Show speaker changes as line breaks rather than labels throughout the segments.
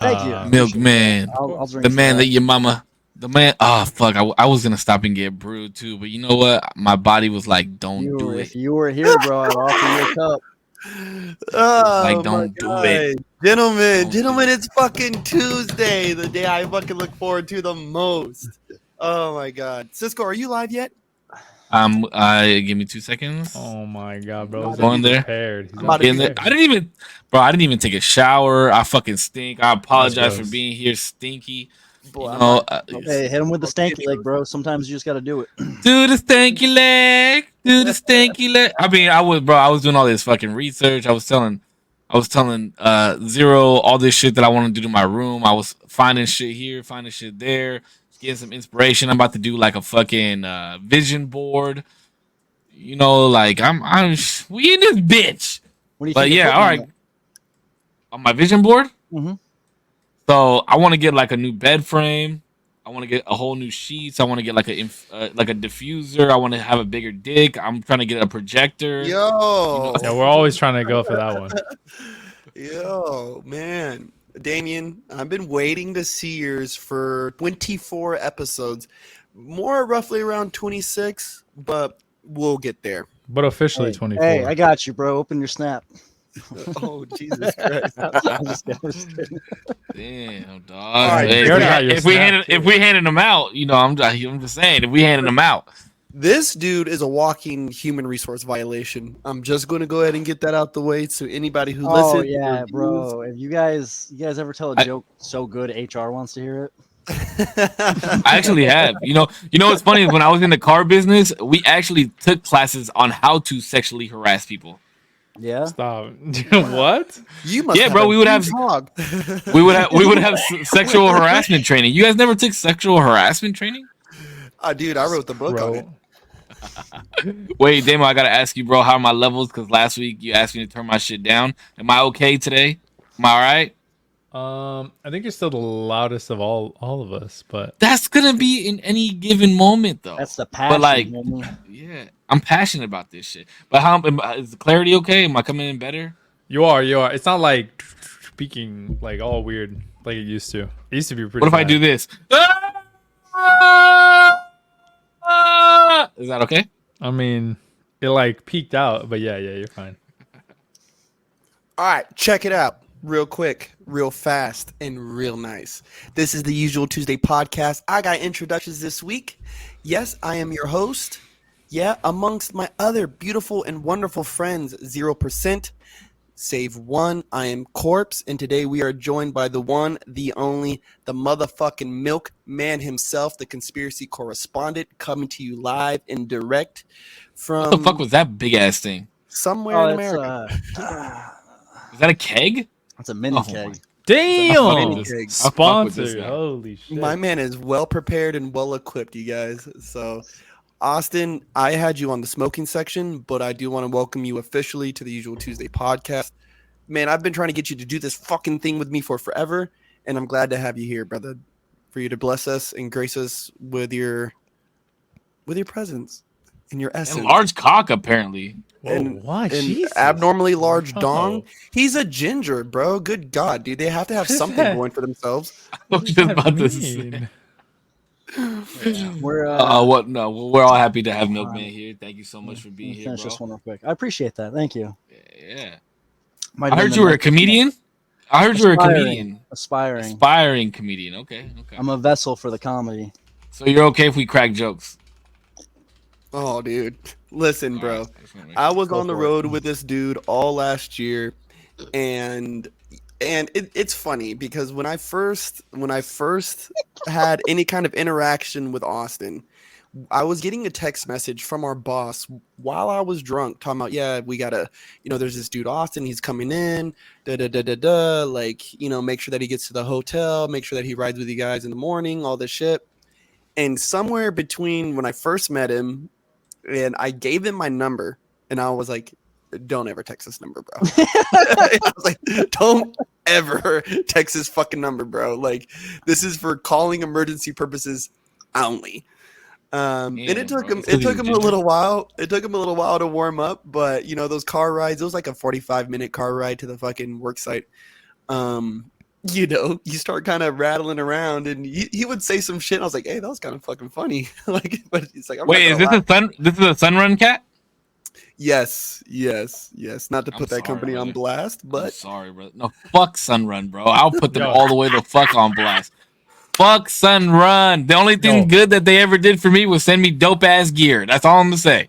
Thank you.
MilkMan,
I'll drink
the
to
man
that.
that your mama, the man. Oh fuck! I was gonna stop and get brewed too, but you know what? My body was like, "Don't do
If
it."
you were here, bro, I'd offer you a cup.
It was like,
Oh my
"Don't do it."
god. Gentlemen,
Don't do it.
it's fucking Tuesday, the day I fucking look forward to the most. Oh my god. Cisco, are you live yet?
Give me 2 seconds.
Oh my god, bro!
I'm
He's
going there.
prepared. He's
I'm about to
In there. I didn't even take a shower. I fucking stink. I apologize for
gross.
being here stinky.
Boy,
You
I'm
know,
not-
Hey, hit him with the stanky leg, bro. Sometimes you just got to do it.
do the stanky leg. Do the stanky leg. I mean, I was doing all this fucking research. I was telling Zero all this shit that I want to do to my room. I was finding shit here, finding shit there, getting some inspiration. I'm about to do like a fucking vision board. You know, like we in this bitch.
What do you
But
think?
yeah, all right. On my vision board.
Mm-hmm.
So I want to get like a new bed frame. I want to get a whole new sheets. I want to get like a diffuser. I want to have a bigger dick. I'm trying to get a projector.
Yo.
Yeah, we're always trying to go for that one.
Yo, man. Damien, I've been waiting to see yours for 24 episodes. More roughly around 26, but we'll get there.
But officially 24.
Hey, I got you, bro. Open your snap.
Oh, Jesus Christ.
I'm just kidding.
Damn, dog.
All right,
Hey,
you already got your
if we
snap,
handed them out, you know, I'm just saying, if we handed them out,
This dude is a walking human resource violation. I'm just going to go ahead and get that out the way so anybody who
Oh
listens.
yeah, bro. If you guys ever tell a joke so good HR wants to hear it?
I actually have. You know what's funny is when I was in the car business, we actually took classes on how to sexually harass people.
Yeah.
Stop. What?
You must
Yeah,
have
bro,
a
we would have-
huge hog.
We would have sexual harassment training. You guys never took sexual harassment training?
Dude, I wrote the book on it.
Wait, Damo, I gotta ask you, bro, how are my levels? Because last week you asked me to turn my shit down. Am I okay today? Am I all right?
I think you're still the loudest of all of us, but
That's gonna be in any given moment, though.
That's the passion.
like-
homie.
Yeah, I'm passionate about this shit. But is the clarity okay? Am I coming in better?
you are. It's not like speaking like all weird like it used to. It used to be pretty.
What if I
bad.
do this? Is that okay?
I mean, it like peaked out, but yeah, you're fine.
All right, check it out real quick, real fast, and real nice. This is the Usual Tuesday podcast. I got introductions this week. Yes, I am your host. Yeah, amongst my other beautiful and wonderful friends, 0%, save one, I am Korpsx, and today we are joined by the one, the only, the motherfucking MilkMan himself, the conspiracy correspondent, coming to you live and direct from
What the fuck was that big ass thing?
somewhere
Oh,
in
it's
America.
Is that a keg?
it's a mini
Oh,
keg.
Damn,
fuck with this
sponsor!
guy.
Holy shit!
My man is well prepared and well equipped, you guys. So, Austin, I had you on the smoking section, but I do want to welcome you officially to the Usual Tuesday podcast. Man, I've been trying to get you to do this fucking thing with me for forever, and I'm glad to have you here, brother, for you to bless us and grace us with your presence and your essence.
And large cock, apparently.
Whoa,
and-
why?
and
Jesus.
abnormally large dong.
Oh.
He's a ginger, bro. Good God, dude. They have to have
What is
something
that?
going for themselves.
I was
What does
just
that
about to say.
mean?
We're
What? No, we're all happy to have MilkMan here. Thank you so much for being here,
finish
bro.
this one real quick. I appreciate that. Thank you.
Yeah.
Might
I
have
heard
been
you were a
the-
comedian. I heard you were a
Aspiring.
comedian.
Aspiring.
Aspiring comedian. Okay.
I'm a vessel for the comedy.
So you're okay if we crack jokes?
Oh, dude. Listen, bro.
All right, just wanna make
I
sure.
was
Go
on the
for it.
road with this dude all last year, and it's funny because when I first had any kind of interaction with Austin, I was getting a text message from our boss while I was drunk, talking about, yeah, we gotta, there's this dude Austin, he's coming in, like, make sure that he gets to the hotel, make sure that he rides with you guys in the morning, all this shit. And somewhere between when I first met him and I gave him my number, and I was like, don't ever text this number, bro. I was like, don't ever text this fucking number, bro. Like, this is for calling emergency purposes only. And it took
bro.
him
It's 'cause
it took
he's
him
ginger.
a little while. It took him a little while to warm up, but those car rides, it was like a 45-minute car ride to the fucking work site. you start kind of rattling around, and he would say some shit. And I was like, hey, that was kind of fucking funny. Like, but it's like, I'm
Wait, is
not
this
gonna lie.
This is a Sunrun cat?
Yes. Not to
I'm
put that
sorry,
company on
brother.
blast,
I'm
but
sorry, bro. No, fuck Sunrun, bro. I'll put them
Yo.
all the way the fuck on blast. Fuck Sunrun. The only thing
Yo.
good that they ever did for me was send me dope ass gear. That's all I'm gonna say.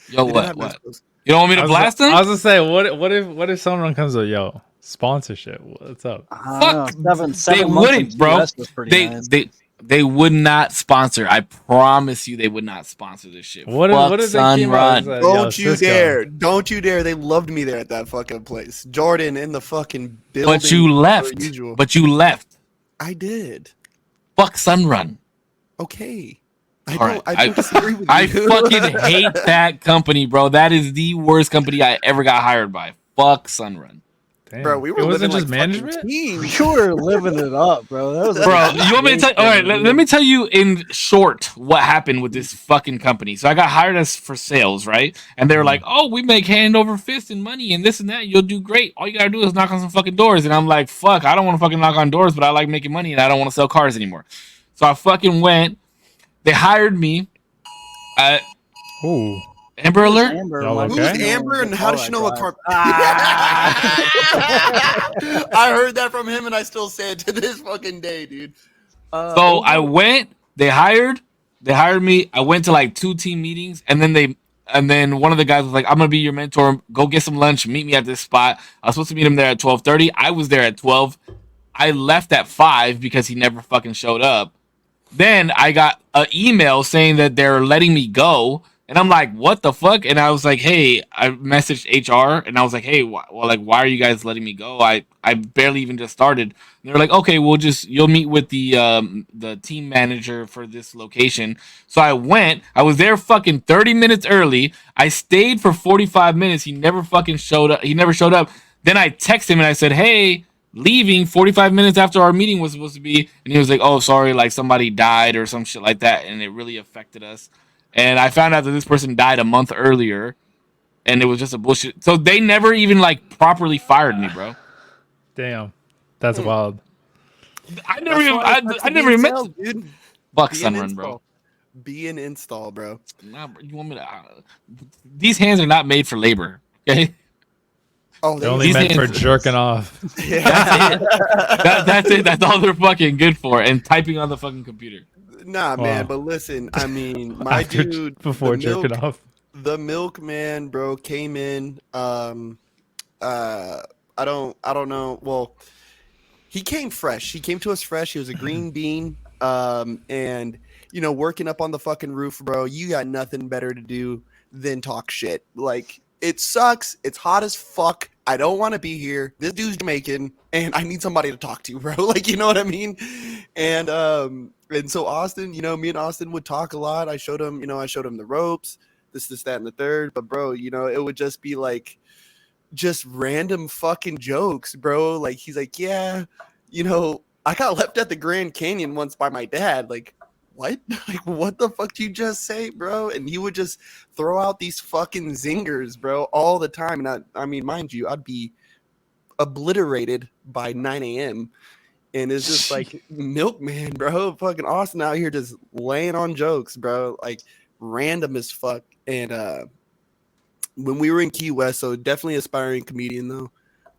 Yo,
they did
what?
have nice
What?
clothes.
You don't want me to blast them?
I was gonna say, what if someone comes with sponsorship? What's up?
Fuck,
Seven
they
months
wouldn't,
in
bro.
US was pretty
They
nice.
they would not sponsor. I promise you, they would not sponsor this shit.
What
Fuck
if they came out and
Sunrun.
said,
Don't you
Cisco.
dare! Don't you dare! They loved me there at that fucking place. Jordan in the fucking building.
But you
per
left.
usual.
But you left.
I did.
Fuck Sunrun.
Okay.
All
I
right.
don't disagree with you.
I fucking hate that company, bro. That is the worst company I ever got hired by. Fuck Sunrun.
Damn.
Bro, we were
it wasn't
living
just
like
management.
fucking teams.
You were living it up, bro. That was
Bro, you want me to tell? All right, let me tell you in short what happened with this fucking company. So I got hired as for sales, right? And they were like, "Oh, we make hand over fist and money and this and that. You'll do great. All you gotta do is knock on some fucking doors." And I'm like, "Fuck, I don't want to fucking knock on doors, but I like making money and I don't want to sell cars anymore." So I fucking went. They hired me.
Ooh.
Amber Alert.
Amber,
Y'all
my
okay?
Who's
friend
Amber and how does
oh,
she know what
God.
carp?
Ah.
I heard that from him, and I still say it to this fucking day, dude.
So I went. They hired me. I went to like 2 team meetings, and then one of the guys was like, "I'm gonna be your mentor. Go get some lunch. Meet me at this spot." I was supposed to meet him there at 12:30. I was there at 12. I left at 5 because he never fucking showed up. Then I got an email saying that they're letting me go. And I'm like, what the fuck? And I was like, hey, I messaged HR and I was like, hey, why are you guys letting me go? I barely even just started. And they were like, okay, you'll meet with the team manager for this location. So I went. I was there fucking 30 minutes early. I stayed for 45 minutes. He never fucking showed up. He never showed up. Then I texted him and I said, hey, leaving 45 minutes after our meeting was supposed to be. And he was like, oh, sorry, like somebody died or some shit like that. And it really affected us. And I found out that this person died a month earlier, and it was just a bullshit. So they never even like properly fired me, bro.
Damn. That's wild.
I never even met.
Dude.
Fuck
Be an
Sunrun, bro.
install. Be an install, bro.
Nah, bro, you want me to? These hands are not made for labor. Okay,
Oh,
They're only
These
meant for
hands-
jerking off.
yeah.
that's it. That's all they're fucking good for, and typing on the fucking computer.
Nah,
Wow.
man. But listen, I mean, my
After-
dude
before
the
jerking
milk-
off.
the milkman, bro, came in. I don't know. Well, he came fresh. He came to us fresh. He was a green bean. And working up on the fucking roof, bro. You got nothing better to do than talk shit. Like, it sucks. It's hot as fuck. I don't want to be here. This dude's Jamaican, and I need somebody to talk to, bro. Like, you know what I mean? And so Austin, me and Austin would talk a lot. I showed him the ropes, this, that, and the third. But bro, it would just be like just random fucking jokes, bro. Like, he's like, yeah, I got left at the Grand Canyon once by my dad. Like, what? Like, what the fuck did you just say, bro? And he would just throw out these fucking zingers, bro, all the time. And I mean, mind you, I'd be obliterated by 9 a.m. And it's just like, milkman, bro. Fucking Austin out here just laying on jokes, bro. Like, random as fuck. And when we were in Key West, so definitely aspiring comedian, though.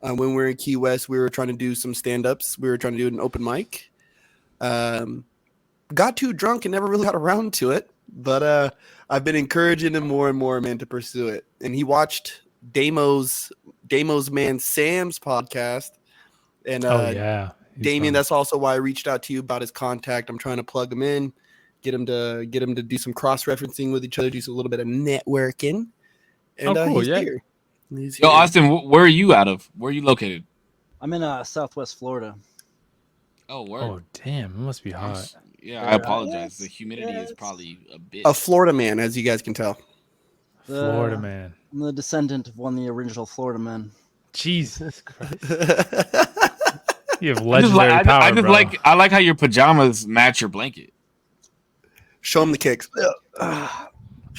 When we were in Key West, we were trying to do some stand-ups. We were trying to do an open mic. Got too drunk and never really got around to it. But I've been encouraging him more and more, man, to pursue it. And he watched Damo's man Sam's podcast. And
yeah. He's
Damien,
fun.
that's also why I reached out to you about his contact. I'm trying to plug him in, get him to do some cross-referencing with each other, do a little bit of networking. And
cool,
he's
yeah.
here. He's
Yo,
here.
Austin, where are you out of? Where are you located?
I'm in Southwest Florida.
Oh, where?
Oh, damn. It must be hot.
Yeah, I apologize. The humidity is probably a bit.
A Florida man, as you guys can tell.
Florida man.
I'm the descendant of one of the original Florida men.
Jesus Christ. You have
I just
legendary power, bro.
I like how your pajamas match your blanket.
Show him the kicks.
Oh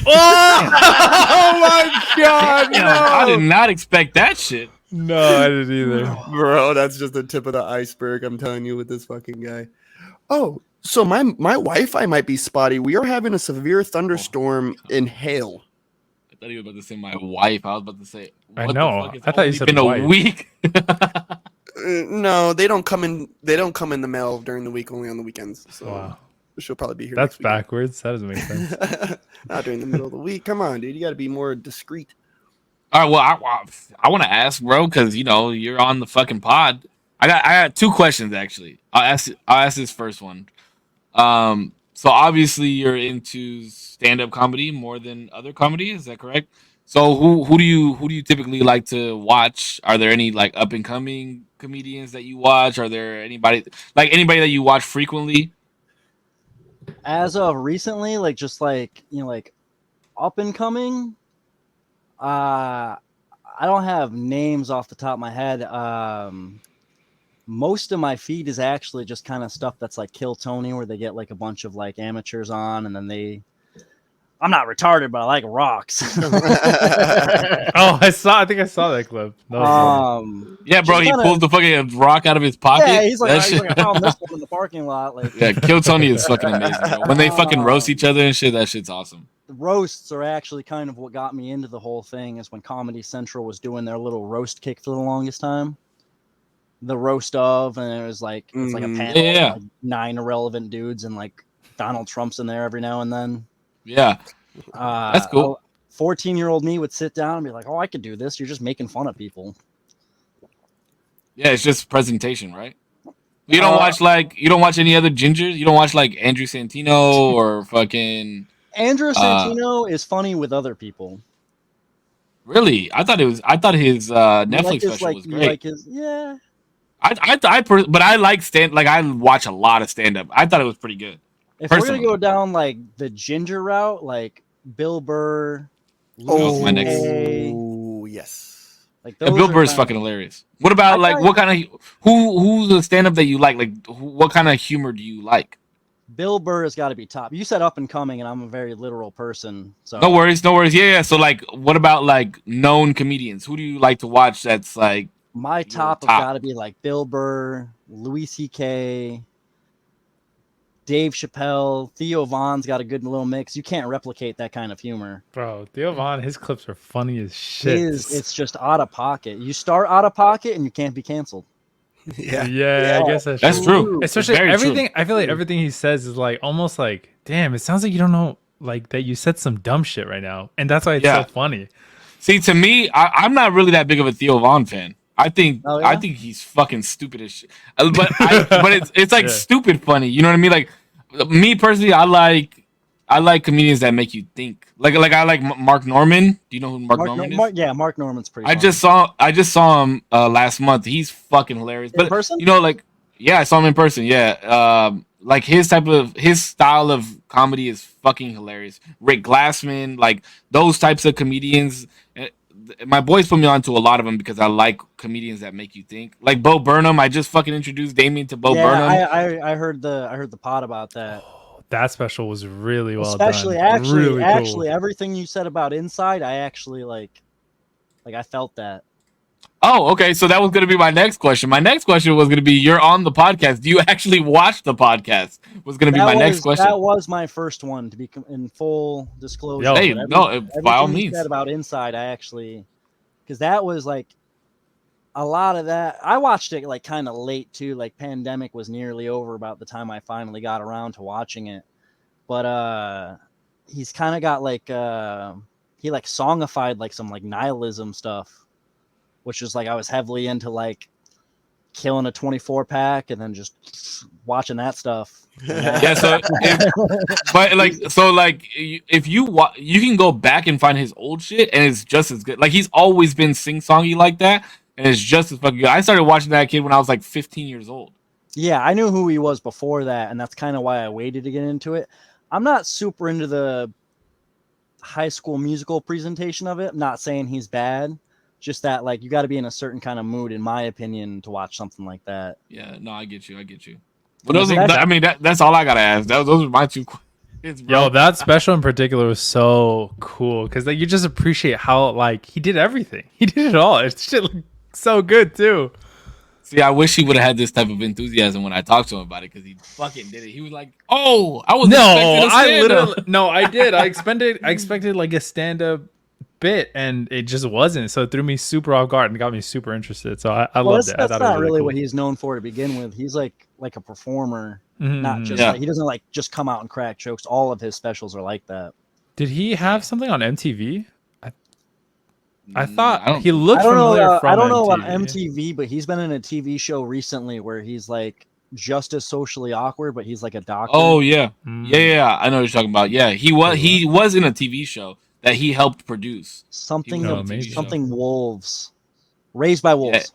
my God!
I did not expect that shit.
No, I didn't either.
Bro, that's just the tip of the iceberg. I'm telling you with this fucking guy. Oh, so my Wi-Fi might be spotty. We are having a severe thunderstorm and hail.
I thought you were about to say my wife. I was about to say,
I
what
know.
the fuck? It's
I thought you
only
said
been
wife.
a week.
No, they don't come in. They don't come in the mail during the week. Only on the weekends. So
Wow.
she'll probably be here.
That's
next week.
backwards. That doesn't make sense.
Not during the middle of the week. Come on, dude. You got to be more discreet.
All right, well, I want to ask, bro, because you're on the fucking pod. I got two questions actually. I'll ask this first one. So obviously you're into stand-up comedy more than other comedy. Is that correct? So who do you typically like to watch? Are there any like up and coming comedians that you watch? Are there anybody that you watch frequently?
As of recently, like just like like up and coming. I don't have names off the top of my head. Most of my feed is actually just kind of stuff that's like Kill Tony, where they get like a bunch of like amateurs on, and then I'm not retarded, but I like rocks.
Oh, I think I saw that clip. That was
Yeah, bro, he pulls the fucking rock out of his pocket.
Yeah, he's like,
That
I found this one in the parking lot. Like,
Yeah, Kill Tony is fucking amazing, bro. When they fucking roast each other and shit, that shit's awesome.
roasts are actually kind of what got me into the whole thing. Is when Comedy Central was doing their little roast kick for the longest time. The roast of, and it was like it's like a panel,
Yeah.
of, like 9 irrelevant dudes, and like Donald Trump's in there every now and then.
Yeah, that's cool.
14-year-old me would sit down and be like, "Oh, I could do this. You're just making fun of people."
Yeah, it's just presentation, right? You don't watch any other gingers. You don't watch like Andrew Santino or fucking
Andrew Santino is funny with other people.
Really? I thought his Netflix
like his,
special
like,
was
you
great.
like his, yeah.
But I like I watch a lot of stand up. I thought it was pretty good.
If we're
Personally.
gonna go down like the ginger route, like Bill Burr,
was my next-
Oh, yes.
like
Yeah,
those
Bill
are
Burr's
kind
fucking hilarious. What about like what kind of who's the stand up that you like? Like what kind of humor do you like?
Bill Burr has got to be top. You said up and coming, and I'm a very literal person, so
No worries. Yeah. So like, what about like known comedians? Who do you like to watch? That's like
my top have got to be like Bill Burr, Louis C.K., Dave Chappelle, Theo Von's got a good little mix. You can't replicate that kind of humor.
bro, Theo Von, his clips are funny as shit.
It's just out of pocket. You start out of pocket, and you can't be canceled.
Yeah, I guess
that's true.
Especially
Very
everything.
true.
I feel like everything he says is like almost like, damn. It sounds like you don't know, like that you said some dumb shit right now, and that's why it's so funny.
See, to me, I'm not really that big of a Theo Von fan. I think he's fucking stupid as shit. But it's like stupid funny. You know what I mean? Like me personally, I like comedians that make you think. Like I like Mark Norman. Do you know who Mark Norman is?
Yeah, Mark Norman's pretty.
I just saw him last month. He's fucking hilarious.
In person?
I saw him in person. Yeah. Like his style of comedy is fucking hilarious. Rick Glassman, like those types of comedians. My boys put me onto a lot of them because I like comedians that make you think. Like Bo Burnham, I just fucking introduced Damien to Bo Burnham.
I heard the pod about that.
That special was really well
Especially,
done.
Actually, everything you said about Inside, I actually like I felt that.
Oh, okay. So that was going to be my next question. My next question was going to be, you're on the podcast. Do you actually watch the podcast? Was going to be my next question.
That was my first one, to be in full disclosure.
Yo, hey, by all means.
You said about Inside, I actually, because that was like a lot of that. I watched it like kind of late too. Like pandemic was nearly over about the time I finally got around to watching it. But he's kind of got like he like songified like some like nihilism stuff. Which is like I was heavily into like killing a 24 pack and then just watching that stuff.
Yeah, if you can go back and find his old shit and it's just as good. Like he's always been sing-songy like that and it's just as fucking good. I started watching that kid when I was like 15 years old.
Yeah, I knew who he was before that, and that's kind of why I waited to get into it. I'm not super into the High School Musical presentation of it. I'm not saying he's bad. Just that, like, you got to be in a certain kind of mood, in my opinion, to watch something like that.
Yeah, no, I get you. But that's all I gotta ask. Those are my two questions, bro.
Yo, that special in particular was so cool because like you just appreciate how like he did everything. He did it all. It's shit. Like, so good too.
See, I wish he would have had this type of enthusiasm when I talked to him about it because he fucking did it. He was like, "Oh, I was expecting a stand-up."
No, I did. I expected like a stand-up bit, and it just wasn't. So it threw me super off guard and got me super interested. So I loved it. I
That's
thought
not
it was
really
cool.
what he's known for to begin with. He's like a performer,
Mhm,
not just
Yeah.
like, he doesn't like just come out and crack jokes. All of his specials are like that.
Did he have something on MTV? I
I
thought
don't.
he looked
I don't know.
familiar from
I don't know
MTV.
about MTV, but he's been in a TV show recently where he's like just as socially awkward, but he's like a doctor.
Oh yeah,
Mm.
yeah. I know what you're talking about. Yeah, he was in a TV show that he helped produce.
something
He
was
on a TV show.
something wolves, raised by wolves.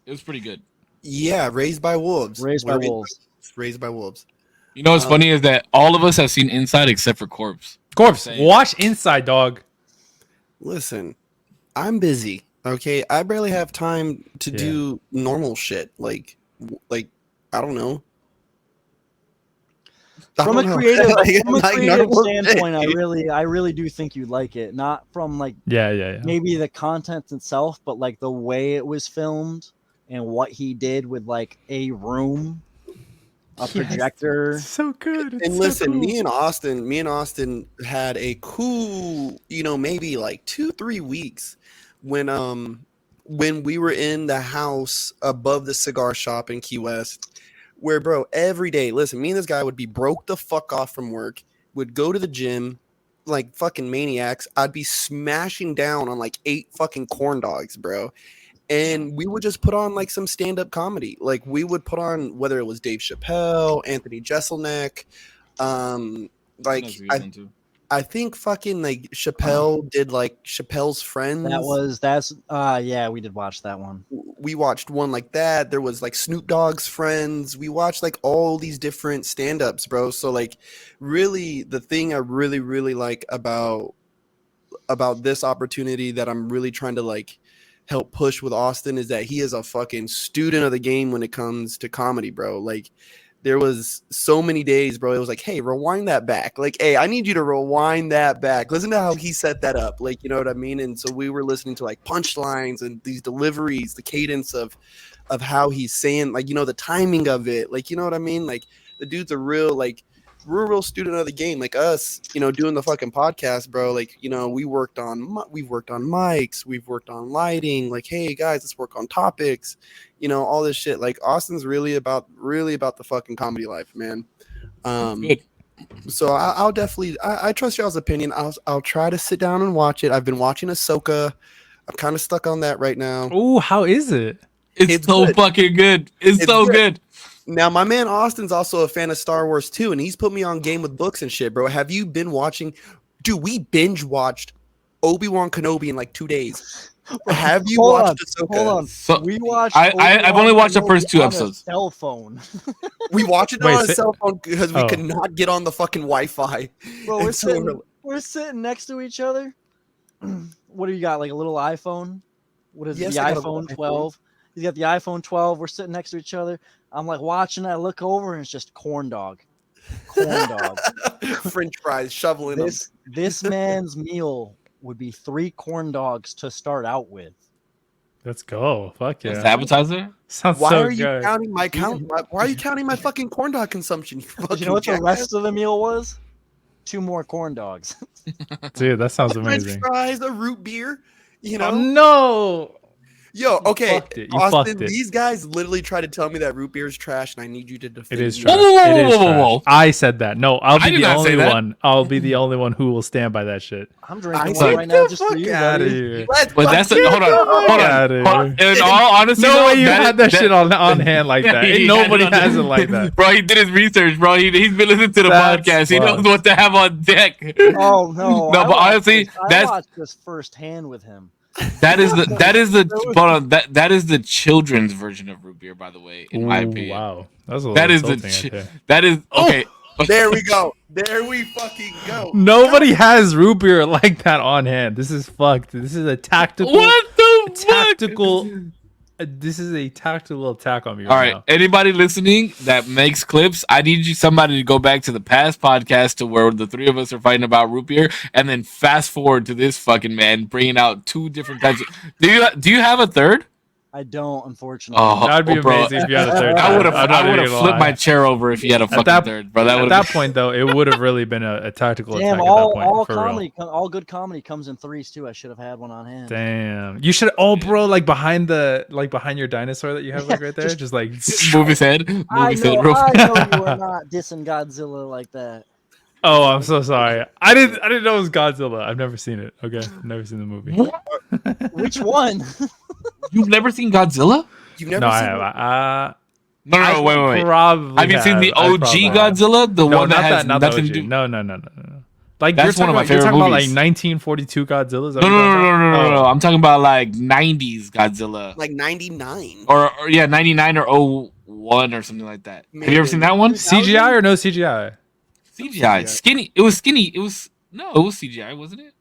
It was pretty good.
Yeah, Raised by Wolves.
Raised by Wolves.
Raised by Wolves.
You know what's funny is that all of us have seen Inside except for Corpse.
Korpsx, watch Inside, dog.
Listen, I'm busy. Okay, I barely have time to do normal shit. Like I don't know.
From a creative
normal
standpoint,
shit.
I really do think you'd like it. Not from like
Yeah.
maybe the content itself, but like the way it was filmed and what he did with like a room, a projector.
So good. It's
And
so
listen,
cool.
me and Austin had a cool, maybe like 2-3 weeks when we were in the house above the cigar shop in Key West, where bro, every day, listen, me and this guy would be broke the fuck off from work, would go to the gym like fucking maniacs. I'd be smashing down on like 8 fucking corn dogs, bro. And we would just put on like some stand-up comedy. Like we would put on whether it was Dave Chappelle, Anthony Jeselnik, like
That's a good one, too.
I think fucking like Chappelle did like Chappelle's Friends.
Yeah, we did watch that one.
We watched one like that. There was like Snoop Dogg's Friends. We watched like all these different stand-ups, bro. So like really the thing I really, really like about this opportunity that I'm really trying to like help push with Austin is that he is a fucking student of the game when it comes to comedy, bro. Like there was so many days, bro. It was like, hey, rewind that back. Like, hey, I need you to rewind that back. Listen to how he set that up. Like, you know what I mean? And so we were listening to like punchlines and these deliveries, the cadence of how he's saying, like, the timing of it. Like, you know what I mean? Like the dude's a real student of the game, like us, doing the fucking podcast, bro. Like, we've worked on mics, we've worked on lighting. Like, hey guys, let's work on topics, all this shit. Like, Austin's really about the fucking comedy life, man.
Good.
So I'll definitely, I trust y'all's opinion. I'll try to sit down and watch it. I've been watching Ahsoka. I'm kind of stuck on that right now.
Oh, how is it?
It's so
good.
fucking good. It's so good.
Now, my man Austin's also a fan of Star Wars too, and he's put me on game with books and shit, bro. Have you been watching? Dude, we binge watched Obi-Wan Kenobi in like 2 days. Have you watched Ahsoka?
Hold on.
So
We watched.
I've only watched the
Obi-Wan
first 2
on a
episodes.
Cell phone.
We watched it
Wait,
on a
say-
cell phone because we
Oh.
could not get on the fucking Wi-Fi.
Bro,
And
we're
so
sitting. We're sitting next to each other. What do you got? Like a little iPhone? What is
Yes,
it? The
I got a little
iPhone 12. He's got the iPhone 12. We're sitting next to each other. I'm like watching. I look over and it's just corn dog. Corn dog.
French fries shoveling them.
This man's meal would be 3 corn dogs to start out with.
Let's go. Fuck
It's
yeah.
the appetizer.
Sounds
Why
so
are you
good.
counting my Why are you counting my fucking corn dog consumption?
You know what the rest of the meal was? 2 more corn dogs.
Dude, that sounds
French
amazing.
fries, a root beer.
Oh, no.
Yo, okay,
fucked it. You
Austin,
fucked it.
these guys literally try to tell me that root beer is trash, and I need you to defend
It is
me.
trash.
Whoa,
It is
whoa,
trash.
whoa.
I said that. No, I'll
I
be
did
the
not say
only
that.
one. I'll be the only one who will stand by that shit.
I'm drinking
I
one
said,
right now just for you,
Outta
buddy.
here.
Let's
But that's
fucking-
hold on.
outta
Hold on.
here.
In all honesty,
No
though,
way you had that shit on hand like that.
He
Ain't
had
nobody
it on
has
the-
it like that.
Bro, he did his research, bro. He's been listening to the
That's
podcast. He knows
fucked.
what to have on deck.
Oh no!
No,
I
but
watched
honestly,
this- I
that's-
watched this firsthand with him.
That is the children's version of root beer, by the way, in my
Ooh,
opinion.
Wow. That was a little
That is
insulting right there.
that is okay.
There we go. There we fucking go.
Nobody has root beer like that on hand. This is fucked. This is a tactical
What the fuck?
tactical this is a tactical attack on me
All right,
now.
anybody listening that makes clips, I need somebody to go back to the past podcast to where the three of us are fighting about root beer, and then fast forward to this fucking man bringing out two different types. Do you have a third?
I don't, unfortunately.
Oh,
That'd be
bro,
amazing if you had a third.
I would have
I'm not even gonna
flipped
lie.
my chair over if you had a fucking third, bro.
At that point, though, it would have really been a tactical attack
Damn,
at that point.
all
For
comedy,
real.
all good comedy comes in threes too. I should have had one on hand.
Damn, you should. Oh, bro, like behind your dinosaur that you have like right there, just like
move his head,
I
real
know
fast.
you were not dissing Godzilla like that.
Oh, I'm so sorry. I didn't know it was Godzilla. I've never seen it. Okay, never seen the movie.
Which one?
You've never seen Godzilla?
You've never
No, I
seen
have.
No, wait.
Probably
Have you seen the
I
OG
probably have.
Godzilla? The
No,
one that has
not the
nothing to
OG.
do.
No. Like
That's
you're
one of my
talking
favorite
about like
movies.
1942 Godzillas.
No. I'm talking about like 90s Godzilla.
like 99.
Or 99 or 01 or something like that. Have you ever seen that one?
CGI or no CGI?
CGI. Skinny. It was skinny. It was CGI, wasn't it?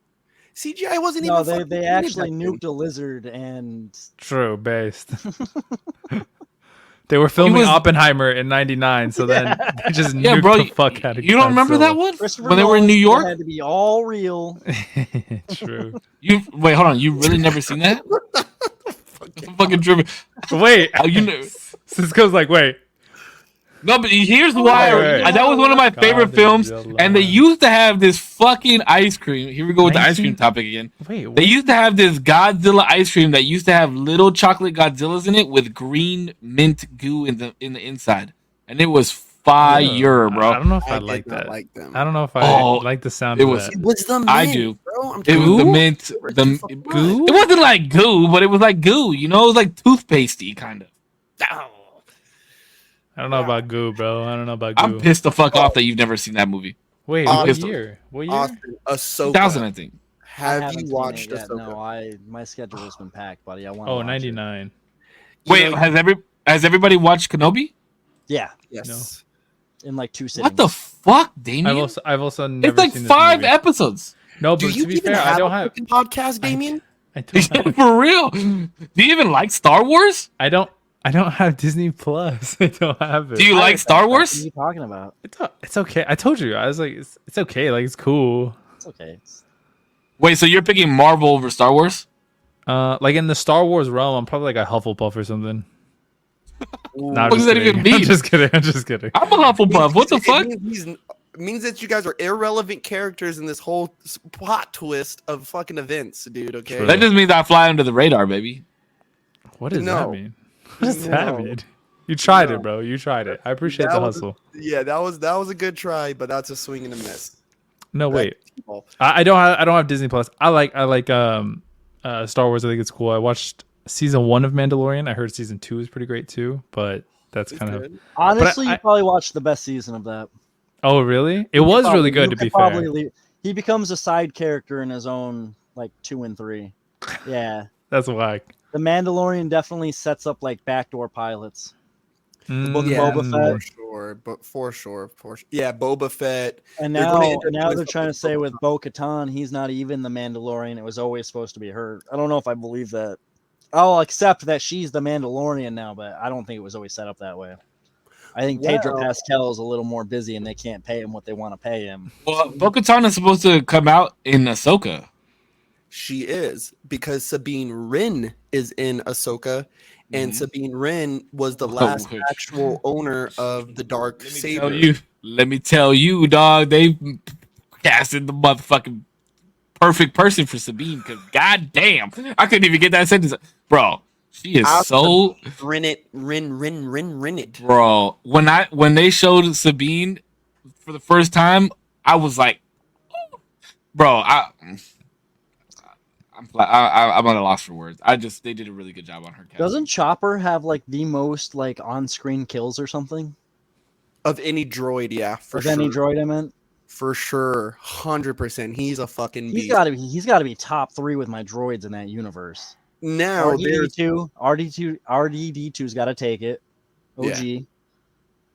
CGI wasn't
No,
even.
they actually nuked a lizard and
True, based. They were filming
was-
Oppenheimer in '99, so then they just nuked
bro.
the fuck out of
You don't remember that one?
Christopher
When they were in
Nolan
New
said
York?
it had to be all real.
True.
You wait, hold on. You really never seen that? Fucking tripping.
Wait,
You know,
Cisco's like, wait.
no, but here's why.
Wait.
That was one of my favorite films, and they used to have this fucking ice cream. Here we go with the ice cream
19
topic again.
Wait, what?
They used to have this Godzilla ice cream that used to have little chocolate Godzillas in it with green mint goo in the inside, and it was fire, bro.
I don't know if I
did
like
not
that.
like them.
I don't know if I
Oh,
like the sound
it
of
was-
that.
It was the mint,
I do.
bro. I'm
It was the
Goo?
mint.
Goo?
It wasn't like goo, but it was like goo. You know, it was like toothpastey kind of.
I don't know about goo, bro. I don't know about goo.
I'm pissed the fuck off that you've never seen that movie.
Wait,
I'm
what
pissed.
year? What year?
Austin, Ahsoka.
2000, I think.
I
Have
haven't
you
seen
watched
it yet.
Ahsoka?
No, my schedule's been packed, buddy. I want.
Oh, 99.
Wait,
know-
has everybody watched Kenobi?
Yeah,
Yes.
in like 2 cities.
What the fuck, Damien?
I've also never
It's like
seen this
5
movie.
episodes.
No,
Do
but
you
to be
even
fair, I
have
don't
a
have.
freaking podcast, Damien?
I don't have.
For real? Do you even like Star Wars?
I don't have Disney Plus. I don't have it.
Do you like Star
What are
Wars?
you talking about?
It's okay. I told you. I was like, it's okay. Like it's cool.
It's okay.
Wait, so you're picking Marvel over Star Wars?
Like in the Star Wars realm, I'm probably like a Hufflepuff or something. Nah, I'm
What does
just
that
kidding.
even mean?
I'm just kidding. I'm just kidding.
I'm a Hufflepuff. What the
It
fuck?
means that you guys are irrelevant characters in this whole plot twist of fucking events, dude. Okay.
True.
That just means I fly under the radar, baby.
What does
No.
that mean? What does
No.
that mean? You tried
No.
it, bro. You tried it. I appreciate
That
the
was-
hustle.
Yeah, that was a good try, but that's a swing and a miss.
No, wait.
Well,
I don't have Disney Plus. I like Star Wars. I think it's cool. I watched season 1 of Mandalorian. I heard season 2 is pretty great too, but that's
it's
kind of.
good.
Honestly,
I-
you probably watched the best season of that.
Oh, really? It was
Probably-
really good
you
to be
could probably
fair.
leave- He becomes a side character in his own like 2 and 3. Yeah,
That's whack.
the Mandalorian definitely sets up like backdoor pilots. book
Mm,
of Boba Fett.
For sure. Yeah, Boba Fett.
And
They're gonna
now,
end up
now
doing
they're trying to
something
say
with
with Bo-Katan, he's not even the Mandalorian. It was always supposed to be her. I don't know if I believe that. I'll accept that she's the Mandalorian now, but I don't think it was always set up that way. I think Pedro
Well-
Pascal is a little more busy, and they can't pay him what they want to pay him.
Well, Bo-Katan is supposed to come out in Ahsoka.
She is because Sabine Wren is in Ahsoka, and
Mhm.
Sabine Wren was the
Oh,
last
wait.
actual owner of the dark saber.
Let me tell you, dog. They casted the motherfucking perfect person for Sabine. Cause goddamn, I couldn't even get that sentence, bro. She is so,
Rin it.
bro. When they showed Sabine for the first time, I was like, bro, I'm at a loss for words. They did a really good job on her. Casting.
Doesn't Chopper have like the most like on-screen kills or something?
Of any droid, yeah, for
Of
sure.
any droid, I meant.
For sure, 100%. He's a fucking beast.
He's got to be top 3 with my droids in that universe.
Now there's
RDD2's got to take it. OG,
Yeah.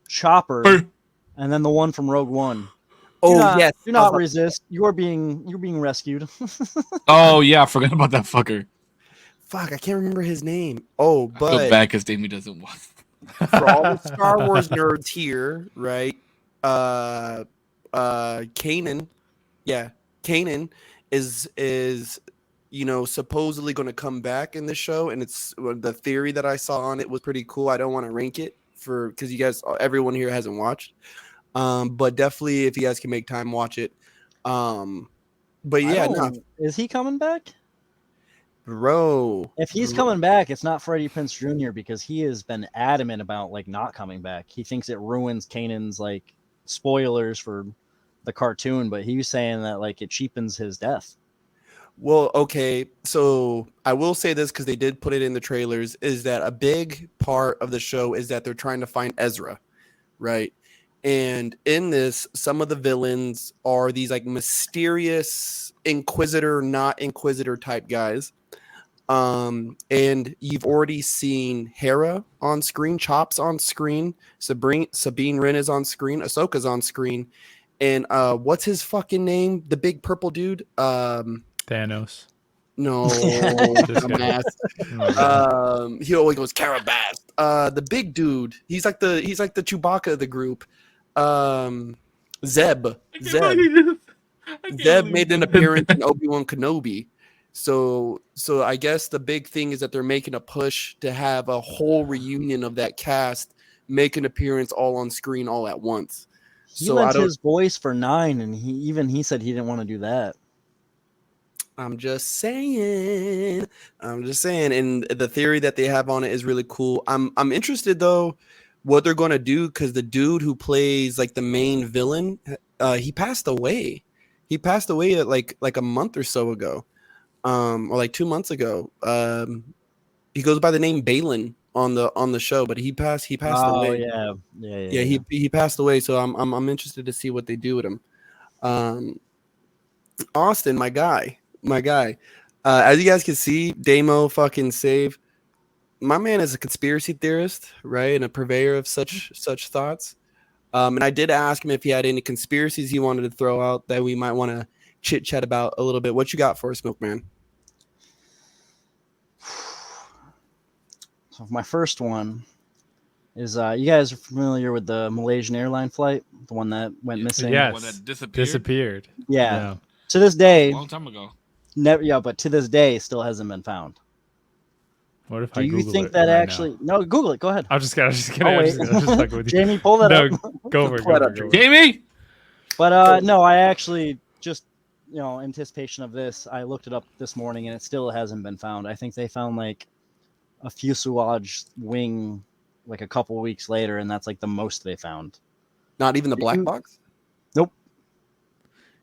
Chopper,
Brr.
and then the one from Rogue One.
yes,
Do not resist. You're being rescued.
Oh yeah, I forgot about that fucker.
fuck, I can't remember his name. Oh,
I feel
but
bad because Damien doesn't watch.
for all the Star Wars nerds here, right? Kanan, yeah, Kanan is supposedly going to come back in the show, and it's the theory that I saw on it was pretty cool. I don't want to rank it because you guys, everyone here hasn't watched, but definitely if you guys can make time, watch it. But yeah, no,
is he coming back?
bro.
If he's coming back, it's not Freddie Prinze Jr. because he has been adamant about like not coming back. He thinks it ruins Kanan's like spoilers for the cartoon, but he was saying that like it cheapens his death.
Well, okay, so I will say this because they did put it in the trailers, is that a big part of the show is that they're trying to find Ezra, right? And in this, some of the villains are these like mysterious Inquisitor, not Inquisitor type guys. And you've already seen Hera on screen, Chops on screen, Sabine Wren is on screen, Ahsoka's on screen, and what's his fucking name? The big purple dude?
Thanos.
No, dumbass. He always goes Carabas. The big dude. He's like the Chewbacca of the group. Zeb made an appearance in Obi-Wan Kenobi. So I guess the big thing is that they're making a push to have a whole reunion of that cast make an appearance all on screen all at once.
He lent his voice for 9, and he said he didn't want to do that.
I'm just saying, and the theory that they have on it is really cool. I'm interested though what they're gonna do because the dude who plays like the main villain, he passed away. He passed away at like a month or so ago, or like 2 months ago. He goes by the name Balin on the show, but he passed away.
Yeah.
He passed away, so I'm interested to see what they do with him. Austin, my guy. As you guys can see, Damo fucking save. My man is a conspiracy theorist, right, and a purveyor of such thoughts. And I did ask him if he had any conspiracies he wanted to throw out that we might want to chit chat about a little bit. What you got for us, MilkMan?
So my first one is you guys are familiar with the Malaysian airline flight, the one that went missing?
Yes.
One that
Disappeared.
Yeah. To this day,
a long time ago.
but to this day, still hasn't been found.
What if
Do
I
you
Google
think
it
that
right
actually?
now?
No, Google it. Go ahead.
I'm just kidding.
Oh, wait.
I'm just fucking with you.
Jamie, pull that
No,
up.
go for it.
Jamie?
But no, I actually just anticipation of this, I looked it up this morning and it still hasn't been found. I think they found like a fuselage wing like a couple weeks later, and that's like the most they found.
Not even the black box?
Nope.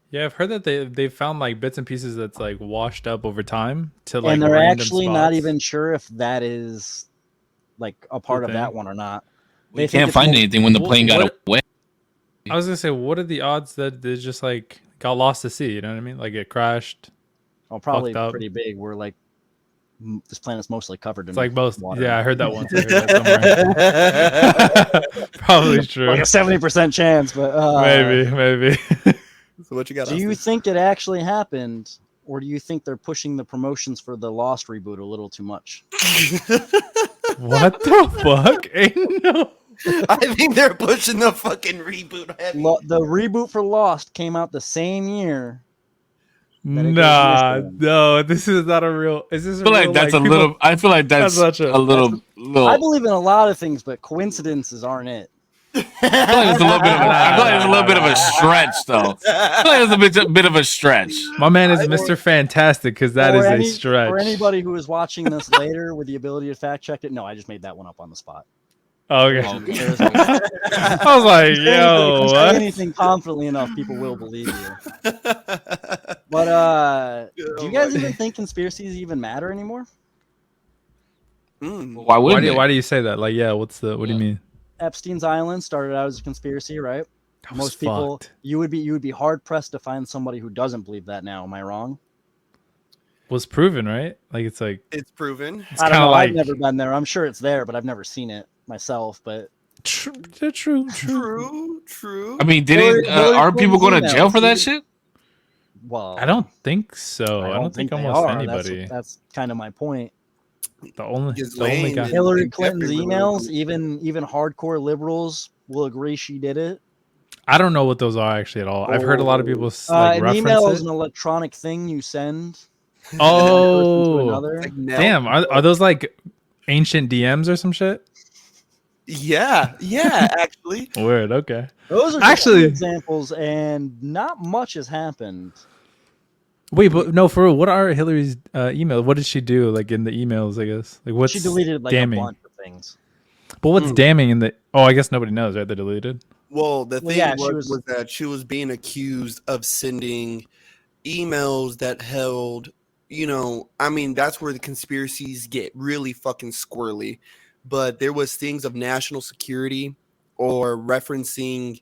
Yeah, I've heard that they found like bits and pieces that's like washed up over time to like.
And they're
random
actually
spots.
not even sure if that is like a part of that one or not.
We can't find anything when the plane got away.
I was gonna say, what are the odds that they just like got lost to sea? You know what I mean? Like it crashed.
Oh, probably pretty big. We're like this planet's mostly covered in.
It's like most.
water.
Yeah, I heard that once. I heard that somewhere. Probably true.
Like a 70% chance, but
maybe.
So what you got?
Do you think it actually happened, or do you think they're pushing the promotions for the Lost reboot a little too much?
What the fuck? Ain't no.
I think they're pushing the fucking reboot heavy.
The reboot for Lost came out the same year.
Nah, no, this is not a real. Is this?
I feel like that's a little. I feel like that's a little.
I believe in a lot of things, but coincidences aren't it.
I feel like it's a little bit of a stretch, though. I feel like it's a bit of a stretch.
My man is Mr. Fantastic because that is a stretch.
For anybody who is watching this later with the ability to fact check it, no, I just made that one up on the spot.
Oh, okay. I was like, yo, what?
Anything confidently enough, people will believe you. But do you guys even think conspiracies even matter anymore?
Why wouldn't they?
Why do you say that? Like, yeah, what do you mean?
Epstein's Island started out as a conspiracy, right? Most people, you would be hard pressed to find somebody who doesn't believe that now. Am I wrong?
Was proven, right? Like it's
proven.
It's
I don't know.
like,
I've never been there. I'm sure it's there, but I've never seen it myself. But
true.
I
mean, are people going to jail for that shit?
Well,
I don't think so. I don't think almost anybody.
That's kind of my point.
The only
Ghislaine
guy.
and-
Hillary
and
Clinton's
Jeffrey were
emails,
really-
even hardcore liberals will agree she did it.
I don't know what those are actually at all. I've heard a lot of people like
An
reference
email is
it.
an electronic thing you send from one person to
Oh,
another.
Like now-
damn! Are those like ancient DMs or some shit?
Yeah, actually.
Weird. Okay.
Those are just
Actually-
two examples, and not much has happened.
Wait, but no, for real. What are Hillary's emails? What did she do? Like in the emails, I guess. Like what's
She deleted like
damning?
a bunch of things.
But what's damning in the? Oh, I guess nobody knows, right? They deleted.
Well, the
Well,
thing
yeah, she
was that she was being accused of sending emails that held, I mean, that's where the conspiracies get really fucking squirrely. But there was things of national security or referencing,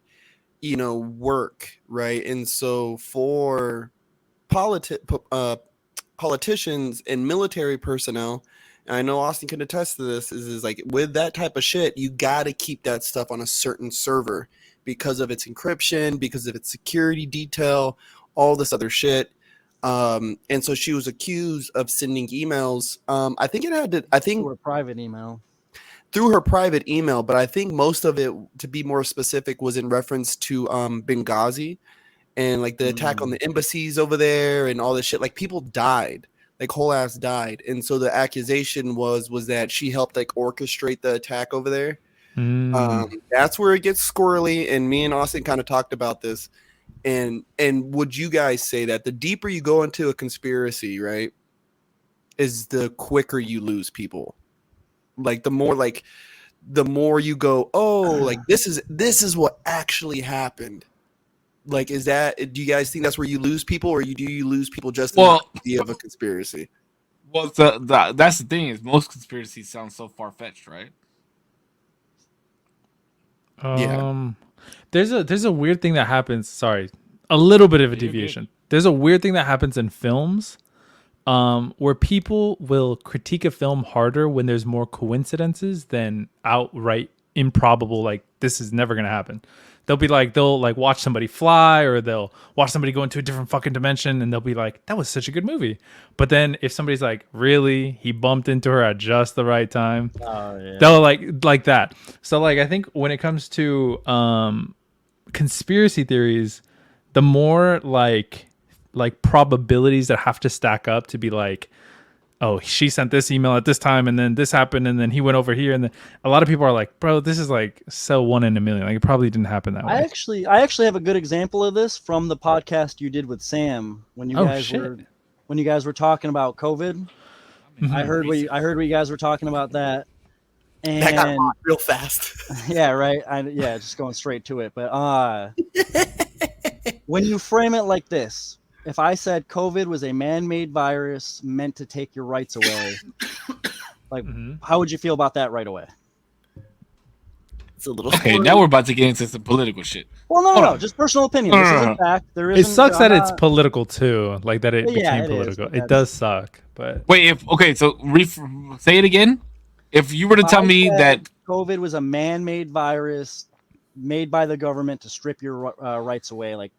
work, right? And so for politicians and military personnel, and I know Austin can attest to this, is like with that type of shit, you got to keep that stuff on a certain server because of its encryption, because of its security detail, all this other shit. And so she was accused of sending emails. I think
Through a private email.
through her private email, but I think most of it, to be more specific, was in reference to Benghazi and like the attack on the embassies over there and all this shit. Like people died, like whole ass died. And so the accusation was that she helped like orchestrate the attack over there. That's where it gets squirrely. And me and Austin kind of talked about this. And would you guys say that the deeper you go into a conspiracy, right, is the quicker you lose people? Like the more you go, oh, like this is what actually happened. Like, do you guys think that's where you lose people, or do you lose people just in the idea of a conspiracy?
Well, that's the thing is most conspiracies sound so far fetched, right?
There's a weird thing that happens. Sorry, a little bit of a deviation. There's a weird thing that happens in films, where people will critique a film harder when there's more coincidences than outright improbable. Like this is never gonna happen. They'll watch somebody fly, or they'll watch somebody go into a different fucking dimension, and they'll be like, that was such a good movie. But then if somebody's like, really, he bumped into her at just the right time, they'll like that. So like I think when it comes to conspiracy theories, the more like probabilities that have to stack up to be like, oh, she sent this email at this time, and then this happened, and then he went over here, and then a lot of people are like, bro, this is like so 1 in a million. Like it probably didn't happen that way.
I actually have a good example of this from the podcast you did with Sam when you guys were talking about COVID. I heard what you guys were talking about that. And
That got hot real fast.
yeah, right. Just going straight to it. But when you frame it like this, if I said COVID was a man-made virus meant to take your rights away, like, how would you feel about that right away?
It's a little
Okay, now we're about to get into some political shit.
Well, no, just personal opinion. This is a fact.
It sucks that it's political too, like that it became political. It does suck, but
wait. So say it again. If you were to tell me that
COVID was a man-made virus made by the government to strip your rights away, like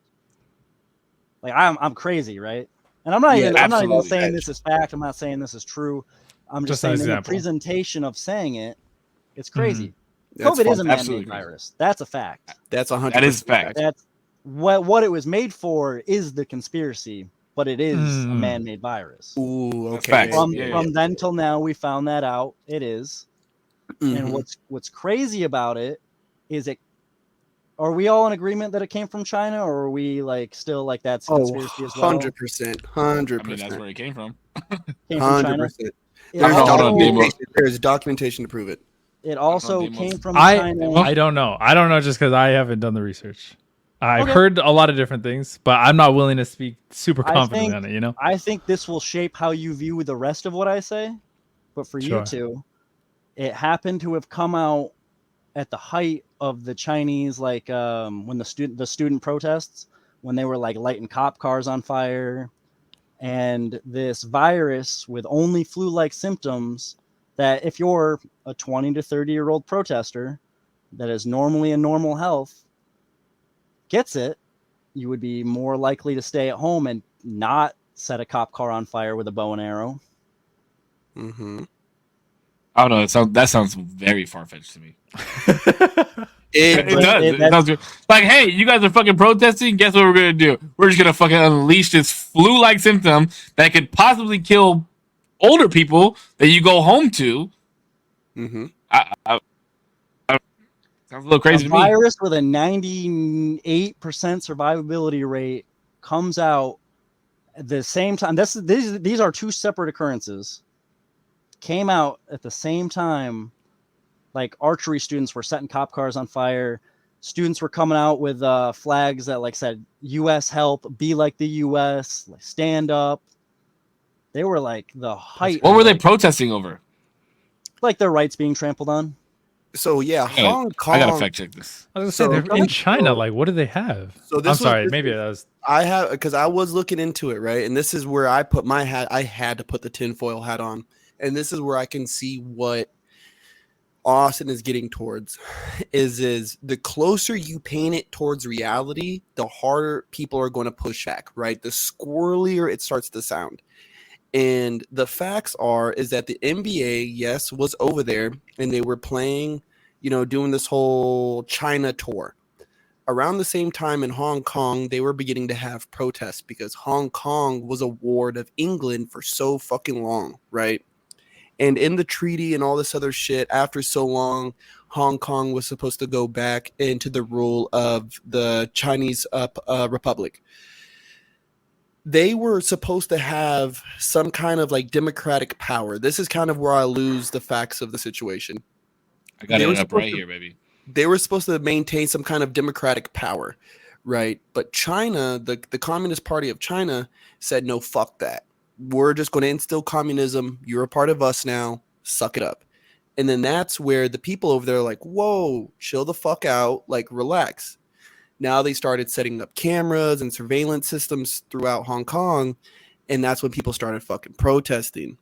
I'm crazy, right? And I'm not even saying this is fact. I'm not saying this is true. I'm just saying in the presentation of saying it, it's crazy. COVID is a man-made virus. That's a fact.
That's 100%.
That is fact.
That's what it was made for is the conspiracy, but it is a man-made virus.
Ooh, okay.
From then till now, we found that out. It is. And what's crazy about it is it. Are we all in agreement that it came from China, or are we like still like that's a conspiracy as well?
100%.
I mean, that's where it came from.
100%. There's documentation to prove it.
It also came from China.
I don't know. I don't know just because I haven't done the research. I've heard a lot of different things, but I'm not willing to speak super confidently on it, you know?
I think this will shape how you view the rest of what I say. But for you two, it happened to have come out at the height of the Chinese, like when the student protests, when they were like lighting cop cars on fire, and this virus with only flu-like symptoms that if you're a 20 to 30-year-old protester that is normally in normal health gets it, you would be more likely to stay at home and not set a cop car on fire with a bow and arrow.
I don't know. That sounds very far fetched to me. It
But
does. It sounds good. Like, hey, you guys are fucking protesting. Guess what we're gonna do? We're just gonna fucking unleash this flu-like symptom that could possibly kill older people that you go home to.
mhm.
Sounds a little crazy
A
to me.
virus with a 98% survivability rate comes out at the same time. These are two separate occurrences. Came out at the same time. Like archery students were setting cop cars on fire. Students were coming out with flags that like said "U.S. help, be like the U.S., like, stand up." They were like the height.
What were they
like,
protesting over?
like their rights being trampled on.
So yeah, Hong Kong.
I gotta fact check this.
I was gonna
So-
say they're in China.
so-
Like, what do they have?
So this
I'm
was-
sorry.
this
Maybe
was-
that was.
I have because I was looking into it, right? And this is where I put my hat. I had to put the tinfoil hat on, and this is where I can see what Austin is getting towards. Is the closer you paint it towards reality, the harder people are going to push back, right? The squirrelier it starts to sound. And the facts is that the NBA, yes, was over there and they were playing, doing this whole China tour. Around the same time in Hong Kong, they were beginning to have protests because Hong Kong was a ward of England for so fucking long, right? And in the treaty and all this other shit, after so long, Hong Kong was supposed to go back into the rule of the Chinese Republic. They were supposed to have some kind of like democratic power. This is kind of where I lose the facts of the situation.
I got
They were
it up
supposed
right
to-
here, baby.
They were supposed to maintain some kind of democratic power, right? But China, the Communist Party of China, said, no, fuck that. We're just going to instill communism. You're a part of us now. Suck it up. And then that's where the people over there are like, whoa, chill the fuck out. Like, relax. Now they started setting up cameras and surveillance systems throughout Hong Kong. And that's when people started fucking protesting.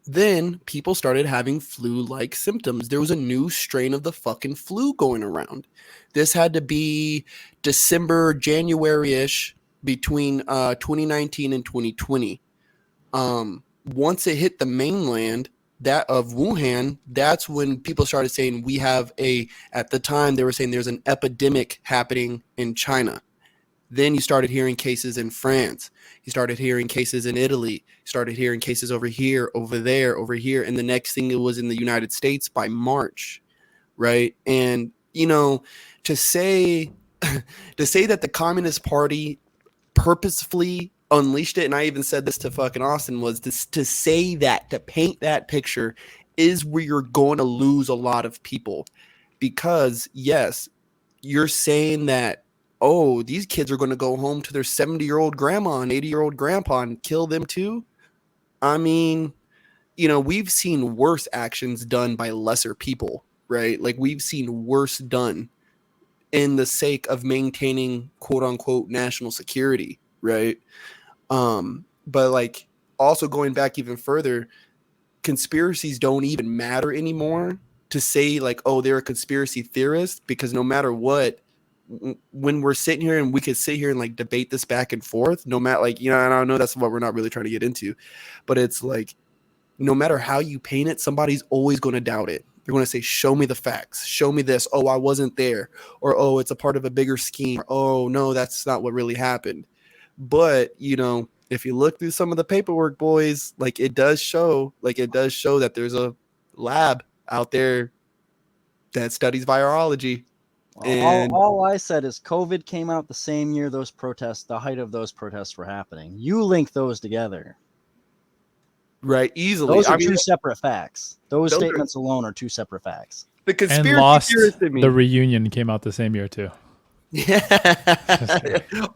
Then people started having flu-like symptoms. There was a new strain of the fucking flu going around. This had to be December, January-ish between 2019 and 2020. Once it hit the mainland that of Wuhan, that's when people started saying at the time they were saying there's an epidemic happening in China. Then you started hearing cases in France. You started hearing cases in Italy. You started hearing cases over here, over there, over here. And the next thing it was in the United States by March, right? And, to say that the Communist Party purposefully unleashed it, and I even said this to fucking Austin, was to say that, to paint that picture is where you're going to lose a lot of people. Because, yes, you're saying that, oh, these kids are going to go home to their 70-year-old grandma and 80-year-old grandpa and kill them too. I mean, we've seen worse actions done by lesser people, right? Like we've seen worse done in the sake of maintaining quote unquote national security, right? But like also going back even further, conspiracies don't even matter anymore to say like, oh, they're a conspiracy theorist, because no matter what, when we're sitting here and we could sit here and like debate this back and forth, no matter like, and I know that's what we're not really trying to get into, but it's like, no matter how you paint it, somebody's always going to doubt it. They're going to say, show me the facts, show me this. Oh, I wasn't there. Or, oh, it's a part of a bigger scheme. Or, oh no, that's not what really happened. But, if you look through some of the paperwork, boys, like it does show that there's a lab out there that studies virology. And
All I said is COVID came out the same year the height of those protests were happening. You link those together.
right, easily.
Those are two separate facts. Those
those are-
statements alone are two separate facts.
The
And
conspiracy
Lost,
theorist in me.
the reunion came out the same year too.
Yeah.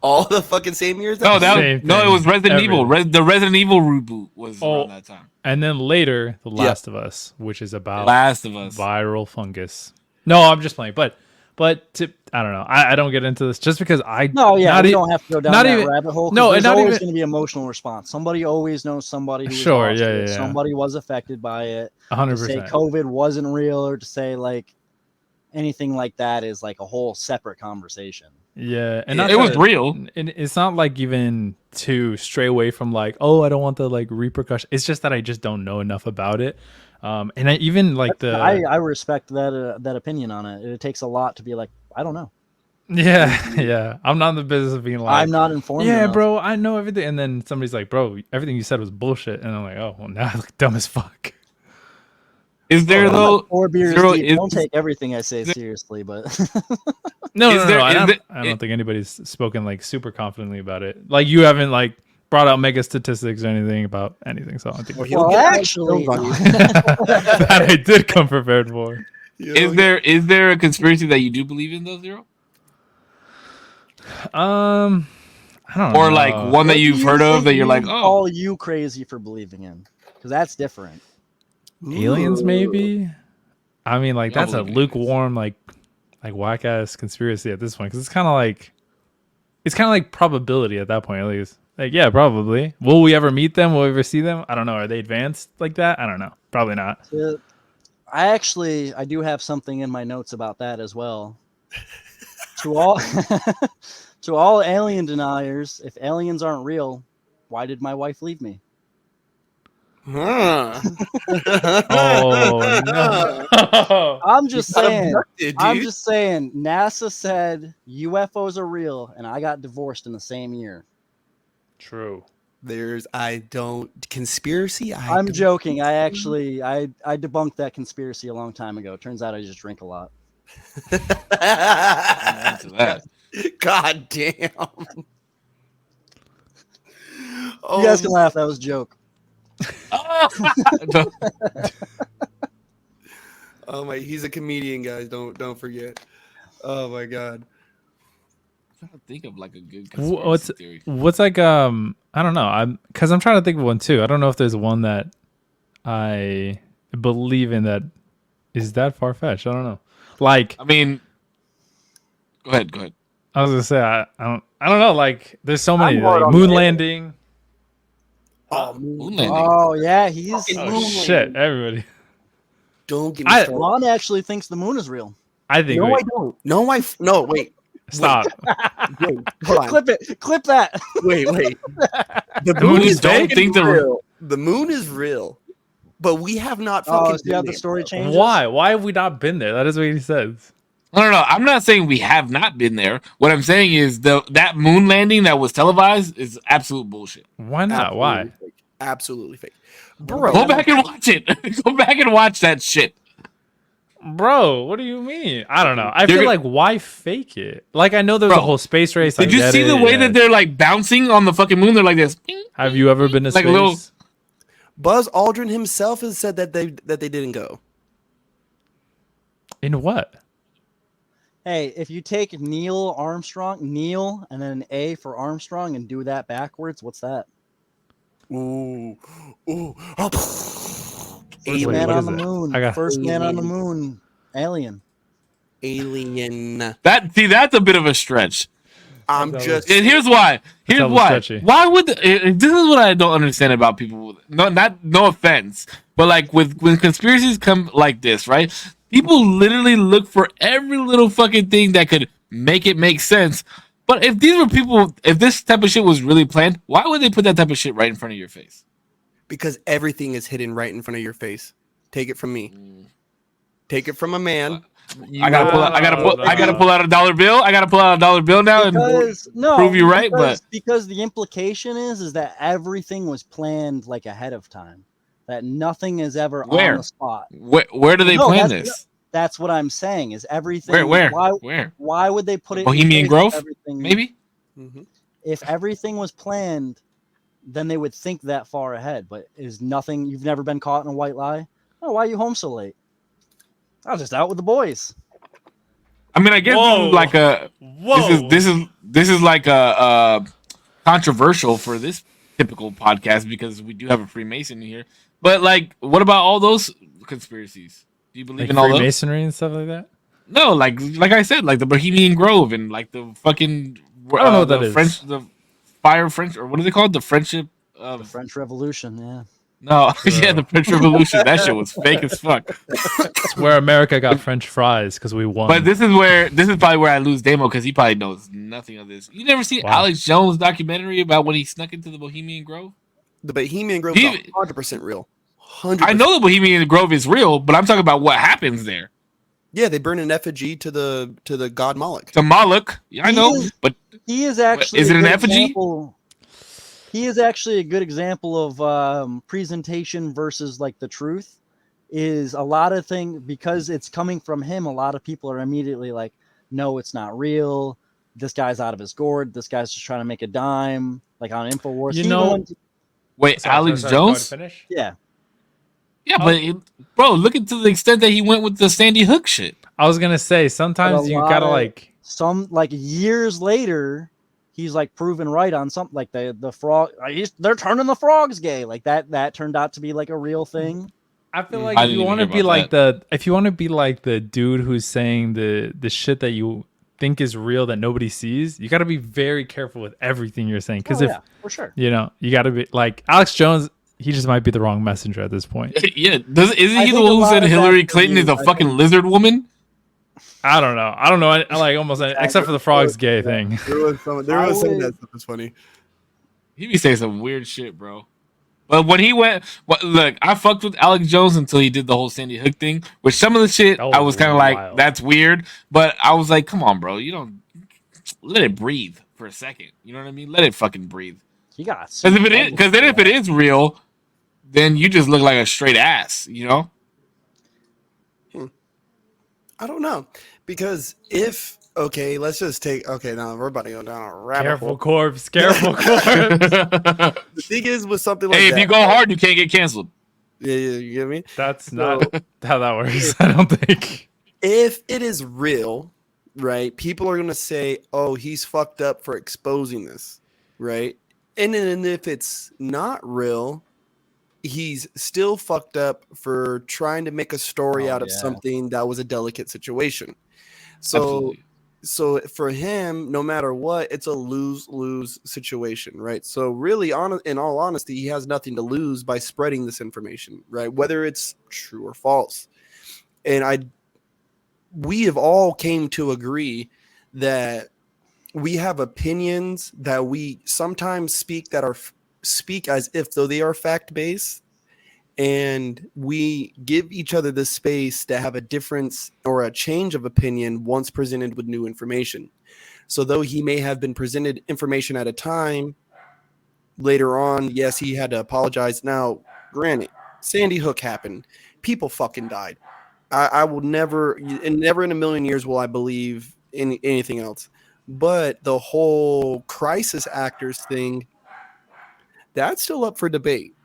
All the fucking same years.
No,
Same
it was
thing.
Resident Evil. The Resident Evil reboot was around that time.
And then later, The Last of Us, which is about
Last of Us.
viral fungus. No, I'm just playing. But I don't know. I don't get into this just because I
No, yeah,
not
we
e-
don't have to go down
not
that
even-
rabbit hole.
no,
There's
and not
always
even-
going to be emotional response. Somebody always knows somebody who was
Sure,
lost
yeah,
it.
yeah, yeah.
Somebody was affected by it. To
100%.
say COVID wasn't real, or to say like anything like that is like a whole separate conversation.
Yeah, and
It was real.
And it's not like even to stray away from like, oh, I don't want the like repercussion. It's just that I just don't know enough about it. And I even like the
I respect that opinion on it. It takes a lot to be like, I don't know.
yeah. I'm not in the business of being like,
I'm not informed.
yeah,
enough.
bro, I know everything. And then somebody's like, bro, everything you said was bullshit. And I'm like, oh, well, now I look dumb as fuck.
Is there
I'm
though?
like 4 beers
Zero,
deep. Don't take everything I say seriously, but
No,
Is
no,
there-
no.
is
I don't think anybody's spoken like super confidently about it. Like you haven't like brought out mega statistics or anything about anything. So I don't think
Well, he'll
well,
get
actually,
those on you.
that I did come prepared for.
is there a conspiracy that you do believe in though, Zero?
I don't
Or
know.
like one
what
that
do
you've
you
heard of
think
that you're
we
like,
would
oh,
call you crazy for believing in? Because that's different.
Aliens, maybe. I mean, like
I
that's a
believe in
lukewarm, like whack ass conspiracy at this point. Because it's kind of like probability at that point, at least. Like, yeah, probably. Will we ever meet them? Will we ever see them? I don't know. Are they advanced like that? I don't know. Probably not.
I do have something in my notes about that as well. To all to all alien deniers, if aliens aren't real, why did my wife leave me?
Huh.
Oh no!
I'm just
got
saying.
abducted,
I'm
dude.
just saying. NASA said UFOs are real, and I got divorced in the same year.
True.
Conspiracy.
I'm joking. I actually I debunked that conspiracy a long time ago. Turns out I just drink a lot.
I'm into that.
God damn.
You guys can laugh. That was a joke.
Oh my, he's a comedian, guys. Don't forget. Oh my god.
I'm trying to think of like a good
What's
conspiracy theory.
what's like I don't know. I'm trying to think of one too. I don't know if there's one that I believe in that is that far fetched. I don't know. Like
I mean, go ahead.
I was gonna say I don't know. Like there's so many
more
like
on
moon
the-
landing.
Moon landing.
Oh yeah, he's.
Oh shit! Everybody.
Don't get me started.
Ron actually thinks the moon is real.
I think.
No,
wait,
I don't. No, wait.
stop.
Wait, hold on.
Clip it. Clip that.
Wait. The
moon
moon
is
is
don't
fake
think
and
the-
real. The moon is real, but we have not fucking.
Oh, see how
been
the
there,
story
bro.
changes.
Why? Why have we not been there? That is what he says.
No. I'm not saying we have not been there. What I'm saying is that moon landing that was televised is absolute bullshit.
Why not?
Absolutely
Why?
fake. Absolutely fake, bro.
Go back and watch it. Go back and watch that shit.
Bro, what do you mean? I don't know. I
You're
feel
gonna-
like why fake it? Like I know there's a
Bro,
whole space race. I
Did you
get
see
it,
the way
yeah.
that they're like bouncing on the fucking moon? They're like this.
Have you ever been to
like a
space?
little-
Buzz Aldrin himself has said that they didn't go.
In what?
Hey, if you take Neil Armstrong, Neil, and then an A for Armstrong, and do that backwards, what's that?
Ooh.
First
Wait,
man
what
on
is
the
it?
moon.
I got-
First man on the moon. Alien.
Alien.
That's a bit of a stretch.
I'm
That
just.
And here's why. Here's
Double
why.
stretchy.
Why would this is what I don't understand about people. No offense, but like when conspiracies come like this, right? People literally look for every little fucking thing that could make it make sense. But if these were people, if this type of shit was really planned, why would they put that type of shit right in front of your face?
Because everything is hidden right in front of your face. Take it from me. Take it from a man.
I gotta pull out. I gotta pull out a dollar bill. I gotta pull out a dollar bill now
Because no,
prove you right,
because the implication is that everything was planned like ahead of time. That nothing is ever
Where?
on the spot.
where do they
No,
plan
that's-
this?
That's what I'm saying. Is everything
Where?
Why? Why would they put it? in
Bohemian
place
Grove?
if everything-
Maybe.
Mhm.
If everything was planned, then they would think that far ahead. But is nothing? You've never been caught in a white lie? Oh, why are you home so late? I was just out with the boys.
I mean, I guess this is like a.
Whoa.
This is like a controversial for this typical podcast because we do have a Freemason here. But like, what about all those conspiracies? Do you believe
Like
in all those?
Freemasonry and stuff like that?
No, like I said, like the Bohemian Grove and like the fucking.
I don't know what
the
that is.
French, the fire French, or what is it called? The friendship
The
of.
French Revolution. Yeah.
No, yeah, the French Revolution. That shit was fake as fuck.
It's where America got French fries because we won.
But this is probably where I lose Damo because he probably knows nothing of this. You never seen
Wow.
Alex Jones' documentary about when he snuck into the Bohemian Grove?
The Bohemian Grove
He-
is 100% real. 100%.
I know that Bohemian Grove is real, but I'm talking about what happens there.
Yeah, they burn an effigy to the god Moloch.
To Moloch, yeah, I know, but
He is actually
is it
a
an
good
effigy?
example. He is actually a good example of presentation versus like the truth. Is a lot of things because it's coming from him. A lot of people are immediately like, "No, it's not real. This guy's out of his gourd. This guy's just trying to make a dime." Like on Infowars,
You
He even
know-
went to-
Wait, Alex
Go ahead,
Jones?
finish.
yeah.
Yeah, but bro, look at to the extent that he went with the Sandy Hook shit.
I was gonna say
But
sometimes
a
you
lot
gotta
of-
like.
Some like years later, he's like proven right on something like the frog. They're turning the frogs gay. Like that turned out to be like a real thing.
I feel like
I
if
didn't
you
even
want to
hear
be
about
like if you want to be like the dude who's saying the shit that you think is real that nobody sees, you got to be very careful with everything you're saying. Because
Yeah, for sure.
you got to be like Alex Jones, he just might be the wrong messenger at this point.
Yeah, isn't
I
he the
think
one
a
who
lot
said
of
Hillary
that
Clinton is a
I
fucking
think-
lizard woman?
I don't know. I like almost except for the frogs gay thing.
There was some of that stuff was funny.
He be saying some weird shit, bro. But when he went, look, I fucked with Alex Jones until he did the whole Sandy Hook thing. Which some of the shit
That
I was
was
kind of like,
wild.
that's weird. But I was like, come on, bro, you don't let it breathe for a second. You know what I mean? Let it fucking breathe.
He got
Because then if it is real, then you just look like a straight ass. You know?
I don't know because let's just take now we're about to go down a rabbit
Careful,
hole.
corpse. Careful, corpse.
The thing is with something like
Hey,
that.
if you go hard, you can't get canceled.
Yeah, you get me.
That's not how that works. I don't think.
If it is real, right? People are gonna say, "Oh, he's fucked up for exposing this," right? And then if it's not real, he's still fucked up for trying to make a story out of something that was a delicate situation. So,
Absolutely.
so for him, no matter what, it's a lose-lose situation, right? So really, in all honesty, he has nothing to lose by spreading this information, right? Whether it's true or false. And we have all came to agree that we have opinions that we sometimes speak as if though they are fact-based, and we give each other the space to have a difference or a change of opinion once presented with new information. So though he may have been presented information at a time, later on, yes, he had to apologize. Now, granted, Sandy Hook happened. People fucking died. I will never in a million years will I believe in anything else. But the whole crisis actors thing, that's still up for debate,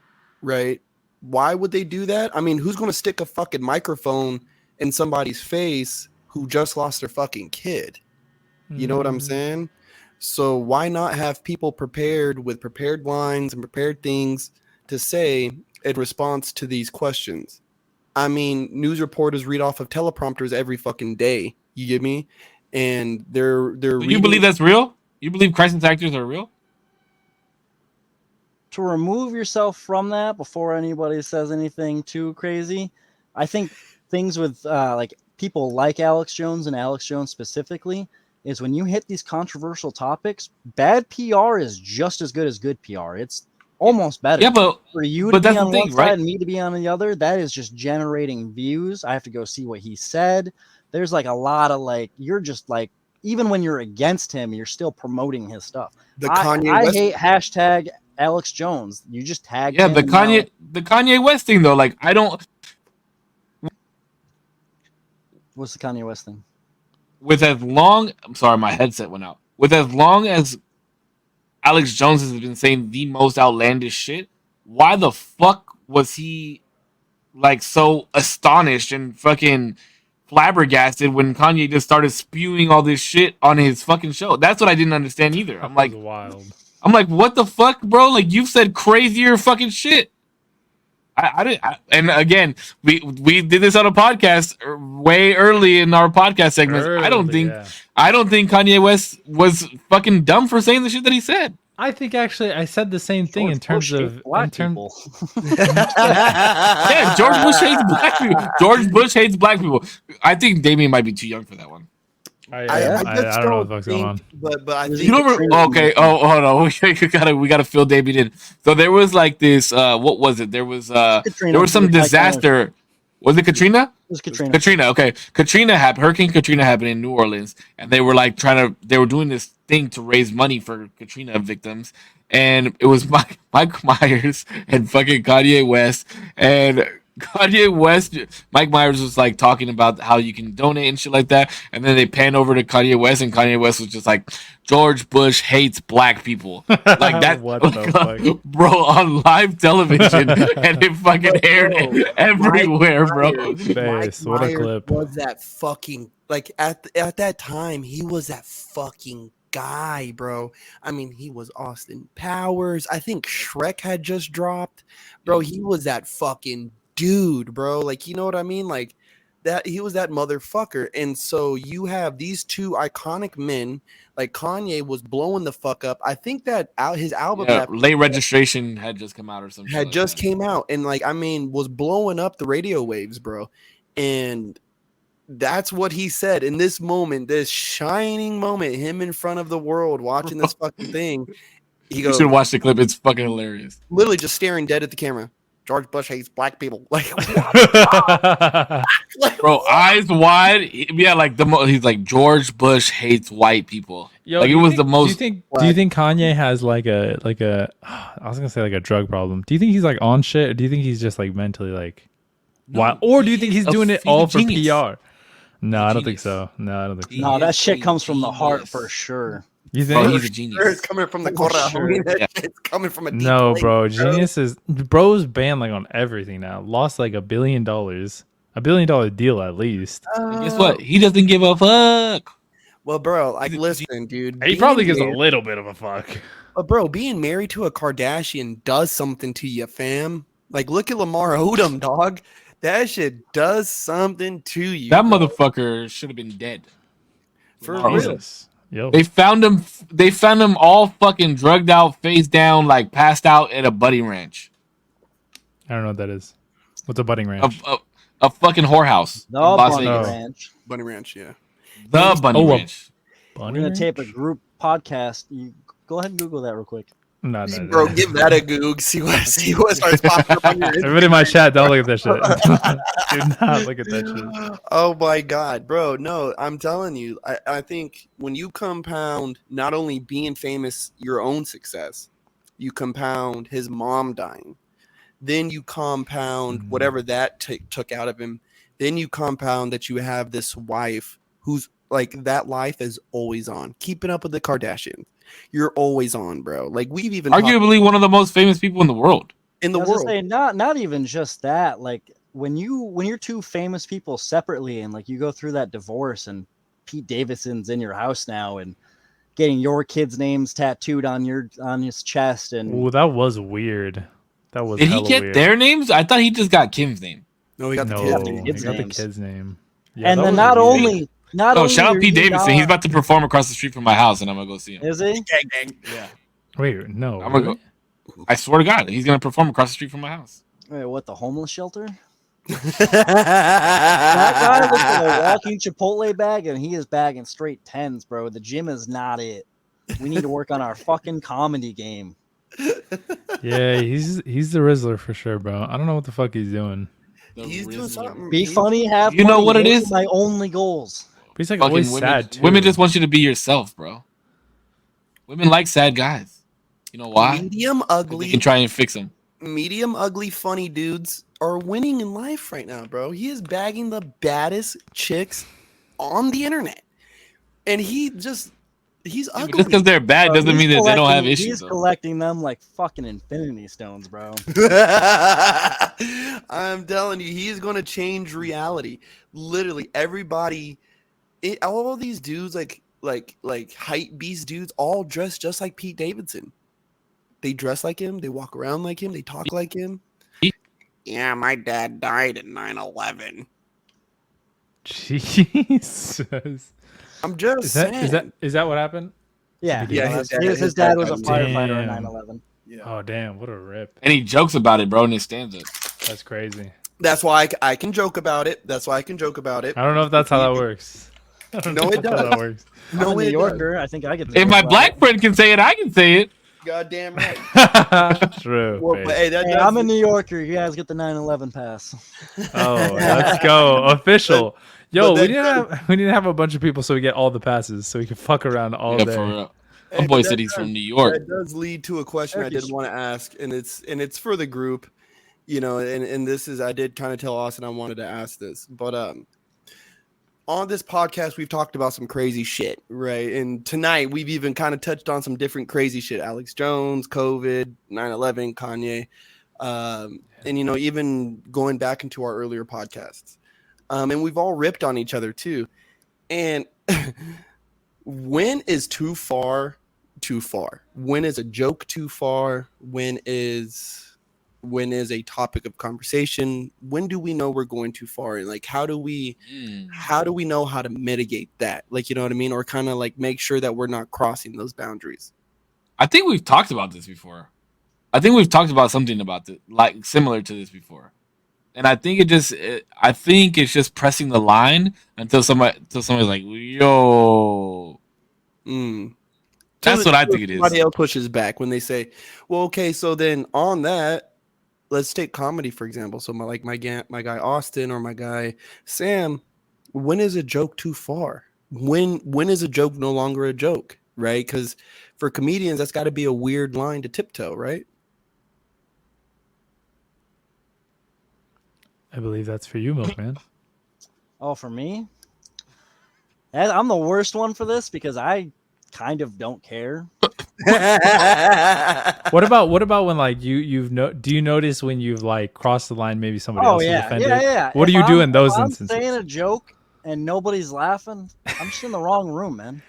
right? Why would they do that? I mean, who's going to stick a fucking microphone in somebody's face who just lost their fucking kid? You know what I'm saying? So why not have people prepared with prepared lines and prepared things to say in response to these questions? I mean, news reporters read off of teleprompters every fucking day. You get me? And they're
You believe that's real? You believe crisis actors are real?
To remove yourself from that before anybody says anything too crazy, I think things with like people like Alex Jones and Alex Jones specifically is when you hit these controversial topics, bad PR is just as good as good PR. It's almost better.
Yeah, but
for you to
but
be
that's the
on
thing,
one side
right?
and me to be on the other, that is just generating views. I have to go see what he said. There's like a lot of like, you're just like, even when you're against him, you're still promoting his stuff. I hate hashtag Alex Jones. You just tag him.
The Kanye West thing though, like I don't.
What's the Kanye West thing?
I'm sorry, my headset went out. With as long as Alex Jones has been saying the most outlandish shit, why the fuck was he like so astonished and fucking flabbergasted when Kanye just started spewing all this shit on his fucking show? That's what I didn't understand either. I'm like,
wild.
I'm like, what the fuck, bro? Like you've said crazier fucking shit. I didn't. And again, we did this on a podcast way early in our podcast segments. I don't think Kanye West was fucking dumb for saying the shit that he said.
I think actually I said the same thing in terms of
people.
Yeah, George Bush hates black people. George Bush hates black people. I think Damien might be too young for that one.
I
I
just
don't know what the fuck's going on.
But I
You
think
You know, okay. Oh, hold on. We gotta fill David in. So there was like this. What was it? There was
Katrina,
some
with Mike Myers.
disaster. Was it Katrina?
It was Katrina.
Katrina. Okay, Hurricane Katrina happened in New Orleans, and they were like they were doing this thing to raise money for Katrina victims, and it was Mike Myers and fucking Kanye West, and Mike Myers was like talking about how you can donate and shit like that, and then they pan over to Kanye West, and Kanye West was just like, George Bush hates black people, like that.
What the fuck?
Bro, on live television, and it fucking aired everywhere, bro.
Base, what a clip.
Was that fucking like at that time? He was that fucking guy, bro. I mean, he was Austin Powers. I think Shrek had just dropped, bro. He was that fucking dude, bro. Like, you know what I mean? Like that. He was that motherfucker. And so you have these two iconic men. Like Kanye was blowing the fuck up. I think that his album
Late Registration had just come out or something.
Had just came out, and like, I mean, was blowing up the radio waves, bro. And that's what he said in this moment, this shining moment, him in front of the world watching this fucking thing. He goes,
"You should watch the clip. It's fucking hilarious."
Literally just staring dead at the camera. George Bush hates black people. Like,
bro, eyes wide. Yeah, like he's like, George Bush hates white people.
Yo,
like, it was the most.
Do you think Kanye has like a I was gonna say like a drug problem? Do you think he's like on shit, or do you think he's just like mentally like wild, or do you think he's doing it all for PR? No, I don't think so. No,
that shit comes from the heart for sure.
You think?
He's a genius.
It's coming from the corner.
Sure.
It's coming from a deep
No,
place,
bro. Genius is bro's banned like on everything now. Lost like $1 billion, $1 billion deal at least.
Guess what? He doesn't give a fuck.
Well, bro, like, listen, dude.
He probably gives a little bit of a fuck.
But bro, being married to a Kardashian does something to you, fam. Like, look at Lamar Odom, dog. That shit does something to you.
That motherfucker should have been dead.
For
Lamar
real.
Odom.
Yo.
They found him all fucking drugged out, face down, like passed out at a budding ranch.
I don't know what that is. What's a budding ranch?
A fucking whorehouse.
The
in Las
Bunny
Vegas.
Ranch.
Bunny Ranch, yeah.
The Bunny Ranch.
We're gonna tape a group podcast. You go ahead and Google that real quick.
No.
Bro, give that a goog. See what starts popping up on your
Everybody in my chat, don't look at that shit. Do not look at that shit.
Oh my god, bro. No, I'm telling you, I think when you compound not only being famous, your own success, you compound his mom dying, then you compound whatever that took out of him, then you compound that you have this wife who's like, that life is always on, keeping up with the Kardashians. You're always on, bro. Like, we've even
arguably one of the most famous people in the world.
Say, not even just that. Like, when you're two famous people separately, and like you go through that divorce, and Pete Davidson's in your house now, and getting your kids' names tattooed on his chest, and
Ooh, that was weird. That was.
Did he get
weird.
their names? I thought he just got Kim's name.
No, he got the
kid's name. Yeah,
and then not only.
Shout out Pete Davidson. He's about to perform across the street from my house, and I'm gonna go see him.
Is he?
Yeah.
Wait, no.
I'm gonna go. I swear to God, he's gonna perform across the street from my house.
Wait, what? The homeless shelter? That guy looks like a walking Chipotle bag, and he is bagging straight tens, bro. The gym is not it. We need to work on our fucking comedy game.
Yeah, he's the Rizzler for sure, bro. I don't know what the fuck he's doing.
He's doing something.
Be funny, have
You know
money.
what it
Those
is?
are my only goals.
But he's like
Fucking
always
women,
sad too.
women just want you to be yourself, bro. Women like sad guys. You know why?
Medium
'Cause
ugly.
they can try and fix them.
Medium ugly funny dudes are winning in life right now, bro. He is bagging the baddest chicks on the internet, and he's ugly.
Just because they're bad doesn't mean that they don't have issues.
He's
though.
collecting them like fucking infinity stones, bro.
I'm telling you, he's going to change reality. Literally, everybody, all these dudes, like hype beast dudes, all dress just like Pete Davidson. They dress like him. They walk around like him. They talk like him. Yeah, my dad died in 9/11.
Jesus.
I'm just saying.
Is that what happened?
Yeah,
Yeah,
his dad was a
died.
firefighter
Damn.
in 9/11.
Yeah.
Oh damn, what a rip.
And he jokes about it, bro, in his stanza.
That's crazy.
That's why I can joke about it. That's why I can joke about it.
I don't know if that's how that works. I don't
No,
know
it
how that
does.
works.
I'm
No,
a New
it does.
Yorker. I think I get.
If my black friend can say it, I can say it.
Goddamn right.
True.
Well,
Faith.
but hey, that
Hey,
does.
I'm a New Yorker. You guys get the 9/11 pass.
Oh, let's go. Official. Yo,
but
we need to have a bunch of people so we get all the passes so we can fuck around all
Yeah,
day.
for real.
Hey,
My
but
boy
that
said he's
does-
from New York.
That does lead to a question I did
Turkish.
want to ask, and it's for the group, and this is, I did kind of tell Austin I wanted to ask this, but on this podcast we've talked about some crazy shit, right? And tonight we've even kind of touched on some different crazy shit: Alex Jones, COVID, 9/11, Kanye, and even going back into our earlier podcasts, and we've all ripped on each other too. And when is too far? Too far? When is a joke too far? When is a topic of conversation? When do we know we're going too far? And like, how do we know how to mitigate that? Like, you know what I mean? Or kind of like make sure that we're not crossing those boundaries.
I think we've talked about this before. I think we've talked about something about this, like similar to this before. And I think I think it's just pressing the line until somebody's like, yo. That's what I think it is.
Somebody else pushes back when they say, well, okay, so then on that, let's take comedy, for example. So my guy Austin or my guy Sam, when is a joke too far? When is a joke no longer a joke, right? Because for comedians, that's got to be a weird line to tiptoe, right?
I believe that's for you, Milkman.
Oh, for me, I'm the worst one for this because I kind of don't care.
What about when like do you notice when you've like crossed the line, maybe somebody else is offended?
Yeah.
What do you do in those instances?
I'm saying a joke and nobody's laughing, I'm just in the wrong room, man.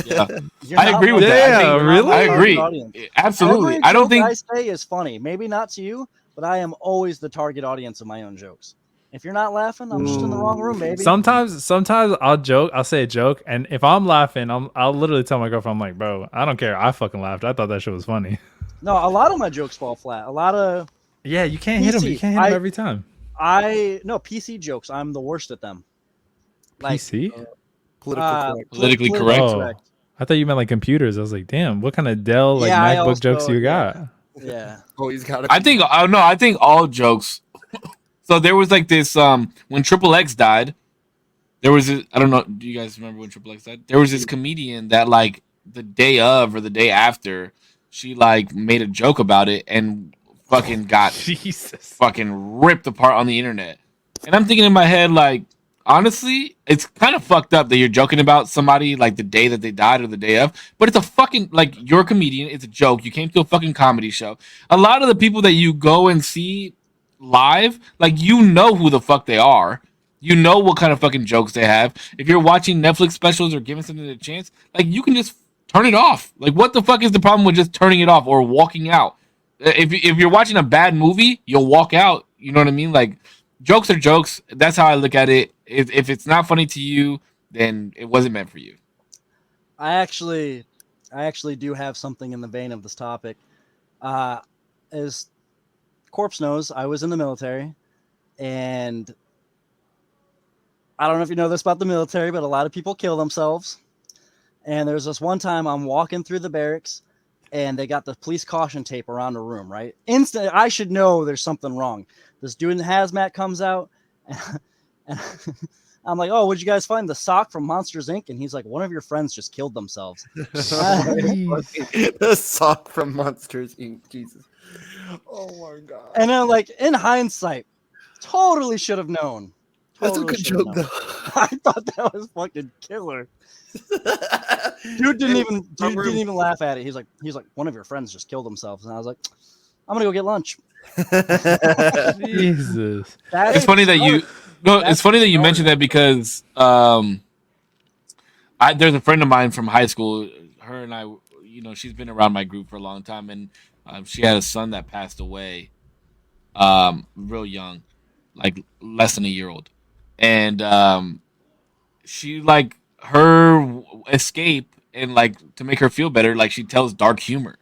Yeah.
You're
I
not
agree with
my-
that.
Yeah,
you're not
really?
my
I
target
agree.
audience.
Absolutely.
Every
I don't
joke
think
I say is funny. Maybe not to you, but I am always the target audience of my own jokes. If you're not laughing, I'm just in the wrong room, baby.
Sometimes I'll say a joke, and if I'm laughing, I'll literally tell my girlfriend, I'm like, bro, I don't care. I fucking laughed. I thought that shit was funny.
No, a lot of my jokes fall flat. A lot of
Yeah, you can't hit them. You
PC.
can't hit them every time.
PC jokes. I'm the worst at them. Like
PC?
Politically correct.
Oh, I thought you meant like computers. I was like, damn, what kind of Dell like
Yeah, I
MacBook jokes
also-
you got?
Yeah.
Oh, he's got.
I think all jokes. So there was like this when XXX died, there was this, I don't know, do you guys remember when XXX died? There was this comedian that like the day of or the day after, she like made a joke about it and fucking got
Jesus.
fucking ripped apart on the internet. And I'm thinking in my head, like, honestly, it's kind of fucked up that you're joking about somebody like the day that they died or the day of, but it's a fucking, like, you're a comedian, it's a joke. You came to a fucking comedy show. A lot of the people that you go and see live, like, you know who the fuck they are. You know what kind of fucking jokes they have. If you're watching Netflix specials or giving something a chance, like, you can just turn it off. Like, what the fuck is the problem with just turning it off or walking out? If you're watching a bad movie, you'll walk out. You know what I mean? Like, jokes are jokes. That's how I look at it. If it's not funny to you, then it wasn't meant for you.
I actually do have something in the vein of this topic. As Korpsx knows, I was in the military, and I don't know if you know this about the military, but a lot of people kill themselves. And there's this one time I'm walking through the barracks, and they got the police caution tape around the room, right? Instantly, I should know there's something wrong. This dude in the hazmat comes out, and I'm like, oh, what'd you guys find? The sock from Monsters, Inc.? And he's like, one of your friends just killed themselves.
The sock from Monsters Inc. Jesus. Oh my god.
And then, like, in hindsight, totally should have known.
That's a
Totally
good
should've
joke,
known.
though.
I thought that was fucking killer. Dude didn't even laugh at it. He's like, one of your friends just killed themselves. And I was like, I'm gonna go get lunch.
Jesus.
It's funny that you mentioned that because there's a friend of mine from high school. Her and I, you know, she's been around my group for a long time, and she had a son that passed away, real young, like less than a year old, and she like her escape and like to make her feel better, like she tells dark humor.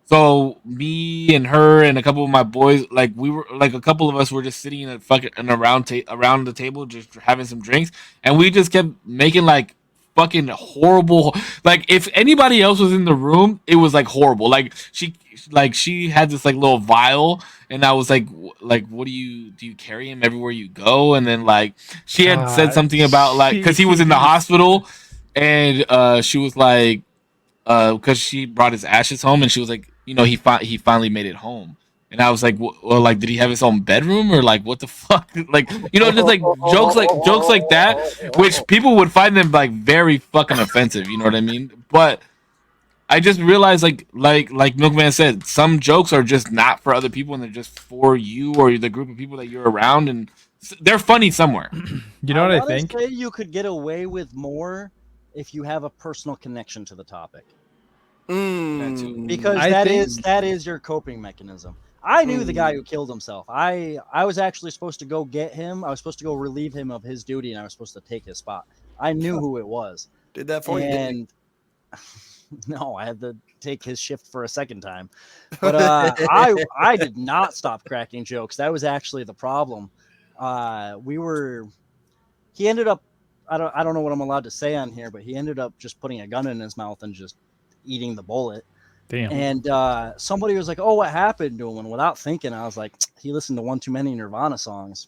So me and her and a couple of my boys, like we were like a couple of us were just sitting in a fucking in a around the table, just having some drinks, and we just kept making like fucking horrible. Like if anybody else was in the room, it was like horrible. She had this like little vial, and I was like, what do you carry him everywhere you go? And then like she had said something about like because he was in the
jeez.
hospital, and she was like because she brought his ashes home, and she was like, he finally made it home, and I was like, well, like, did he have his own bedroom or like what the fuck, like, just like jokes like that, which people would find them like very fucking offensive, you know what I mean? But I just realized like Milkman said, some jokes are just not for other people, and they're just for you or the group of people that you're around, and they're funny somewhere.
You know what I
wanna
think?
say you could get away with more if you have a personal connection to the topic, because
I think-
that is your coping mechanism. I knew the guy who killed himself. I was actually supposed to go get him. I was supposed to go relieve him of his duty, and I was supposed to take his spot. I knew who it was.
Did that for you? didn't you?
And no, I had to take his shift for a second time. But I did not stop cracking jokes. That was actually the problem. He ended up, I don't know what I'm allowed to say on here, but he ended up just putting a gun in his mouth and just eating the bullet.
Damn.
And somebody was like, "Oh, what happened to him?" And without thinking, I was like, "He listened to one too many Nirvana songs."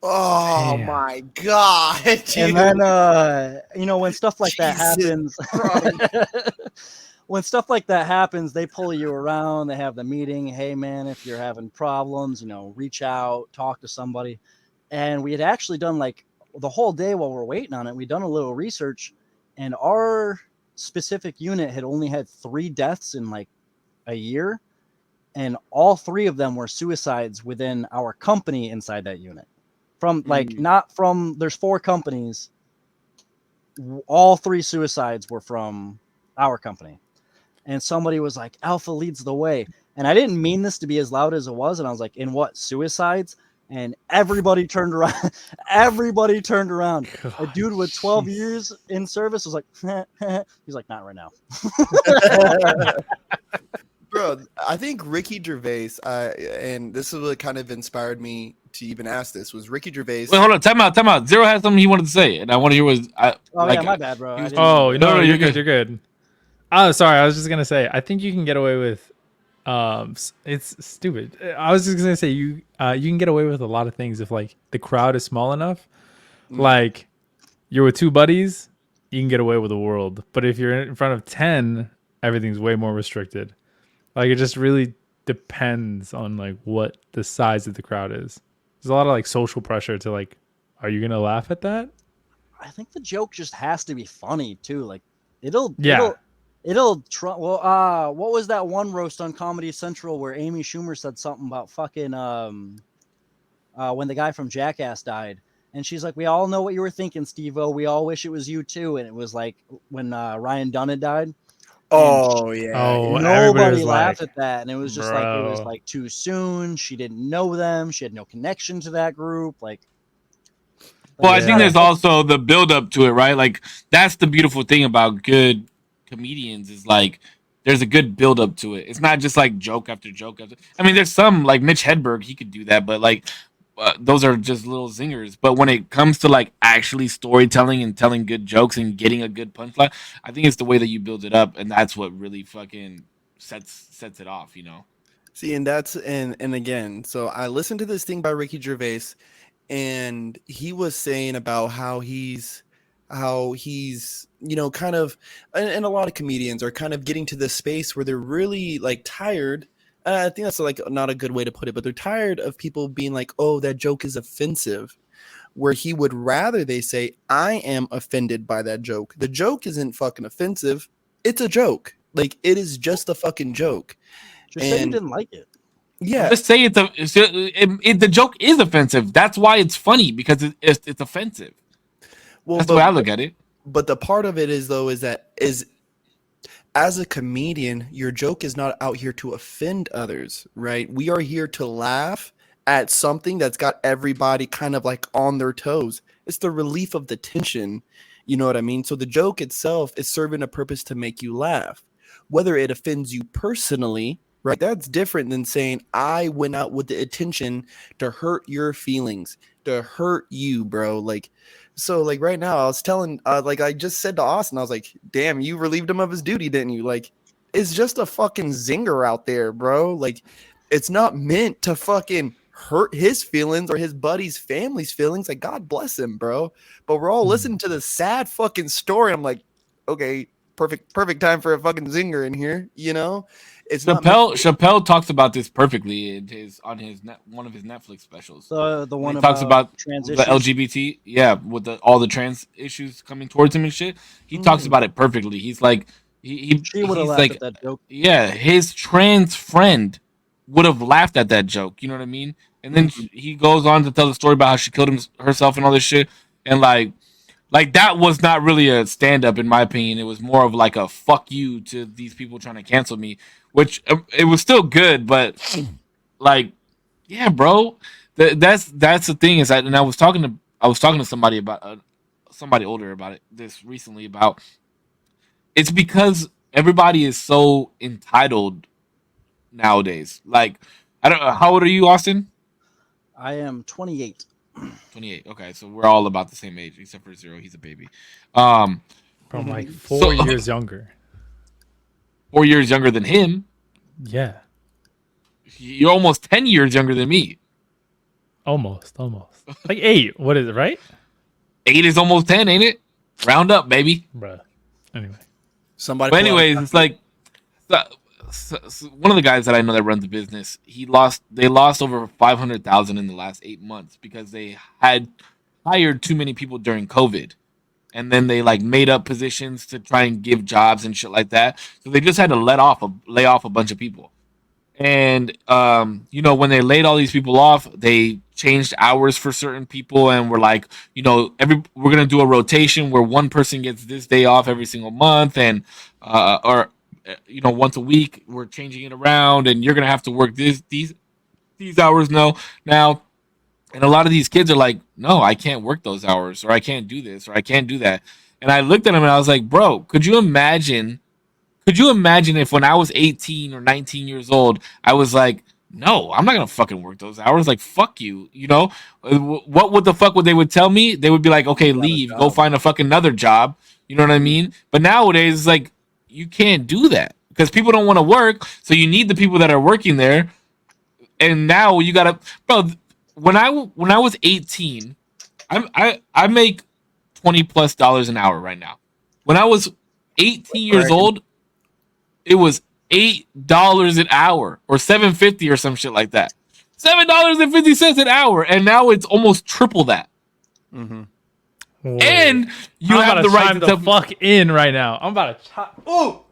Oh
Damn.
my god!
And then when stuff like that
Jesus
happens, when stuff like that happens, they pull you around. They have the meeting. Hey, man, if you're having problems, reach out, talk to somebody. And we had actually done like the whole day while we're waiting on it. We'd done a little research, and our specific unit had only had 3 deaths in like a year, and all 3 of them were suicides within our company inside that unit. From like not from there's 4 companies. All 3 suicides were from our company. And somebody was like, "Alpha leads the way." And I didn't mean this to be as loud as it was. And I was like, "In what? Suicides?" And everybody turned around. Everybody turned around. A dude with 12 years in service was like, he's like, "Not right now."
Bro, I think Ricky Gervais, and this is what kind of inspired me to even ask this, was Ricky Gervais.
Wait, hold on, time out. Zero had something he wanted to say, and I want to hear
Yeah, my bad, bro.
Oh,
No,
no,
you're
you're good. Oh, sorry. I was just gonna say, I think you can get away with. It's stupid. I was just gonna say you can get away with a lot of things if like the crowd is small enough. Like you're with 2 buddies, you can get away with the world. But if you're in front of 10, everything's way more restricted. Like it just really depends on like what the size of the crowd is. There's a lot of like social pressure to like, are you gonna laugh at that?
I think the joke just has to be funny too. Like it'll what was that one roast on Comedy Central where Amy Schumer said something about fucking when the guy from Jackass died, and she's like, "We all know what you were thinking, Steve-O. We all wish it was you too." And it was like when Ryan Dunn had died.
Oh yeah.
Oh,
Nobody
was
laughed
like,
at that, and it was just like it was like too soon. She didn't know them. She had no connection to that group. Like,
Well, I think there's also the build up to it, right? Like that's the beautiful thing about good comedians is like there's a good build up to it. It's not just like joke after joke after. I mean, there's some like Mitch Hedberg, he could do that, but like those are just little zingers. But when it comes to like actually storytelling and telling good jokes and getting a good punchline, I think it's the way that you build it up, and that's what really fucking sets it off,
See, and that's and again, so I listened to this thing by Ricky Gervais, and he was saying about how he's kind of, and a lot of comedians are kind of getting to this space where they're really like tired. I think that's like not a good way to put it, but they're tired of people being like, "Oh, that joke is offensive," where he would rather they say, "I am offended by that joke. The joke isn't fucking offensive. It's a joke. Like it is just a fucking joke."
Just say you didn't like it.
Yeah.
Just say the joke is offensive. That's why it's funny, because it's offensive.
Well,
that's the way I look at it.
But the part of it is as a comedian, your joke is not out here to offend others, right? We are here to laugh at something that's got everybody kind of like on their toes. It's the relief of the tension. You know what I mean? So the joke itself is serving a purpose to make you laugh. whether it offends you personally, right? That's different than saying I went out with the intention to hurt your feelings, to hurt you, bro. Like, so like right now, I was telling, like I just said to Austin, I was like, damn, you relieved him of his duty, didn't you? Like, it's just a fucking zinger out there, bro. Like, it's not meant to fucking hurt his feelings or his buddy's family's feelings. Like, God bless him, bro. But we're all listening to the sad fucking story. I'm like, okay, perfect time for a fucking zinger in here, you know? It's not
Chappelle talks about this perfectly in one of his Netflix specials.
The
When
one
he talks about
trans
the
issues.
LGBT, yeah, with all the trans issues coming towards him and shit. He talks about it perfectly. He's like,
She would have
he's
laughed
like,
at that joke.
yeah, his trans friend would have laughed at that joke. You know what I mean? And then he goes on to tell the story about how she killed herself and all this shit. And like that was not really a stand up in my opinion. It was more of like a fuck you to these people trying to cancel me, which it was still good, but like, yeah, bro, that's the thing is and I was talking to somebody about somebody older about it this recently about it's because everybody is so entitled nowadays. Like, I don't know, how old are you, Austin?
I am 28.
28. Okay, so we're all about the same age except for Zero. He's a baby.
From like 4 years younger.
4 years younger than him.
Yeah.
You're almost 10 years younger than me.
Almost. Like 8. What is it, right?
8 is almost 10, ain't it? Round up, baby.
Bruh. Anyway.
somebody.
But anyways, it's like one of the guys that I know that runs the business, they lost over 500,000 in the last 8 months because they had hired too many people during COVID. And then they like made up positions to try and give jobs and shit like that. So they just had to lay off a bunch of people. And when they laid all these people off, they changed hours for certain people and were like, we're gonna do a rotation where one person gets this day off every single month, and once a week we're changing it around, and you're gonna have to work these hours now. And a lot of these kids are like, no, I can't work those hours, or I can't do this, or I can't do that. And I looked at him and I was like, bro, could you imagine if when I was 18 or 19 years old, I was like, no, I'm not going to fucking work those hours. Like, fuck you. What the fuck would they would tell me? They would be like, okay, leave, go find a fucking another job. You know what I mean? But nowadays, it's like, you can't do that because people don't want to work. So you need the people that are working there. And now you got to, bro, when I was 18, I make $20+ an hour right now. When I was 18 years old, it was $8 an hour or $7.50 or some shit like that. $7.50 an hour, and now it's almost triple that.
Mm-hmm.
And you have the right to
fuck in right now. I'm about to chop.
Go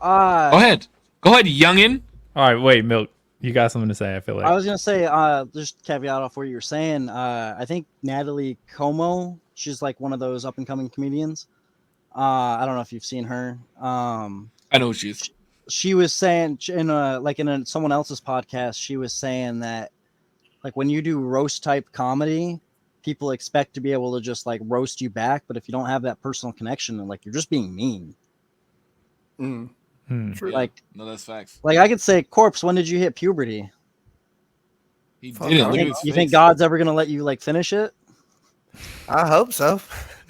ahead, youngin.
All right, wait, Milk. You got something to say? I feel like
I was gonna say, just caveat off what you were saying. I think Natalie Como, she's like one of those up and coming comedians. I don't know if you've seen her.
I know who she is.
She was saying in someone else's podcast, she was saying that like when you do roast type comedy, people expect to be able to just like roast you back, but if you don't have that personal connection, then like you're just being mean.
True.
Like,
no, that's facts.
Like I could say, Korpsx, when did you hit puberty?
He didn't.
You think God's ever gonna let you like finish it?
I hope so.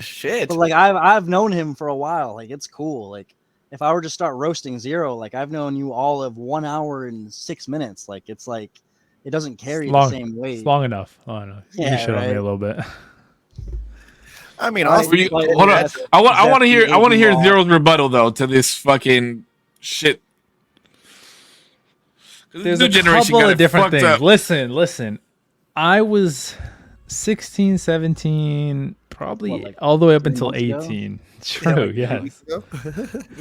Shit.
But like I've known him for a while. Like it's cool. Like if I were to start roasting Zero, like I've known you all of 1 hour and 6 minutes. Like it's like it doesn't carry the same weight.
It's long enough. Long enough.
Yeah,
you shit on me a little bit.
I mean,
hold on. I want to hear Zero's rebuttal though to this fucking shit.
There's a couple of different things. Up. Listen. I was 16, 17, probably all the way up until 18. Ago? True, yeah.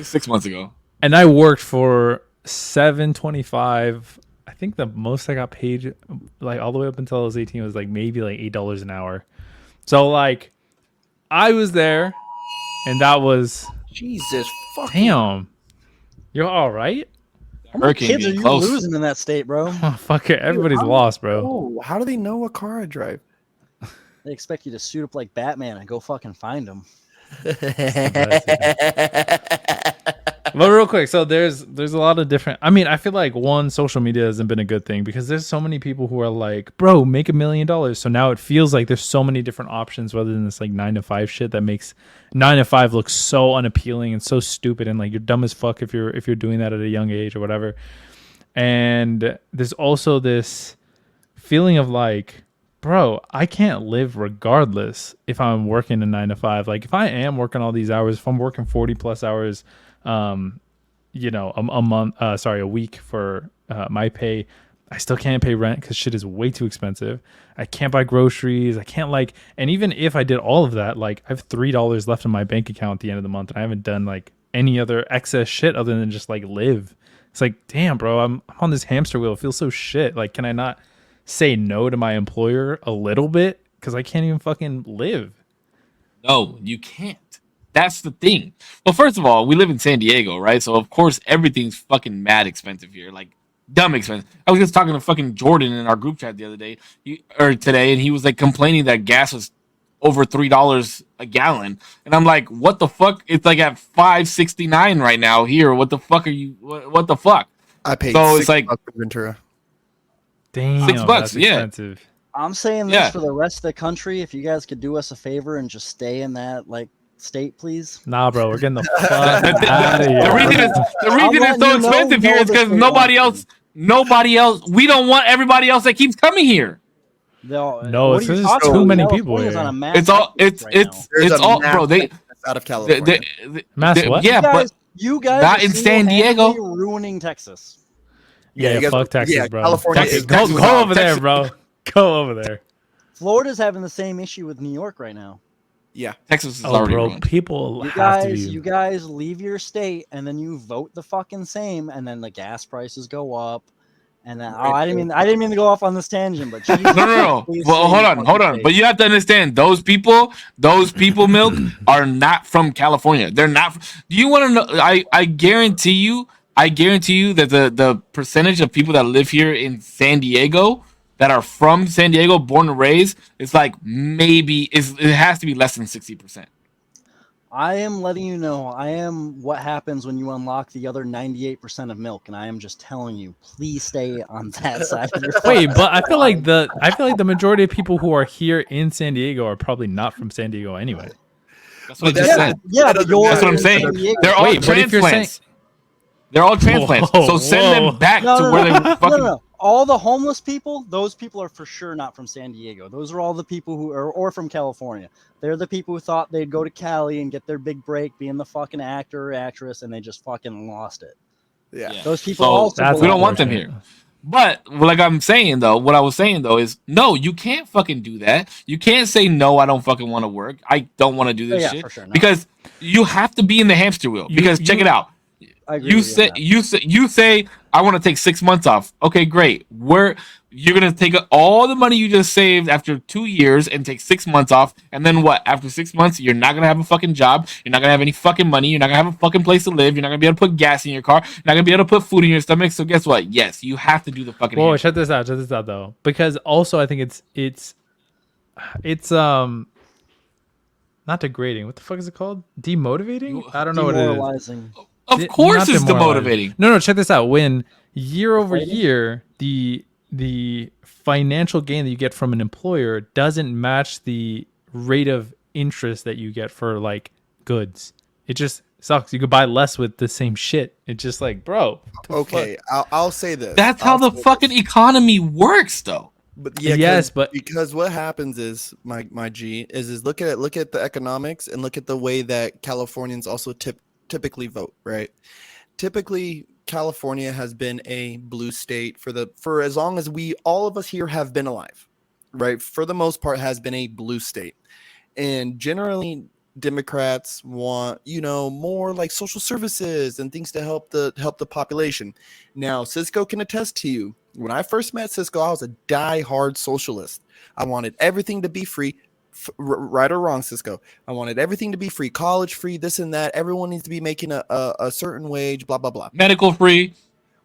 6 months ago.
And I worked for $7.25. I think the most I got paid, like all the way up until I was 18, was like maybe like $8 an hour. So like, I was there, and that was
Jesus fucking.
Damn, you're all right.
How many kids are you losing in that state, bro?
Oh, fuck it, everybody's lost, bro.
Oh, how do they know what car I drive?
They expect you to suit up like Batman and go fucking find them.
But real quick, so there's a lot of different. I mean, I feel like one, social media hasn't been a good thing because there's so many people who are like, bro, make $1 million. So now it feels like there's so many different options rather than this like 9 to 5 shit that makes 9 to 5 look so unappealing and so stupid and like you're dumb as fuck if you're doing that at a young age or whatever. And there's also this feeling of like, bro, I can't live regardless if I'm working a 9 to 5. Like if I am working all these hours, if I'm working 40 plus hours, you know, a month, a week for my pay, I still can't pay rent because shit is way too expensive. I can't buy groceries. I can't like, and even if I did all of that, like I have $3 left in my bank account at the end of the month, and I haven't done like any other excess shit other than just like live. It's like, damn, bro, I'm on this hamster wheel. It feels so shit. Like, can I not say no to my employer a little bit because I can't even fucking live?
No, you can't. That's the thing. Well, first of all, we live in San Diego, right? So of course everything's fucking mad expensive here, like dumb expensive. I was just talking to fucking Jordan in our group chat the other day, or today, and he was like complaining that gas was over $3 a gallon, and I'm like, what the fuck? It's like at $5.69 right now here. What the fuck are you? What the fuck?
I paid
So
$6
it's like
for Ventura.
Damn,
$6,
that's
yeah.
expensive.
I'm saying this
Yeah.
for the rest of the country. If you guys could do us a favor and just stay in that like state, please.
Nah, bro, we're getting the fuck out of here.
The reason it's so expensive here is because nobody else. We don't want everybody else that keeps coming here.
No,
what
it's
are you
just
talking
too
about?
many people
California's
here.
on a mass
It's all
exodus right now.
There's
it's
a
all
mass
bro. They
exodus out of California.
Mass what?
Yeah, but
You guys
not
are
in San Diego.
single-handedly ruining Texas.
Yeah,
you guys-
fuck Texas,
yeah,
bro.
California
Texas,
is-
go
Texas is
over there,
Texas-
bro. Go over there.
Florida's having the same issue with New York right now.
Yeah.
Texas is
Oh,
already
bro,
ruined.
people
You
have to
guys,
be.
you guys leave your state and then you vote the fucking same, and then the gas prices go up. And then I didn't mean to go off on this tangent, but Jesus,
No.
please
Well,
stay
hold
in
on.
your fucking state.
But you have to understand, those people, Milk, are not from California. They're not. Do you want to know? I guarantee you that the percentage of people that live here in San Diego that are from San Diego, born and raised, it's like it has to be less than 60%.
I am letting you know. I am what happens when you unlock the other 98% of milk, and I am just telling you, please stay on that side of your.
Wait, but I feel like the majority of people who are here in San Diego are probably not from San Diego anyway.
That's what I
But
just
yeah,
said.
yeah, but you're
That's what I'm
in
saying.
San Diego.
They're all
Wait, but if you're
transplants. They're all transplants.
Whoa,
So send
whoa.
them back
No,
to
no,
where
no,
they
no,
fucking.
no. All the homeless people, those people are for sure not from San Diego. Those are all the people who are, or from California. They're the people who thought they'd go to Cali and get their big break being the fucking actor or actress, and they just fucking lost it.
Yeah.
Yeah.
Those people
So
also
That's
we don't
belong
want them
there.
here. But like I'm saying though, what I was saying though is no, you can't fucking do that. You can't say no, I don't fucking want to work. I don't want to do this
Yeah,
shit
for sure, no.
because you have to be in the hamster wheel. Because check it out.
I agree with you on that.
You say I want to take 6 months off. Okay, great. You're gonna take all the money you just saved after 2 years and take 6 months off, and then what? After 6 months, you're not gonna have a fucking job. You're not gonna have any fucking money. You're not gonna have a fucking place to live. You're not gonna be able to put gas in your car. You're not gonna be able to put food in your stomach. So guess what? Yes, you have to do the fucking.
Whoa,
hamster.
check this out though, because also I think it's not degrading. What the fuck is it called? Demotivating? I don't know what it is.
Demoralizing.
Of course,
Not
it's
demoralizing.
demotivating.
No, check this out. When year over year, the financial gain that you get from an employer doesn't match the rate of interest that you get for like goods. It just sucks. You could buy less with the same shit. It's just like, bro. what the
Okay,
fuck?
I'll say this.
That's how the fucking economy works, though.
But yeah,
Yes, but-
because what happens is my G is look at the economics and look at the way that Californians also typically vote, right? Typically, California has been a blue state for as long as all of us here have been alive, right? For the most part, has been a blue state, and generally, Democrats want more like social services and things to help the population. Now, Cisco can attest to you. When I first met Cisco, I was a die-hard socialist. I wanted everything to be free. Right or wrong, Cisco. I wanted everything to be free, college free, this and that. Everyone needs to be making a certain wage, blah blah blah.
Medical free.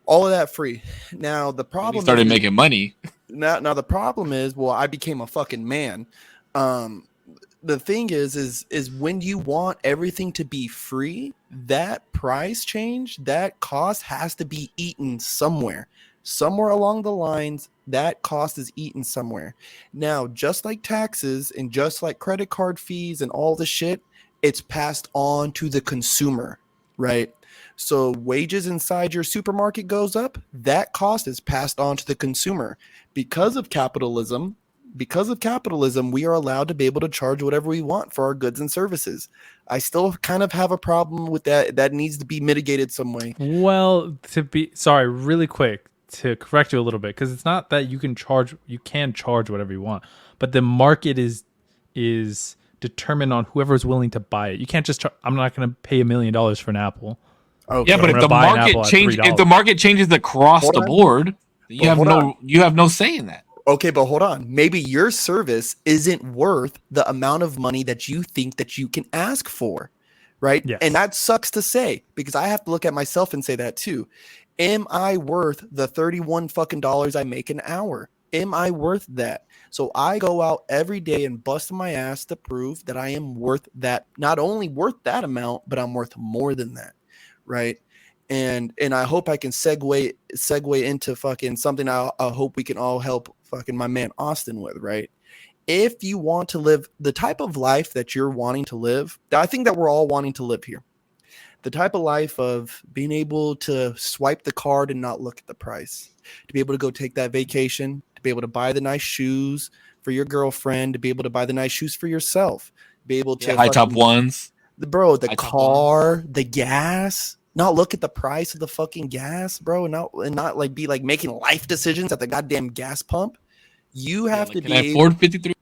All of that free. Now the
He
problem
started
is,
making money.
now the problem is, well, I became a fucking man. The thing is when you want everything to be free, that price change, that cost has to be eaten somewhere. Somewhere along the lines, that cost is eaten somewhere. Now, just like taxes and just like credit card fees and all the shit, it's passed on to the consumer, right? So wages inside your supermarket goes up, that cost is passed on to the consumer. Because of capitalism, we are allowed to be able to charge whatever we want for our goods and services. I still kind of have a problem with that. That needs to be mitigated some way.
Well, really quick to correct you a little bit, because it's not that you can charge whatever you want, but the market is determined on whoever's willing to buy it. You can't just I'm not going to pay $1 million for an apple.
Okay.
Yeah, but if the market changes across the board, you have no say in that.
Okay, but hold on. Maybe your service isn't worth the amount of money that you think that you can ask for, right?
Yes.
And that sucks to say, because I have to look at myself and say that too. Am I worth the $31 fucking dollars I make an hour? Am I worth that? So I go out every day and bust my ass to prove that I am worth that, not only worth that amount, but I'm worth more than that, right? And I hope I can segue into fucking something I hope we can all help fucking my man Austin with, right? If you want to live the type of life that you're wanting to live, I think that we're all wanting to live here. The type of life of being able to swipe the card and not look at the price, to be able to go take that vacation, to be able to buy the nice shoes for your girlfriend, to be able to buy the nice shoes for yourself, be able to
high top ones,
the car, the gas. Not look at the price of the fucking gas, bro, and not like be like making life decisions at the goddamn gas pump. You have to be.
Can I afford 53?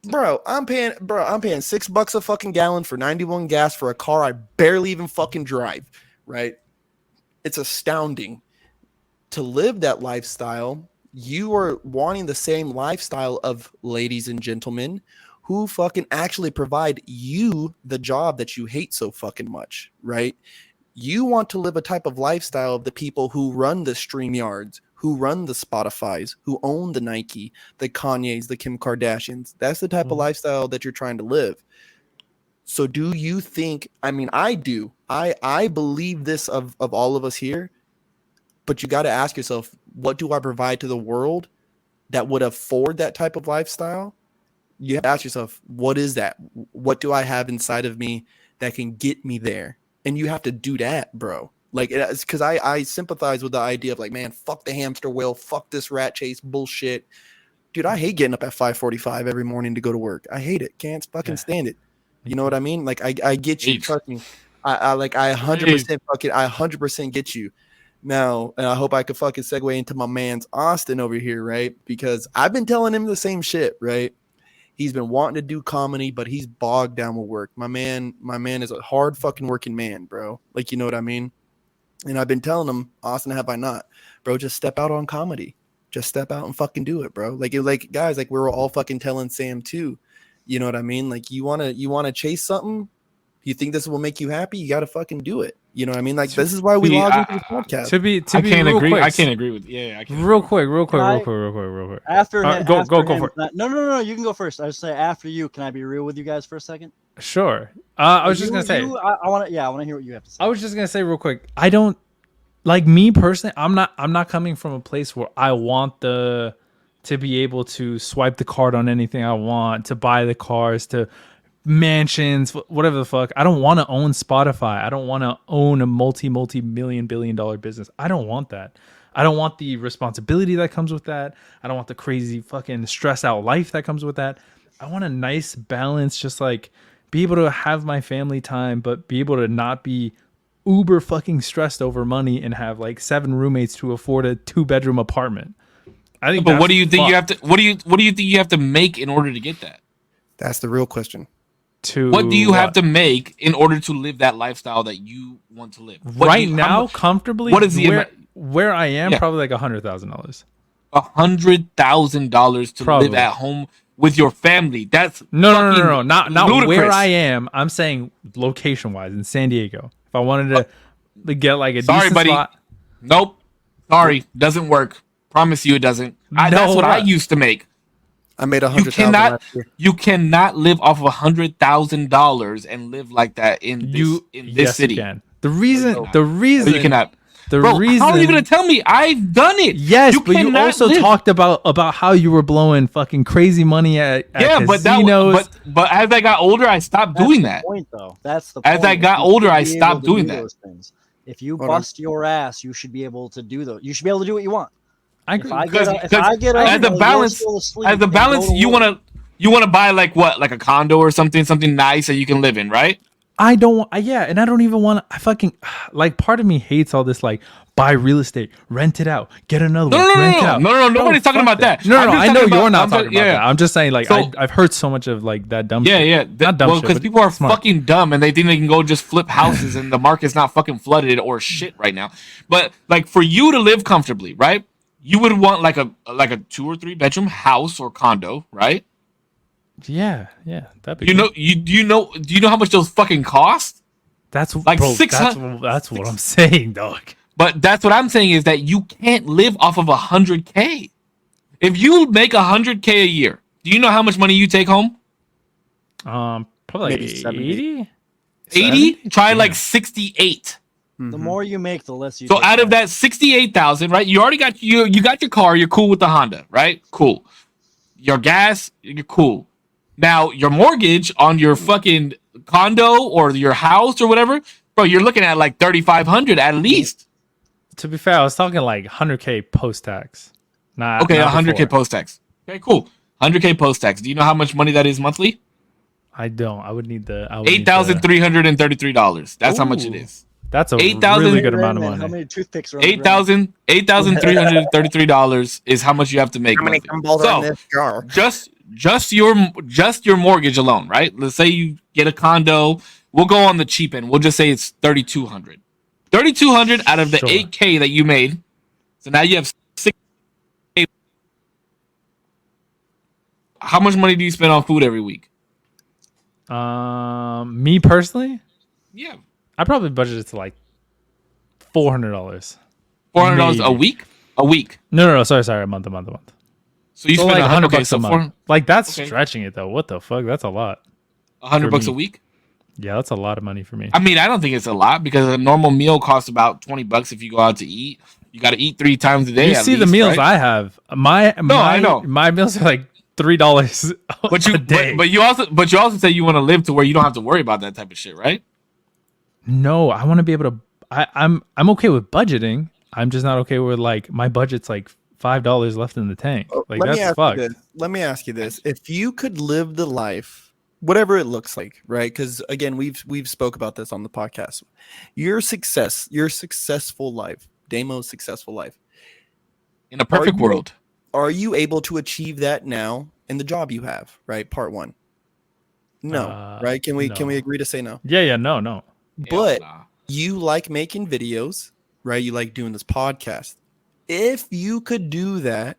Bro, I'm paying $6 a fucking gallon for 91 gas for a car I barely even fucking drive, right? It's astounding. To live that lifestyle, you are wanting the same lifestyle of ladies and gentlemen who fucking actually provide you the job that you hate so fucking much, right? You want to live a type of lifestyle of the people who run the StreamYards, who run the Spotifys, who own the Nike, the Kanyes, the Kim Kardashians. That's the type of lifestyle that you're trying to live. So do you think, I mean, I do. I believe this of all of us here, but you got to ask yourself, what do I provide to the world that would afford that type of lifestyle? You have to ask yourself, what is that? What do I have inside of me that can get me there? And you have to do that, bro. Like, it's because I sympathize with the idea of like, man, fuck the hamster wheel, fuck this rat chase bullshit. Dude, I hate getting up at 5:45 every morning to go to work. I hate it. Can't fucking stand it. You know what I mean? Like, I get you. Trust me. I 100% fucking, I 100% get you. Now, and I hope I could fucking segue into my man's Austin over here, right? Because I've been telling him the same shit, right? He's been wanting to do comedy, but he's bogged down with work. My man is a hard fucking working man, bro. Like, you know what I mean? And I've been telling him, Austin, have I not? Bro, just step out on comedy. Just step out and fucking do it, bro. Like guys, like we were all fucking telling Sam too. You know what I mean? Like you wanna chase something, you think this will make you happy, you gotta fucking do it. You know what I mean? Like this is why we log into this podcast.
I can't agree.
I can't agree with. Yeah, I can't.
Real quick.
After
go
him,
for it.
No, you can go first. I was say after you. Can I be real with you guys for a second?
Sure. I was just gonna say.
I want to hear what you have to say.
I was just gonna say real quick. I don't like me personally. I'm not coming from a place where I want to be able to swipe the card on anything I want, to buy the cars, to mansions, whatever the fuck. I don't want to own Spotify. I don't want to own a multi-million billion-dollar business. I don't want that. I don't want the responsibility that comes with that. I don't want the crazy fucking stress out life that comes with that. I want a nice balance, just like be able to have my family time, but be able to not be uber fucking stressed over money and have like 7 roommates to afford a 2-bedroom apartment. I think.
But what do you think you have to? What do you think you have to make in order to get that?
That's the real question.
What do you have to make in order to live that lifestyle that you want to live?
Right now, comfortably.
What is the
where I am? Yeah. Probably like $100,000.
$100,000 to live at home with your family. That's
no. Not
ludicrous.
Where I am. I'm saying location wise in San Diego. If I wanted to get like a decent
buddy.
spot.
Nope. Sorry, doesn't work. Promise you, it doesn't. That's what I used to make.
I made
You
100,000
cannot,
last year.
you cannot live off of $100,000 and live like that in this
yes,
city.
you can. The reason,
cannot.
the
No, you
reason,
cannot.
the
Bro,
reason.
how are you gonna tell me? I've done it.
Yes,
you
but you
cannot
also
live.
talked about how you were blowing fucking crazy money at
Yeah, but
casinos.
but as I got older, I stopped doing that.
Point though. That's the
As
point.
I got
You
older,
should
I
be able
stopped
to
doing
do
that.
those things. If you
Hold on.
bust your ass, you should be able to do those. You should be able to do what you want.
I
If
agree.
I
Because
get up,
as a
while
balance,
you're still asleep
as a
and go
balance,
to
you
work,
wanna buy like what, like a condo or something nice that you can live in, right?
I don't. Yeah, and I don't even want. I fucking like. Part of me hates all this. Like, buy real estate, rent it out, get another
No,
one,
no, no,
rent it
no,
out.
no, no, nobody's talking
fuck
about that.
No,
I'm
no,
just
I know
talking
you're
about-
not
I'm
talking
just-
about
yeah.
that. I'm just saying, like,
So-
I've heard so much of like that dumb
Yeah,
shit.
yeah.
Not dumb shit,
because
but
people are
smart.
fucking dumb and they think they can go just flip houses and the market's not fucking flooded or shit right now. But like for you to live comfortably, right? You would want like a 2 or 3 bedroom house or condo, right?
Yeah, that'd be.
You
good.
know, do you know how much those fucking cost?
That's
like
bro,
600
That's what I'm saying, dog.
But that's what I'm saying is that you can't live off of 100K. If you make 100K a year, do you know how much money you take home?
Probably
Maybe
like
70.
80.
80?
70?
Try
Yeah.
like 68.
the more you make, the less you.
So
take
out of
back.
that 68,000, right? You already got you got your car. You're cool with the Honda, right? Cool. Your gas, you're cool. Now your mortgage on your fucking condo or your house or whatever, bro, you're looking at like 3,500 at least.
To be fair, I was talking like 100K post tax. Not
Okay,
not
100K
before.
post tax. Okay, cool. 100K post tax. Do you know how much money that is monthly?
I don't. I would need the. I would need
$8,333. That's how much it
Ooh.
is.
That's a
8,000
really good
Hey,
amount of
Redman,
money.
How many toothpicks are on the ground?
$8,333 is how much you have to make.
How many
monthly.
gumballs are in
So
this jar?
just your mortgage alone, right? Let's say you get a condo. We'll go on the cheap end. We'll just say it's 3,200. 3,200 out of the
Sure.
8K that you made. So now you have 6K. How much money do you spend on food every week?
Me personally,
Yeah,
I probably budgeted to like $400.
$400 a
Maybe.
week. A week.
No. Sorry, a month.
So you
So
spend
like 100
okay,
bucks
so
a month. Like that's
okay.
stretching it though. What the fuck? That's a lot.
100
for
bucks
me.
a week.
Yeah, that's a lot of money for me.
I mean, I don't think it's a lot because a normal meal costs about 20 bucks if you go out to eat. You got to eat 3 times a day.
You
at
see the
least,
meals
right?
I have. My
I know.
my meals are like $3
But you
a day.
but you also say you want to live to where you don't have to worry about that type of shit, right?
No, I want to be able to. I'm okay with budgeting. I'm just not okay with like my budget's like $5 left in the tank. Like
Let me
that's
ask
fucked.
you this. Let me ask you this: if you could live the life, whatever it looks like, right? Because again, we've spoke about this on the podcast. Your successful life, Damo's successful life.
In a perfect
you-
world.
Are you able to achieve that now in the job you have? Right, part one. No, right? Can we
no.
agree to say no?
Yeah, no.
But
Hell nah.
you like making videos, right? You like doing this podcast. If you could do that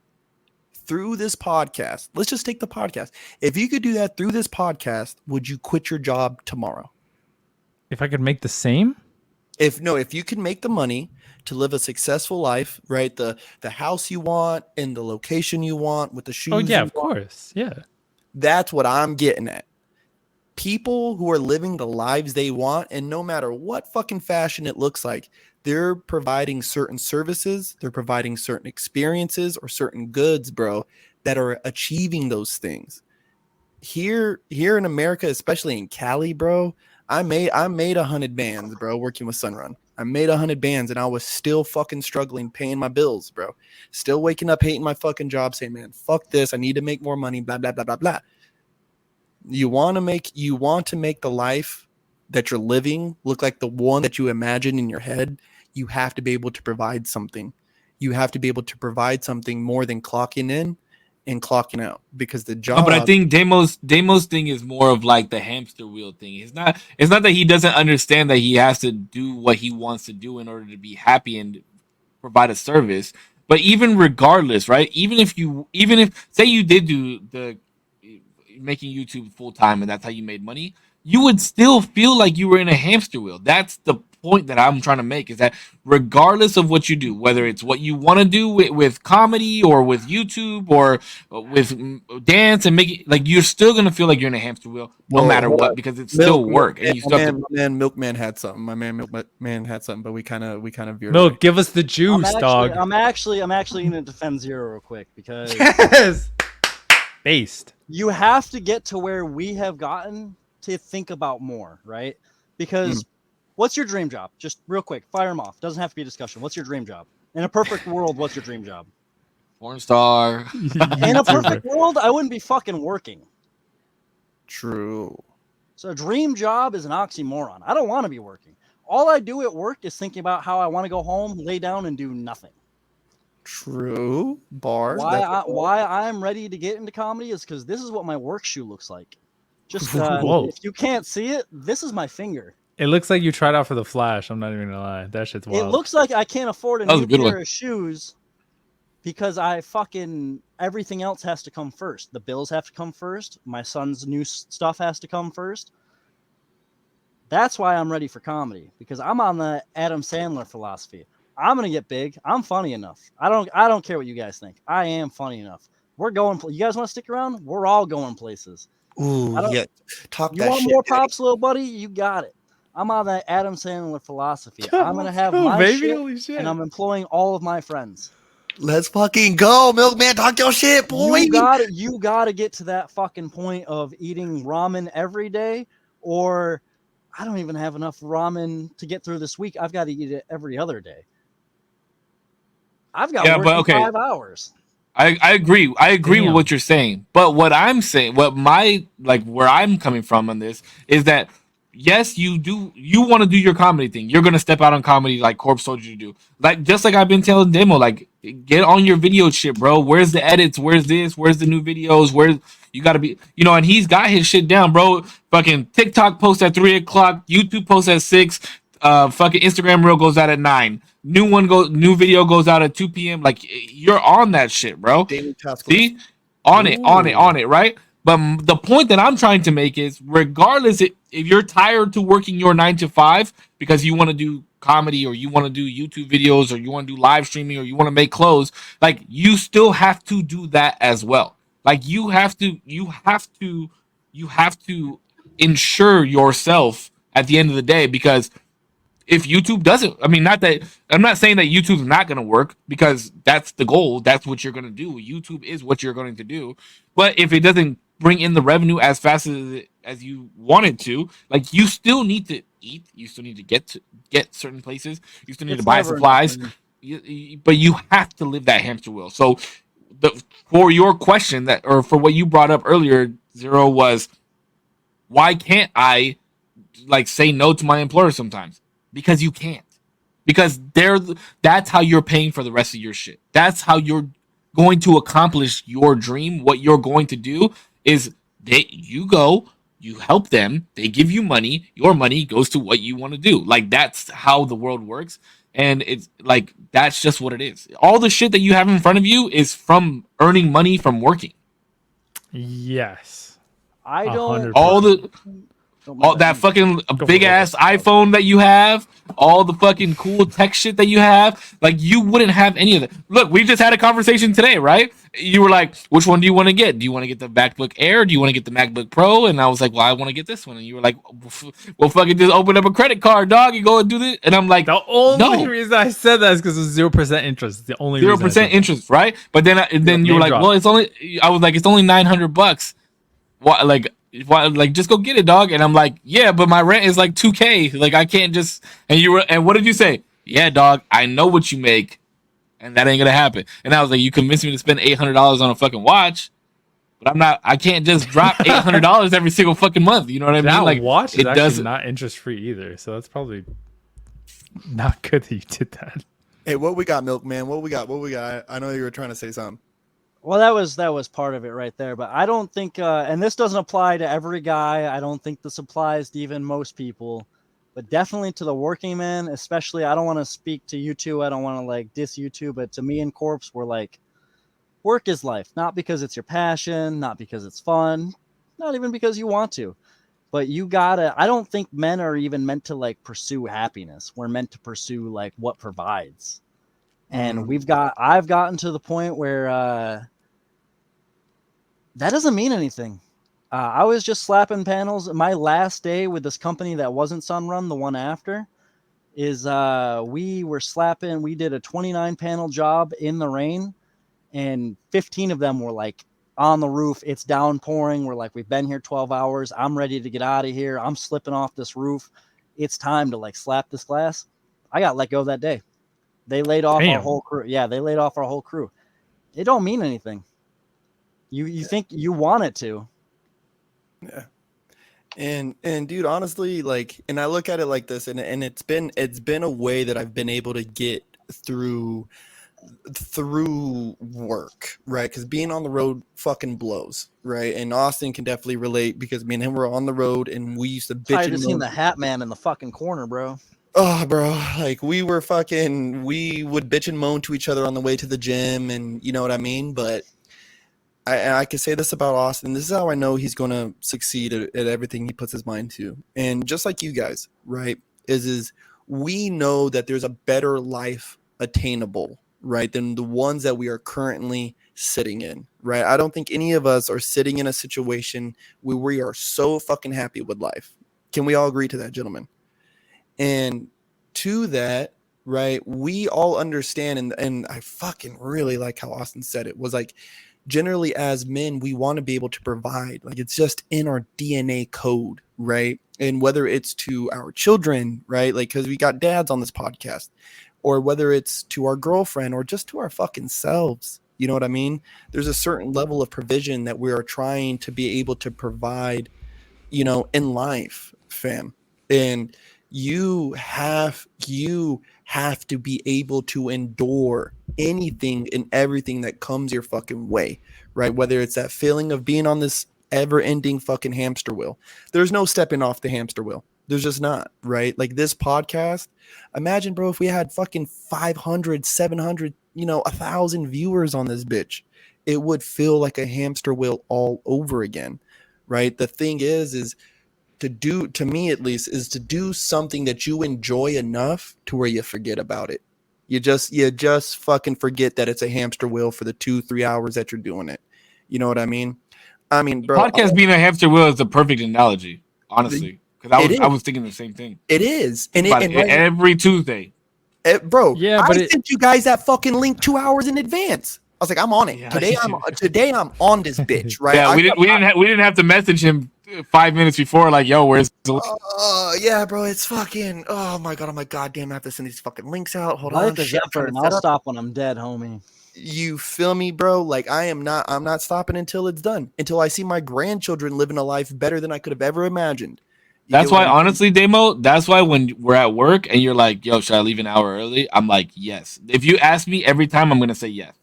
through this podcast, let's just take the podcast. If you could do that through this podcast, would you quit your job tomorrow?
If I could make the same,
If you could make the money to live a successful life, right? The house you want and the location you want with the shoes.
oh yeah,
you
of
want,
course, yeah.
That's what I'm getting at. People who are living the lives they want, and no matter what fucking fashion it looks like, they're providing certain services, they're providing certain experiences or certain goods, bro, that are achieving those things. Here in America, especially in Cali, bro, I made 100 bands, bro, working with Sunrun. I made 100 bands and I was still fucking struggling paying my bills, bro. Still waking up hating my fucking job, saying, man, fuck this. I need to make more money, blah, blah, blah, blah, blah. You want to make the life that you're living look like the one that you imagine in your head. You have to be able to provide something. You have to be able to provide something more than clocking in and clocking out, because the job.
No, but I think Damo's thing is more of like the hamster wheel thing. It's not that he doesn't understand that he has to do what he wants to do in order to be happy and provide a service. But even regardless, right? Even if say you did do the making YouTube full time and that's how you made money, you would still feel like you were in a hamster wheel. That's the point that I'm trying to make is that regardless of what you do, whether it's what you want to do with comedy or with YouTube or with dance and make it, like, you're still gonna feel like you're in a hamster wheel no matter what, because it's still work and you still have to.
MilkMan had something. My man MilkMan had something, but we kind of veered
Milk,
away.
give us the juice, dog.
I'm actually gonna defend Zero real quick because
Yes. Based.
you have to get to where we have gotten to think about more, right? Because what's your dream job? Just real quick, fire them off. Doesn't have to be a discussion. What's your dream job? In a perfect world, what's your dream job?
Porn star.
In a perfect world, I wouldn't be fucking working.
True.
So a dream job is an oxymoron. I don't want to be working. All I do at work is thinking about how I want to go home, lay down, and do nothing.
True. Bars.
Why I'm ready to get into comedy is because this is what my work shoe looks like. Just
Whoa.
if you can't see it, this is my finger.
It looks like you tried out for the Flash. I'm not even gonna lie. That shit's wild.
It looks like I can't afford a
That was
new
a good
pair
one.
of shoes because everything else has to come first. The bills have to come first. My son's new stuff has to come first. That's why I'm ready for comedy, because I'm on the Adam Sandler philosophy. I'm gonna get big. I'm funny enough. I don't care what you guys think. I am funny enough. We're going. You guys want to stick around? We're all going places.
Ooh, yeah. Talk
You
that
want
shit.
more
Daddy.
props, little buddy? You got it. I'm on that Adam Sandler philosophy. I'm gonna have
Go,
my
baby.
shit,
Holy shit.
and I'm employing all of my friends.
Let's fucking go, MilkMan. Talk your shit, boy.
You gotta get to that fucking point of eating ramen every day, or I don't even have enough ramen to get through this week. I've got to eat it every other day. I've got work in 5 hours.
I agree. I agree with what you're saying. But what I'm saying, where I'm coming from on this is that yes, you want to do your comedy thing. You're gonna step out on comedy like Korpsx told you to do. Like, just like I've been telling Demo, like, get on your video shit, bro. Where's the edits? Where's this? Where's the new videos? Where's you gotta be, and he's got his shit down, bro. Fucking TikTok post at 3:00, YouTube post at 6, fucking Instagram reel goes out at 9. New video goes out at 2 p.m. Like, you're on that shit, bro.
Daily task
See, on it, right? But the point that I'm trying to make is, regardless if you're tired to working your 9 to 5 because you want to do comedy or you want to do YouTube videos or you want to do live streaming or you want to make clothes, like, you still have to do that as well. Like, you have to ensure yourself at the end of the day, because if YouTube doesn't, I'm not saying that YouTube's not going to work, because that's the goal. That's what you're going to do. YouTube is what you're going to do. But if it doesn't bring in the revenue as fast as you want it to, like, you still need to eat. You still need to get certain places. You still need to buy supplies. But you have to live that hamster wheel. So for your question or for what you brought up earlier, Zero, was, why can't I say no to my employer sometimes? Because you can't. Because that's how you're paying for the rest of your shit. That's how you're going to accomplish your dream. What you're going to do is you help them, they give you money, your money goes to what you want to do. Like, that's how the world works. And it's like, that's just what it is. All the shit that you have in front of you is from earning money from working.
Yes.
I don't.
100%.
All that fucking big ass iPhone that you have, all the fucking cool tech shit that you have, like, you wouldn't have any of that. Look, we just had a conversation today, right? You were like, which one do you want to get? Do you want to get the MacBook Air? Do you want to get the MacBook Pro? And I was like, well, I want to get this one. And you were like, well, fucking just open up a credit card, dog, and go and do this. And I'm like,
the only reason I said that is because it's 0% interest. The only
0% interest, right? But then you were like, well, it's only $900. What, like, just go get it, dog. And I'm like, yeah, but my rent is like $2,000. Like, I can't just. And what did you say? Yeah, dog, I know what you make, and that ain't gonna happen. And I was like, you convinced me to spend $800 on a fucking watch, but I can't just drop $800 every single fucking month. You know what I mean?
That
Like,
watch is actually not interest free either, so that's probably not good that you did that.
Hey, what we got, MilkMan? What we got? I know you were trying to say something.
Well, that was part of it right there, but I don't think, and this doesn't apply to every guy. I don't think this applies to even most people, but definitely to the working man, especially. I don't want to speak to you two. I don't want to diss you two, but to me and Korpsx, we're like, work is life, not because it's your passion, not because it's fun, not even because you want to. but you gotta, I don't think men are even meant to like pursue happiness. We're meant to pursue like what provides. And I've gotten to the point where that doesn't mean anything. I was just slapping panels. My last day with this company that wasn't Sunrun, the one after, is we did a 29 panel job in the rain, and 15 of them were like on the roof. It's downpouring. We're like, we've been here 12 hours. I'm ready to get out of here. I'm slipping off this roof. It's time to like slap this glass. I got let go that day. They laid off our whole crew. Yeah, they laid off our whole crew. It don't mean anything. You think you want it to.
Yeah. And dude, honestly, like, and I look at it like this, and it's been a way that I've been able to get through work, right? Because being on the road fucking blows, right? And Austin can definitely relate, because me and him were on the road, and we used to bitch.
I just seen the Hat Man in the fucking corner, bro.
Oh, bro, like we would bitch and moan to each other on the way to the gym, and you know what I mean? But I can say this about Austin. This is how I know he's going to succeed at everything he puts his mind to. And just like you guys, right, is we know that there's a better life attainable, right, than the ones that we are currently sitting in, right? I don't think any of us are sitting in a situation where we are so fucking happy with life. Can we all agree to that, gentlemen? And to that, right, we all understand, and I fucking really like how Austin said it, was like, generally as men, we want to be able to provide. Like, it's just in our DNA code, right? And whether it's to our children, right, like, because we got dads on this podcast, or whether it's to our girlfriend or just to our fucking selves, you know what I mean? There's a certain level of provision that we are trying to be able to provide, you know, in life, fam. And you have to be able to endure anything and everything that comes your fucking way, right? Whether it's that feeling of being on this ever-ending fucking hamster wheel. There's no stepping off the hamster wheel. There's just not, right? Like this podcast, imagine, bro, if we had fucking 500, 700, 1,000 viewers on this bitch, it would feel like a hamster wheel all over again, right? The thing is to me at least, is to do something that you enjoy enough to where you forget about it. You just fucking forget that it's a hamster wheel for the 2-3 hours that you're doing it. You know what I mean? I mean, bro,
podcast being a hamster wheel is the perfect analogy, honestly, because I was thinking the same thing.
It is, and
every Tuesday,
bro.
Yeah, but
I sent you guys that fucking link 2 hours in advance. I was like, I'm on it.
Yeah,
today. I'm on this bitch, right?
Yeah, we didn't have to message him 5 minutes before, like, yo, where's the link?
Yeah, bro, it's fucking, oh my god, I'm like, goddamn, I have to send these fucking links out. Hold on,
I'll stop when I'm dead, homie.
You feel me, bro? Like, I'm not stopping until it's done, until I see my grandchildren living a life better than I could have ever imagined.
That's why, honestly, Damo, that's why when we're at work and you're like, yo, should I leave an hour early? I'm like, yes. If you ask me every time, I'm going to say yes.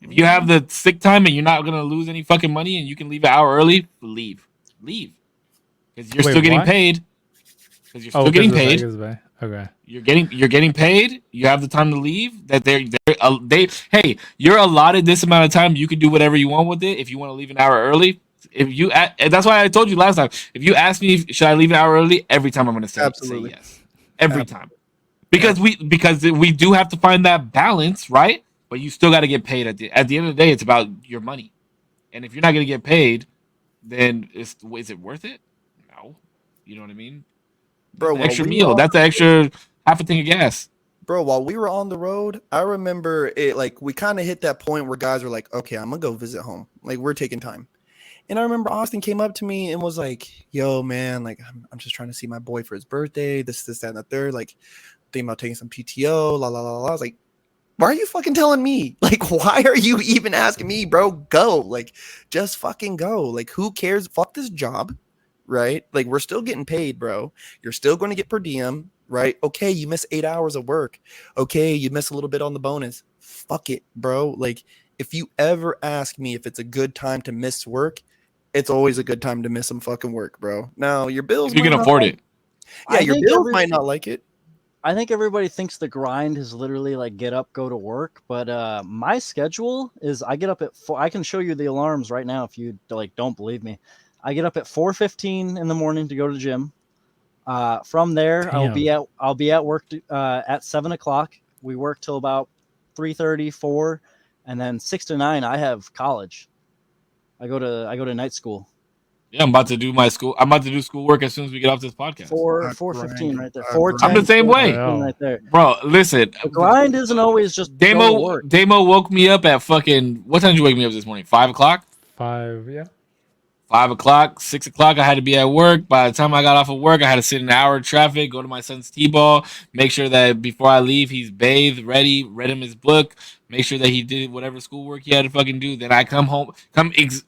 If you have the sick time and you're not going to lose any fucking money and you can leave an hour early, leave. Because you're still getting paid. Because you're still getting paid.
Okay.
You're getting paid. You have the time to leave. That hey, you're allotted this amount of time. You can do whatever you want with it. If you want to leave an hour early, that's why I told you last time. If you ask me, should I leave an hour early? Every time I'm going to say yes. Every time. Because we do have to find that balance, right? But you still got to get paid at the end of the day. It's about your money, and if you're not going to get paid, then is it worth it? No, you know what I mean,
bro.
Extra meal. That's the extra half a tank of gas,
bro. While we were on the road, I remember it. Like, we kind of hit that point where guys were like, "Okay, I'm gonna go visit home. Like, we're taking time." And I remember Austin came up to me and was like, "Yo, man, like, I'm just trying to see my boy for his birthday. This, that, and the third. Like, thinking about taking some PTO. La la la la." I was like, why are you fucking telling me? Like, why are you even asking me, bro? Go. Like, just fucking go. Like, who cares? Fuck this job, right? Like, we're still getting paid, bro. You're still going to get per diem, right? Okay, you miss 8 hours of work. Okay, you miss a little bit on the bonus. Fuck it, bro. Like, if you ever ask me if it's a good time to miss work, it's always a good time to miss some fucking work, bro. Now, your bills,
you can afford it.
Yeah, your bills might not like it.
I think everybody thinks the grind is literally like get up, go to work. But my schedule is I get up at 4. I can show you the alarms right now if you like don't believe me. I get up at 4:15 in the morning to go to the gym. From there, I'll be at work at 7:00. We work till about 3:30, 4, and then 6 to 9. I have college. I go to night school.
Yeah, I'm about to do my school. I'm about to do schoolwork as soon as we get off this podcast.
4:15 right there. 4:10.
I'm the same way,
right there.
Bro, listen.
The grind isn't always just
Demo woke me up at fucking. What time did you wake me up this morning? 5:00.
5, yeah.
5:00, 6:00. I had to be at work. By the time I got off of work, I had to sit in an hour of traffic, go to my son's t-ball, make sure that before I leave, he's bathed, ready, read him his book, make sure that he did whatever schoolwork he had to fucking do. Then I come home,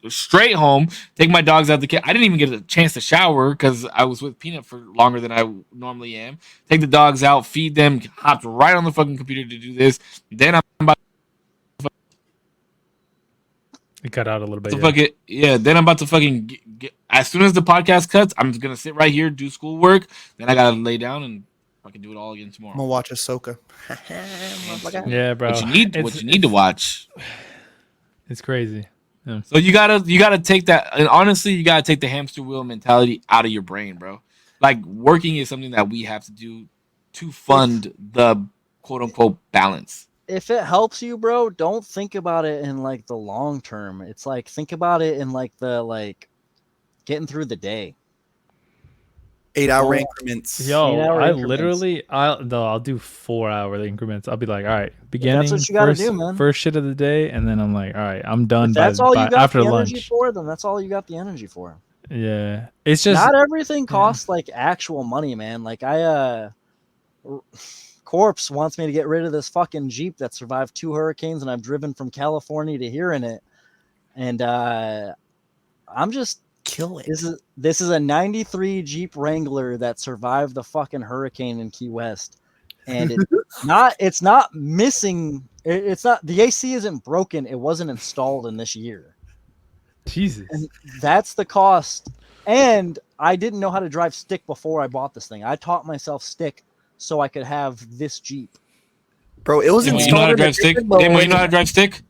straight home, take my dogs out the kid. I didn't even get a chance to shower because I was with Peanut for longer than I normally am. Take the dogs out, feed them, hopped right on the fucking computer to do this. Then I'm about
It got out a little bit.
Then I'm about to fucking get, as soon as the podcast cuts, I'm just gonna sit right here, do schoolwork. Then I gotta lay down and fucking do it all again tomorrow.
I'm gonna watch Ahsoka.
Yeah, bro.
What you need to watch.
It's crazy. Yeah.
So you gotta take that, and honestly, you gotta take the hamster wheel mentality out of your brain, bro. Like working is something that we have to do to fund the quote unquote balance.
If it helps you, bro, don't think about it in like the long term. It's like think about it in like the getting through the day.
8-hour increments.
Yo, I literally I'll do 4-hour increments. I'll be like, all right, beginning.
That's what you gotta do, man.
First shit of the day, and then I'm like, all right, I'm done.
If that's all you got
after
the
lunch.
energy for, then that's all you got the energy for.
Yeah, it's just
not everything costs like actual money, man. Like Korpsx wants me to get rid of this fucking Jeep that survived 2 hurricanes, and I've driven from California to here in it. And I'm just
kill it.
This is a 93 Jeep Wrangler that survived the fucking hurricane in Key West. And it's not missing. It's not, the AC isn't broken. It wasn't installed in this year.
Jesus.
And that's the cost. And I didn't know how to drive stick before I bought this thing. I taught myself stick so I could have this Jeep.
Bro, it was
installed. You know how to drive stick? Demo, you know how to drive stick?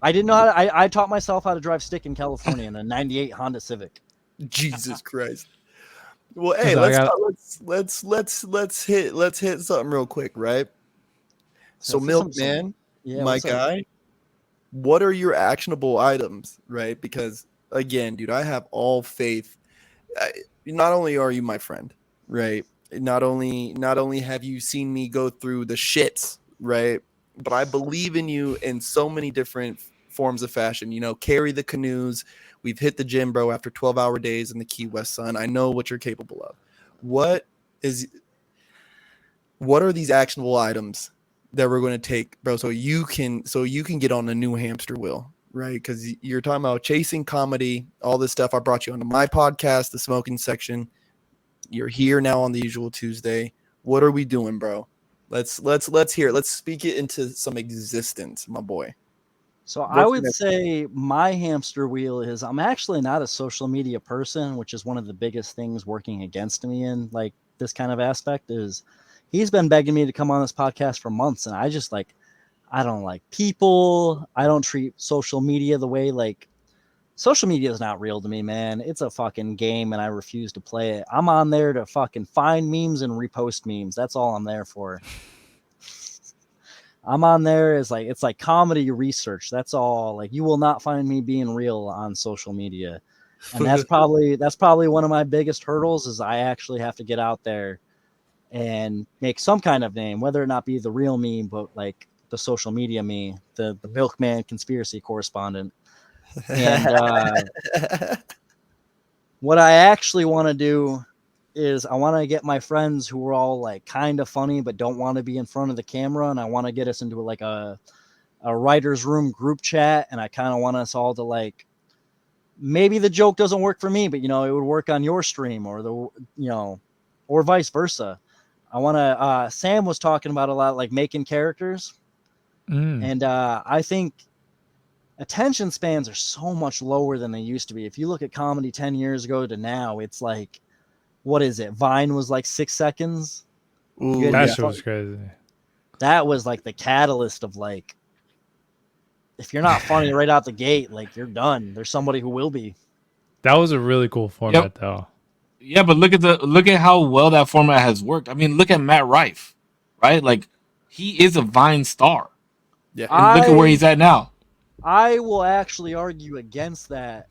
I didn't know how to, I taught myself how to drive stick in California in a 98 Honda Civic.
Jesus Christ. Well, hey, let's hit something real quick, right? So MilkMan, my guy, what are your actionable items, right? Because again, dude, I have all faith. Not only are you my friend, right? Not only have you seen me go through the shits, right? But I believe in you in so many different forms of fashion. You know, carry the canoes. We've hit the gym, bro, after 12-hour days in the Key West sun. I know what you're capable of. What are these actionable items that we're going to take, bro, so you can get on a new hamster wheel, right? Because you're talking about chasing comedy, all this stuff. I brought you onto my podcast, The Smoking Section. You're here now on the Usual Tuesday. What are we doing, bro? Let's hear it. Let's speak it into some existence, my boy.
So I would say my hamster wheel is I'm actually not a social media person, which is one of the biggest things working against me in like this kind of aspect. Is he's been begging me to come on this podcast for months, and I just I don't like people. I don't treat social media the way social media is not real to me, man. It's a fucking game, and I refuse to play it. I'm on there to fucking find memes and repost memes. That's all I'm there for. I'm on there as it's like comedy research. That's all. Like, you will not find me being real on social media. And that's probably one of my biggest hurdles is I actually have to get out there and make some kind of name, whether or not be the real me, but like the social media me, the MilkMan conspiracy correspondent. And what I actually want to do is I want to get my friends who are all like kind of funny but don't want to be in front of the camera, and I want to get us into like a writer's room group chat, and I kind of want us all to like, maybe the joke doesn't work for me, but it would work on your stream, or or vice versa. I want to Sam was talking about a lot like making characters, and I think attention spans are so much lower than they used to be. If you look at comedy 10 years ago to now, it's like, what is it? Vine was like 6 seconds.
Ooh, that shit was crazy.
That was like the catalyst of like, if you're not funny right out the gate, like you're done. There's somebody who will be.
That was a really cool format, though.
Yeah, but look at how well that format has worked. I mean, look at Matt Rife, right? Like, he is a Vine star.
Yeah.
And look at where he's at now.
I will actually argue against that.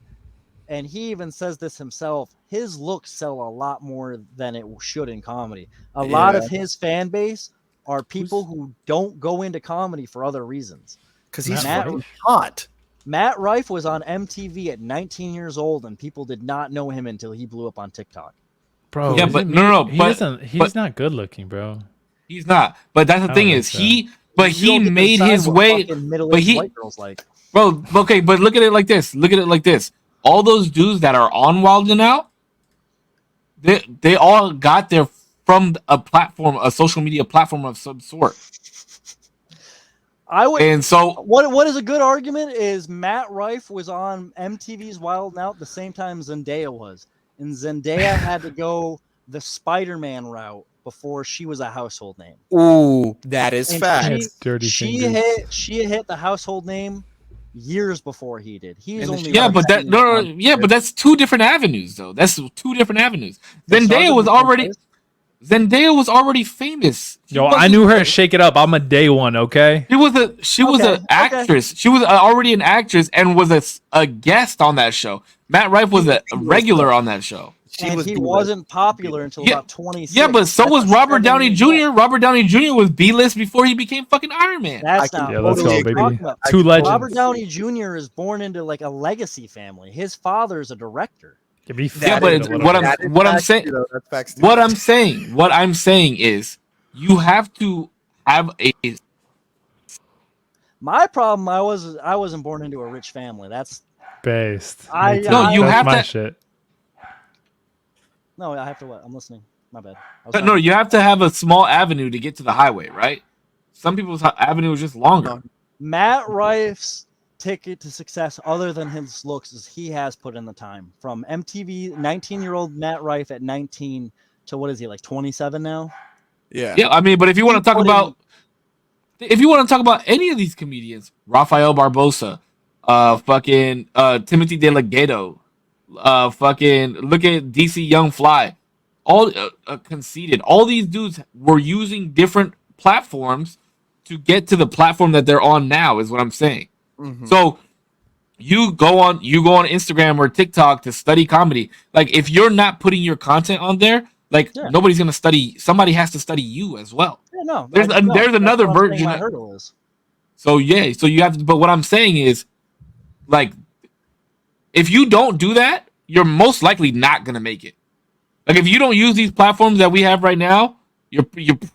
And he even says this himself. His looks sell a lot more than it should in comedy. A lot of his fan base are people who don't go into comedy for other reasons.
Because he's
Matt-
fucking hot.
Matt Rife was on MTV at 19 years old, and people did not know him until he blew up on TikTok.
Bro,
Yeah, but no,
he's not good looking, bro.
He's not. But that's the thing is, he made his way. But
white girls like.
Bro, okay, but look at it like this. All those dudes that are on Wild 'N Out, they all got there from a platform, a social media platform of some sort. And so
what is a good argument is Matt Rife was on MTV's Wild 'N Out the same time Zendaya was, and Zendaya had to go the Spider-Man route before she was a household name.
Ooh, that is fact.
She hit the household name years before he did. He's only
but that's two different avenues though. That's two different avenues. Zendaya was already famous.
Yo, I knew her. Shake It Up. I'm a day one. Okay.
She was an actress. She was already an actress and was a guest on that show. Matt Rife was a regular on that show.
He wasn't popular until about 26.
Yeah, but so was Robert Downey Jr. Robert Downey Jr. was B-list before he became fucking Iron Man.
That's not
let's go, baby. Two legends.
Robert Downey Jr. is born into like a legacy family. His father's a director.
What I'm saying is you have to have a.
My problem, I wasn't born into a rich family. That's
based.
You have to.
Shit.
No, I have to what? I'm listening. My bad.
No, you have to have a small avenue to get to the highway, right? Some people's avenue is just longer.
Matt Rife's ticket to success, other than his looks, is he has put in the time. From MTV, 19-year-old Matt Rife at 19 to what is he, like 27 now?
Yeah.
Yeah, I mean, but if you want to talk about any of these comedians, Rafael Barbosa, fucking Timothy De La Ghetto, fucking look at DC Young Fly, all Conceited. All these dudes were using different platforms to get to the platform that they're on now. Is what I'm saying. Mm-hmm. So you go on Instagram or TikTok to study comedy. Like if you're not putting your content on there, like nobody's gonna study. Somebody has to study you as well.
Yeah, no.
There's another version.
My hurdle is.
So you have to. But what I'm saying is, like, if you don't do that, you're most likely not gonna make it. Like if you don't use these platforms that we have right now, you're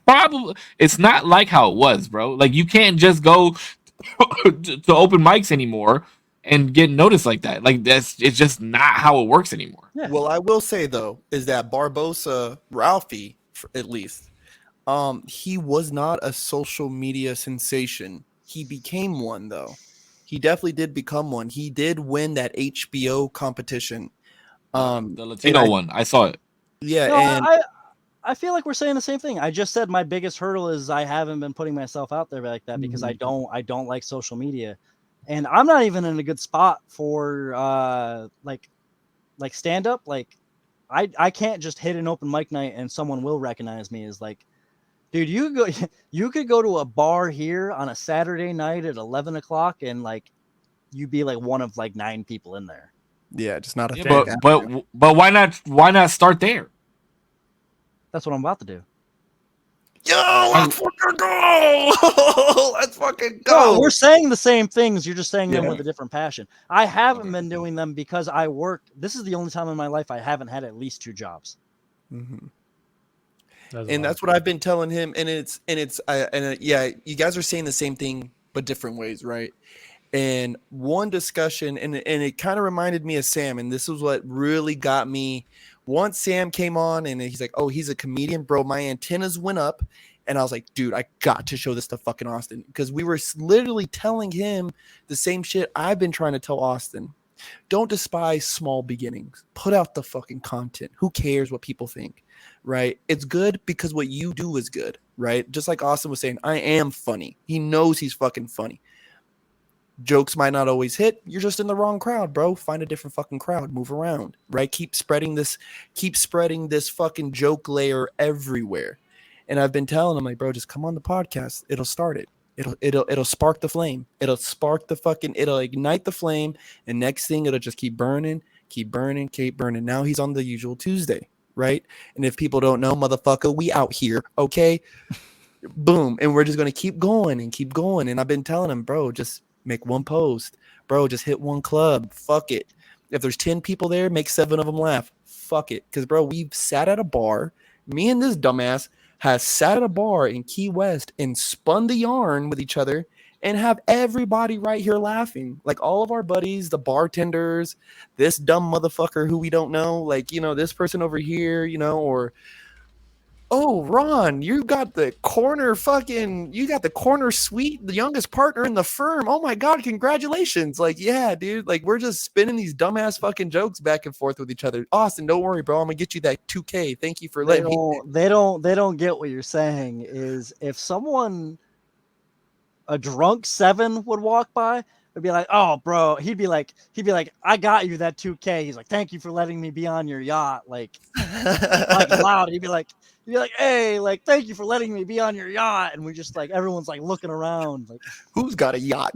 probably. It's not like how it was, bro. Like you can't just go to open mics anymore and get noticed like that. Like it's just not how it works anymore.
Yeah. Well, I will say though, is that Barbosa Ralphie, at least, he was not a social media sensation. He became one though. He definitely did become one. He did win that HBO competition.
The Latino one. I saw it.
Yeah,
no,
and
I feel like we're saying the same thing. I just said my biggest hurdle is I haven't been putting myself out there like that because I don't like social media, and I'm not even in a good spot for like stand up. Like I can't just hit an open mic night and someone will recognize me as like, dude, you could go to a bar here on a Saturday night at 11 o'clock and like you'd be like one of like 9 people in there.
Yeah, just not a thing.
But why not start there?
That's what I'm about to do.
Yo, let's fucking go! Let's fucking go!
No, we're saying the same things. You're just saying them with a different passion. I haven't been doing them because I work. This is the only time in my life I haven't had at least 2 jobs.
Mm-hmm. That's what I've been telling him. And you guys are saying the same thing, but different ways, right? And one discussion, and it kind of reminded me of Sam, and this was what really got me. Once Sam came on and he's like, oh, he's a comedian, bro. My antennas went up and I was like, dude, I got to show this to fucking Austin because we were literally telling him the same shit I've been trying to tell Austin. Don't despise small beginnings. Put out the fucking content. Who cares what people think, right? It's good because what you do is good, right? Just like Austin was saying, I am funny. He knows he's fucking funny. Jokes might not always hit. You're just in the wrong crowd, bro. Find a different fucking crowd. Move around, right? Keep spreading this fucking joke layer everywhere. And I've been telling him, like, bro, just come on the podcast. It'll start it. It'll spark the flame. It'll ignite the flame. And next thing, it'll just keep burning. Now he's on the usual Tuesday, right? And if people don't know, motherfucker, we out here, okay? Boom. And we're just going to keep going. And I've been telling him, bro, just make one post. Bro, just hit one club. Fuck it. If there's 10 people there, make 7 of them laugh. Fuck it. Because, bro, we've sat at a bar. Me and this dumbass has sat at a bar in Key West and spun the yarn with each other and have everybody right here laughing. Like all of our buddies, the bartenders, this dumb motherfucker who we don't know, like, you know, this person over here, you know, or, oh, Ron, you got the corner suite, the youngest partner in the firm. Oh my God, congratulations. Like, yeah, dude, like we're just spinning these dumbass fucking jokes back and forth with each other. Austin, don't worry, bro. I'm gonna get you that 2K. Thank you for letting me.
They don't get what you're saying is if a drunk 7 would walk by, it'd be like, oh, bro, he'd be like, I got you that 2K. He's like, thank you for letting me be on your yacht. Like loud. He'd be like, hey, like, thank you for letting me be on your yacht. And we just like, everyone's like looking around, like,
who's got a yacht?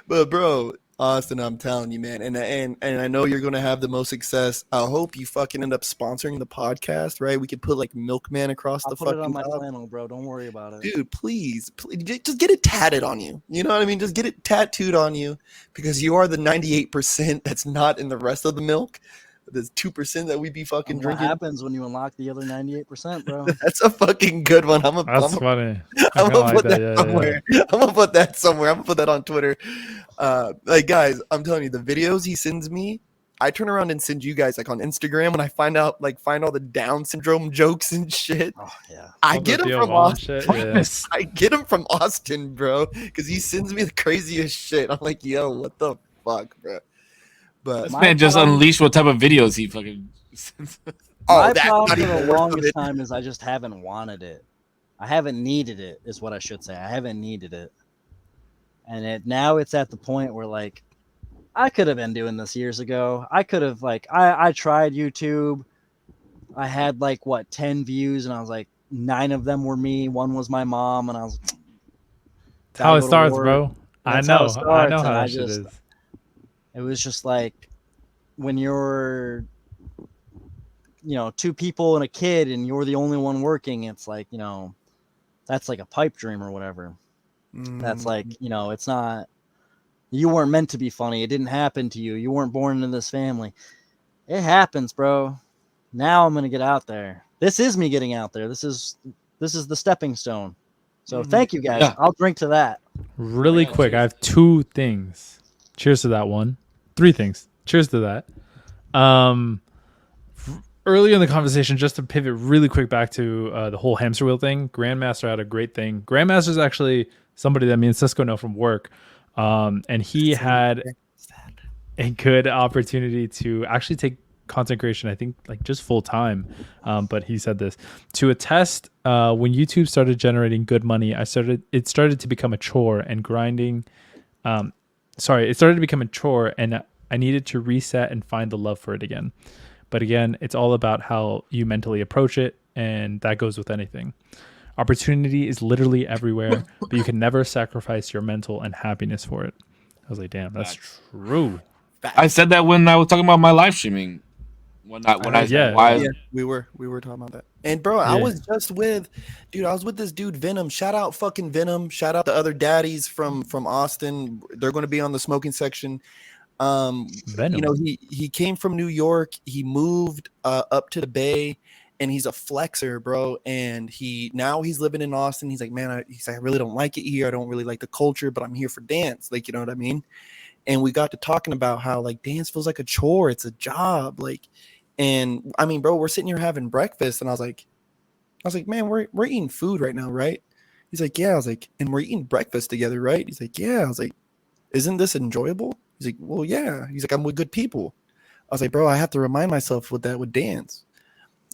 But bro, Austin, I'm telling you, man, and I know you're gonna have the most success. I hope you fucking end up sponsoring the podcast, right? We could put like MilkMan across the fucking.
I'll put it on my flannel, bro. Don't worry about it,
dude. Please, just get it tatted on you. You know what I mean? Just get it tattooed on you because you are the 98% that's not in the rest of the milk. There's 2% that we be fucking drinking.
What happens when you unlock the other 98%, bro?
That's a fucking good one.
That's funny.
I'm gonna put that somewhere. Yeah. I'm gonna put that somewhere. I'm gonna put that on Twitter. Like, guys, I'm telling you, the videos he sends me, I turn around and send you guys like on Instagram, and I find all the Down syndrome jokes and shit.
Oh yeah,
I get them from Austin. Yeah. I get them from Austin, bro, because he sends me the craziest shit. I'm like, yo, what the fuck, bro? But
this man just unleashed what type of videos he fucking.
My problem for the longest time is I just haven't wanted it. I haven't needed it, is what I should say. I haven't needed it, and now it's at the point where like I could have been doing this years ago. I could have like I tried YouTube. I had like 10 views, and I was like 9 of them were me. 1 was my mom, and I was.
That's how it starts, bro. I know how that shit is.
It was just like when you're, 2 people and a kid and you're the only one working, it's like, that's like a pipe dream or whatever. That's like, it's not, you weren't meant to be funny. It didn't happen to you. You weren't born into this family. It happens, bro. Now I'm going to get out there. This is me getting out there. This is the stepping stone. So thank you guys. Yeah. I'll drink to that.
Really quick. I have 2 things. Cheers to that one. 3 things. Cheers to that. Earlier in the conversation, just to pivot really quick back to the whole hamster wheel thing, Grandmaster had a great thing. Grandmaster is actually somebody that me and Cisco know from work. And he had a good opportunity to actually take content creation, I think, like just full time. But he said this to attest when YouTube started generating good money, it started to become a chore and grinding. It started to become a chore and I needed to reset and find the love for it again. But again, it's all about how you mentally approach it, and that goes with anything. Opportunity is literally everywhere, but you can never sacrifice your mental and happiness for it. I was like, damn, that's true.
I said that when I was talking about my live streaming. We were
talking about that. And bro, I was just with this dude Venom. Shout out fucking Venom. Shout out the other daddies from Austin. They're going to be on the smoking section. Venom. He came from New York. He moved up to the Bay, and he's a flexer, bro. And he's living in Austin. He's like, man, I really don't like it here. I don't really like the culture, but I'm here for dance. Like, you know what I mean? And we got to talking about how like dance feels like a chore. It's a job. Like, and I mean, bro, we're sitting here having breakfast, and I was like, man, we're eating food right now, right? He's like, yeah. I was like, and we're eating breakfast together, right? He's like, yeah. I was like, isn't this enjoyable? He's like, well, yeah. He's like, I'm with good people. I was like, bro, I have to remind myself with dance.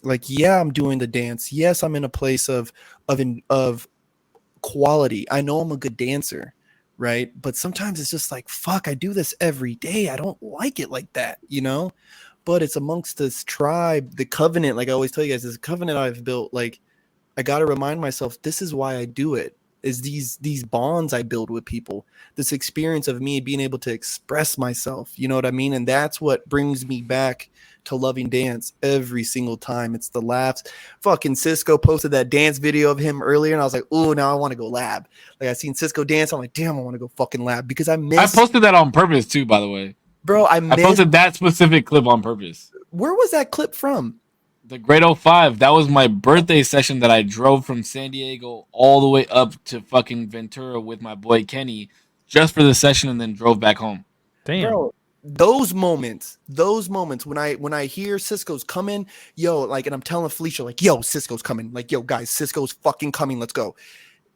Like, yeah, I'm doing the dance. Yes, I'm in a place of quality. I know I'm a good dancer, right? But sometimes it's just like, fuck, I do this every day. I don't like it like that, you know? But it's amongst this tribe, the covenant, like I always tell you guys, this covenant I've built, like I got to remind myself, this is why I do it, is these bonds I build with people, this experience of me being able to express myself, you know what I mean? And that's what brings me back to loving dance every single time. It's the laughs. Fucking Cisco posted that dance video of him earlier, and I was like, oh, now I want to go lab. Like I seen Cisco dance, I'm like, damn, I want to go fucking lab, because I
posted that on purpose too, by the way.
Bro, I
posted that specific clip on purpose.
Where was that clip from?
The Great 05. That was my birthday session that I drove from San Diego all the way up to fucking Ventura with my boy Kenny just for the session, and then drove back home.
Damn.
Bro, those moments when I hear Cisco's coming, yo, like, and I'm telling Felicia, like, yo, Cisco's coming. Like, yo, guys, Cisco's fucking coming. Let's go.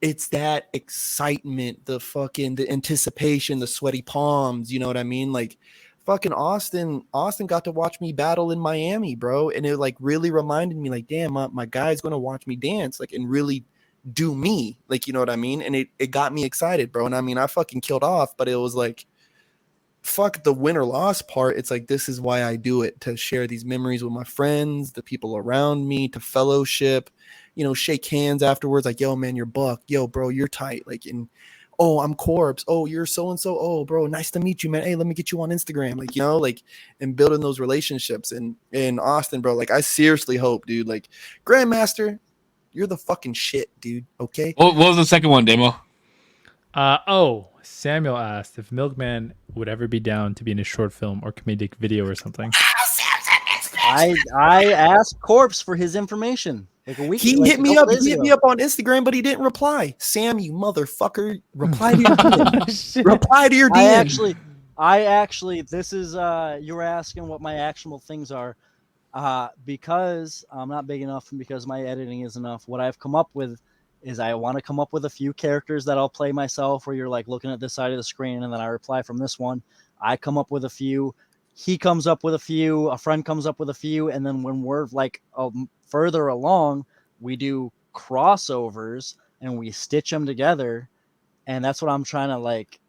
It's that excitement, the anticipation, the sweaty palms. You know what I mean? Like, fucking Austin got to watch me battle in Miami, bro. And it like really reminded me, like, damn, my guy's going to watch me dance, like, and really do me. Like, you know what I mean? And it got me excited, bro. And I mean, I fucking killed off, but it was like, fuck the win or loss part. It's like, this is why I do it, to share these memories with my friends, the people around me, to fellowship, you know, shake hands afterwards. Like, yo, man, you're buck. Yo, bro, you're tight. Like, and oh, I'm Korpsx. Oh, you're so-and-so. Oh, bro, nice to meet you, man. Hey, let me get you on Instagram. Like, you know, like, and building those relationships. And in Austin, bro, like, I seriously hope, dude, like, Grandmaster, you're the fucking shit, dude. Okay.
What was the second one, Demo?
Samuel asked if Milkman would ever be down to be in a short film or comedic video or something.
I asked Korpsx for his information. Like a week.
He hit me up on Instagram, but he didn't reply. Sam, you motherfucker, reply to your DM. Reply to your DM.
I actually, this is you were asking what my actionable things are. Because I'm not big enough and because my editing is enough. What I've come up with is I want to come up with a few characters that I'll play myself, where you're like looking at this side of the screen and then I reply from this one. I come up with a few. He comes up with a few. A friend comes up with a few, and then when we're like further along, we do crossovers and we stitch them together, and that's what I'm trying to like.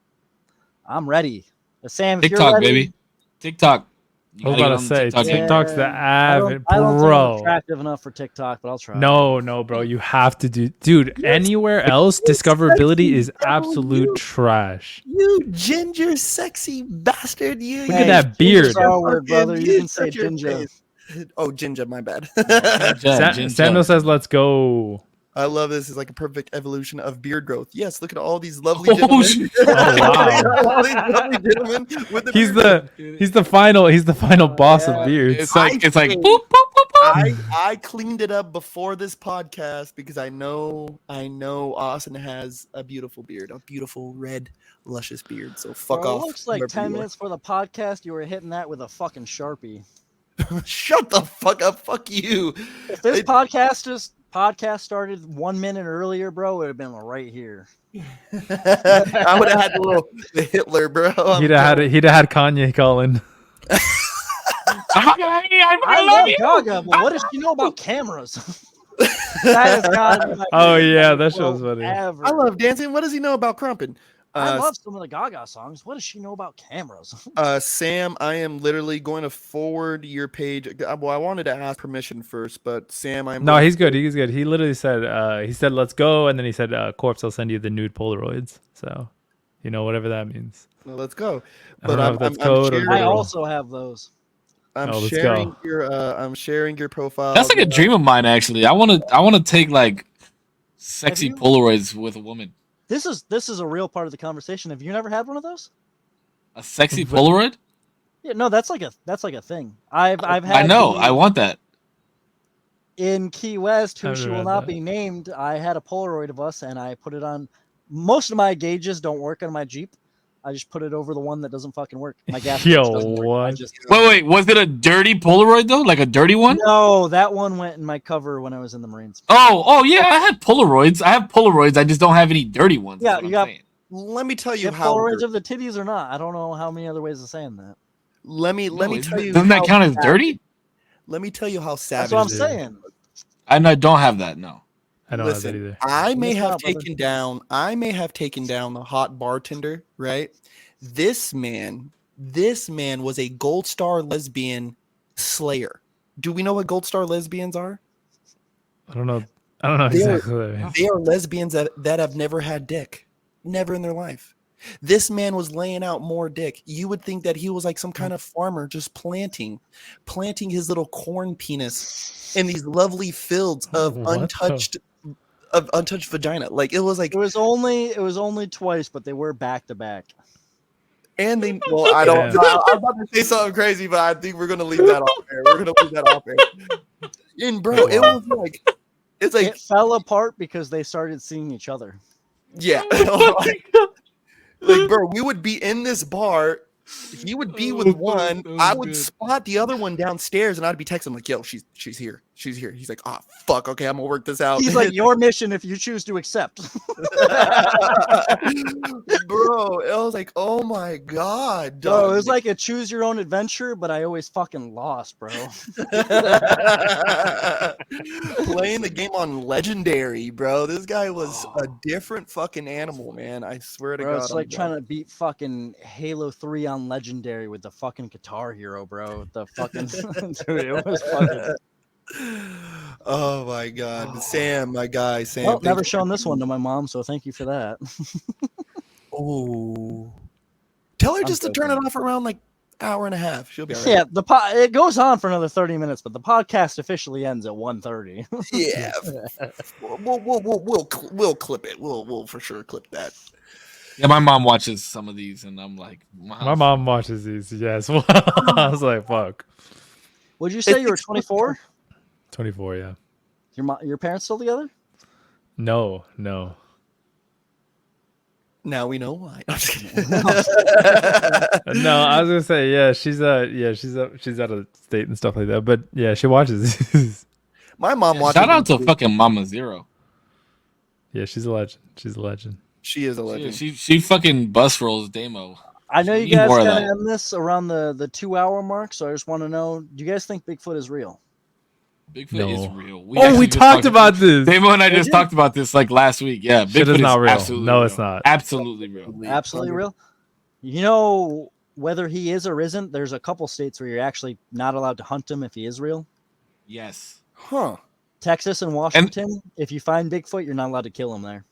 I'm ready. Sam, if
TikTok,
you're ready,
baby. TikTok.
I was about to say, TikTok's the avid,
I don't think
bro.
I'm attractive enough for TikTok, but I'll try.
No, bro. You have to do, dude. Anywhere else, discoverability is absolute trash.
You ginger, sexy bastard. You.
Look at that beard.
Word, brother. You can say ginger.
Oh, ginger. My bad.
Samuel says, "Let's go."
I love this. It's like a perfect evolution of beard growth. Yes, look at all these lovely gentlemen.
Wow. He's the final boss of beards.
It's like boop, boop, boop, boop.
I cleaned it up before this podcast because I know Austin has a beautiful beard, a beautiful red luscious beard. So fuck off.
It looks like 10 minutes for the podcast. You were hitting that with a fucking Sharpie.
Shut the fuck up. Fuck you.
If this podcast started 1 minute earlier, bro, it would have been right here.
I would have had the Hitler, bro.
He'd have had Kanye calling.
I love Gaga, but what does she know about cameras? That is gotta be
Oh yeah, that show's funny.
I love dancing. What does he know about crumping?
I love some of the Gaga songs. What does she know about cameras?
Sam, I am literally going to forward your page. Well, I wanted to ask permission first, but Sam,
he's good. He's good. He literally said, "Let's go," and then he said, "Korpsx, I'll send you the nude Polaroids." So, you know, whatever that means.
Well, let's go.
But I
also have those.
I'm sharing your profile.
That's like a dream of mine, actually. I want to take like sexy Polaroids with a woman.
This is a real part of the conversation. Have you never had one of those?
A sexy Polaroid?
Yeah, no, that's like a thing. I've had.
I know. I want that.
In Key West, who she will not be named, I had a Polaroid of us, and I put it on. Most of my gauges don't work on my Jeep. I just put it over the one that doesn't fucking work. My gas.
What?
Wait. Was it a dirty Polaroid though? Like a dirty one?
No, that one went in my cover when I was in the Marines.
Oh yeah, I had Polaroids. I have Polaroids. I just don't have any dirty ones.
Yeah, you got.
Let me tell you how
Polaroids of the titties or not. I don't know how many other ways of saying that.
Let me tell you.
Doesn't that count as dirty?
Let me tell you how savage.
That's what I'm saying.
I don't have that. No.
I don't have that
Listen,
either.
I may
Missed
have
out, brother.
taken down the hot bartender, right? This man was a gold star lesbian slayer. Do we know what gold star lesbians are?
I don't know. I don't know
They are-
exactly what that means.
They are lesbians that have never had dick, never in their life. This man was laying out more dick. You would think that he was like some kind of farmer just planting his little corn penis in these lovely fields of
What the-
untouched vagina. Like it was like,
It was only twice, but they were back to back.
and they. Well, I don't.
Yeah.
I'm about to say something crazy, but I think we're gonna leave that off there. We're gonna leave that off there. And bro, it was like, it's like,
It fell apart because they started seeing each other.
yeah. Like, bro, we would be in this bar. He would be with one. I would spot the other one downstairs, and I'd be texting him like, "Yo, she's here. She's here." He's like, "Oh fuck, okay, I'm gonna work this out."
He's like, your mission if you choose to accept.
Bro, it was like, oh my god,
Bro,
dog.
it was like a choose your own adventure, but I always fucking lost, bro.
Playing the game on legendary, bro. This guy was a different fucking animal, man. I swear to
Bro,
God.
it's like trying to beat fucking Halo 3 on legendary with the fucking Guitar Hero, bro. The fucking dude, it was fucking.
Oh my god, Sam, my guy, Sam.
Well,
thank
never
you.
shown this one to my mom, so thank you for that.
Oh, tell her
I'm
just to turn
joking.
it off around like hour and a half. She'll be all right.
Yeah, it goes on for another 30 minutes, but the podcast officially ends at 1:30.
Yeah. We'll clip it. We'll for sure clip that.
Yeah, my mom watches some of these, and I'm like,
My mom watches these. Yes. Well, I was like, fuck.
Would you say you were 24?
24. Yeah.
Your parents still together?
No.
Now we know why. I'm just kidding.
No, I was gonna say she's out of state and stuff like that. But yeah, she watches these.
My mom watches.
Shout out to
them too.
fucking Mama Zero.
Yeah, she's a legend. She's a legend.
She is a legend.
She fucking bus rolls Damo.
I know you
Need
guys
more of
gotta
that.
end this around the 2-hour mark, so I just want to know: do you guys think Bigfoot is real?
Bigfoot
No.
is real.
We
actually just
talked about this.
Damo and I
Did
just
you?
talked about this like last week. Yeah,
Shit
Bigfoot
is not real.
Absolutely
No,
real.
it's not.
Absolutely real.
Absolutely real. You know, whether he is or isn't, there's a couple states where you're actually not allowed to hunt him if he is real.
Yes.
Huh.
Texas and Washington, if you find Bigfoot, you're not allowed to kill him there.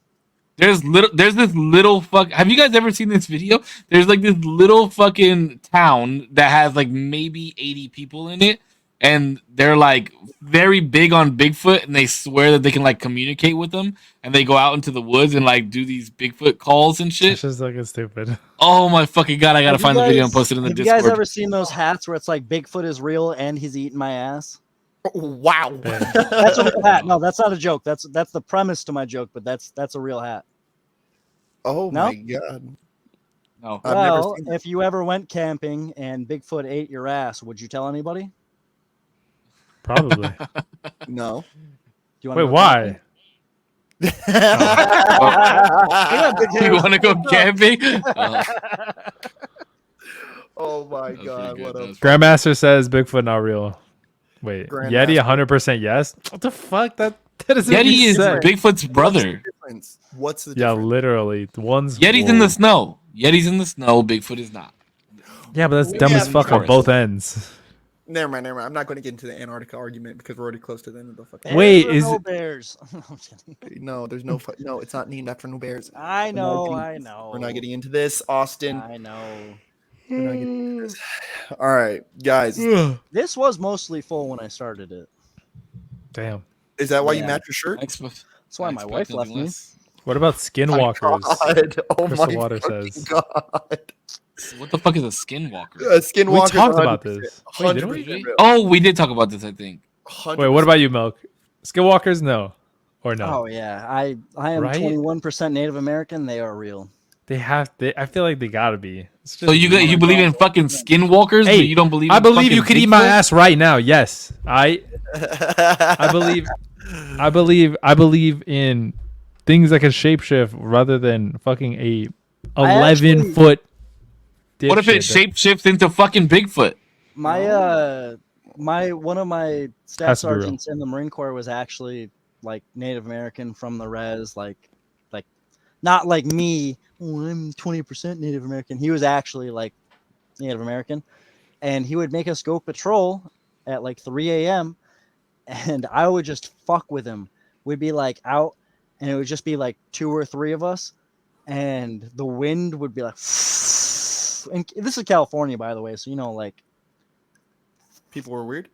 There's this little fuck. Have you guys ever seen this video? There's like this little fucking town that has like maybe 80 people in it, and they're like very big on Bigfoot, and they swear that they can like communicate with them, and they go out into the woods and like do these Bigfoot calls and shit.
It's just fucking stupid.
Oh my fucking god! I gotta
Have you
find the video and
guys-
post it in the
Have you
Discord.
guys ever seen those hats where it's like Bigfoot is real and he's eating my ass?
Wow.
That's a real hat. No, that's not a joke. That's the premise to my joke, but that's a real hat.
Oh
No?
my god.
No.
I've never
Well,
seen that.
if you ever went camping and Bigfoot ate your ass, would you tell anybody?
Probably.
No.
Do you wanna
Wait,
go
why?
camping?
You want to go camping?
Oh my
That's
god.
pretty
What
good.
a
That's
Grandmaster says Bigfoot not real. Wait,
Grandmaster.
Yeti 100% yes. What the fuck? That doesn't
Yeti
make
is
sense.
Bigfoot's brother.
difference? What's the
Yeah,
difference?
literally. The one's
Yeti's in the snow. Yeti's in the snow. Bigfoot is not.
Yeah, but that's
We
dumb as
have
fuck on
forest.
both ends.
Never mind. I'm not going to get into the Antarctica argument because we're already close to the end of the fucking.
Wait,
Bears or
is
no
it-
bears? I'm kidding.
No, there's no. No, it's not named after no bears.
I know,
getting-
I know.
We're not getting into this, Austin.
I know.
We're not getting into this. All right, guys.
This was mostly full when I started it.
Damn.
Is that why you
Yeah.
match your shirt?
That's why my wife left me.
What about skinwalkers?
God. Oh
Crystal
my
Water
fucking
says.
God.
What the fuck is a skinwalker?
Skinwalker.
We talked about this. Wait, didn't we?
Oh, we did talk about this, I think.
Wait, what about you, Milk? Skinwalkers? No. Or no?
Oh yeah, I am
Right?
21% Native American. They are real.
I feel like they gotta be. It's
So
just-
you believe in fucking skinwalkers,
Hey,
but you don't believe in
I believe you
fucking
could eat my
Bigfoot?
ass right now. Yes. I believe I believe in things that can shapeshift rather than fucking a
I
11-foot.
What if it shapeshifts into fucking Bigfoot?
My one of my staff
Has to be real.
sergeants in the Marine Corps was actually like Native American from the res, like not like me. Oh, I'm 20% Native American. He was actually like Native American, and he would make us go patrol at like 3 a.m. and I would just fuck with him. We'd be like out, and it would just be like 2 or 3 of us, and the wind would be like. And this is California, by the way, so like
People were weird.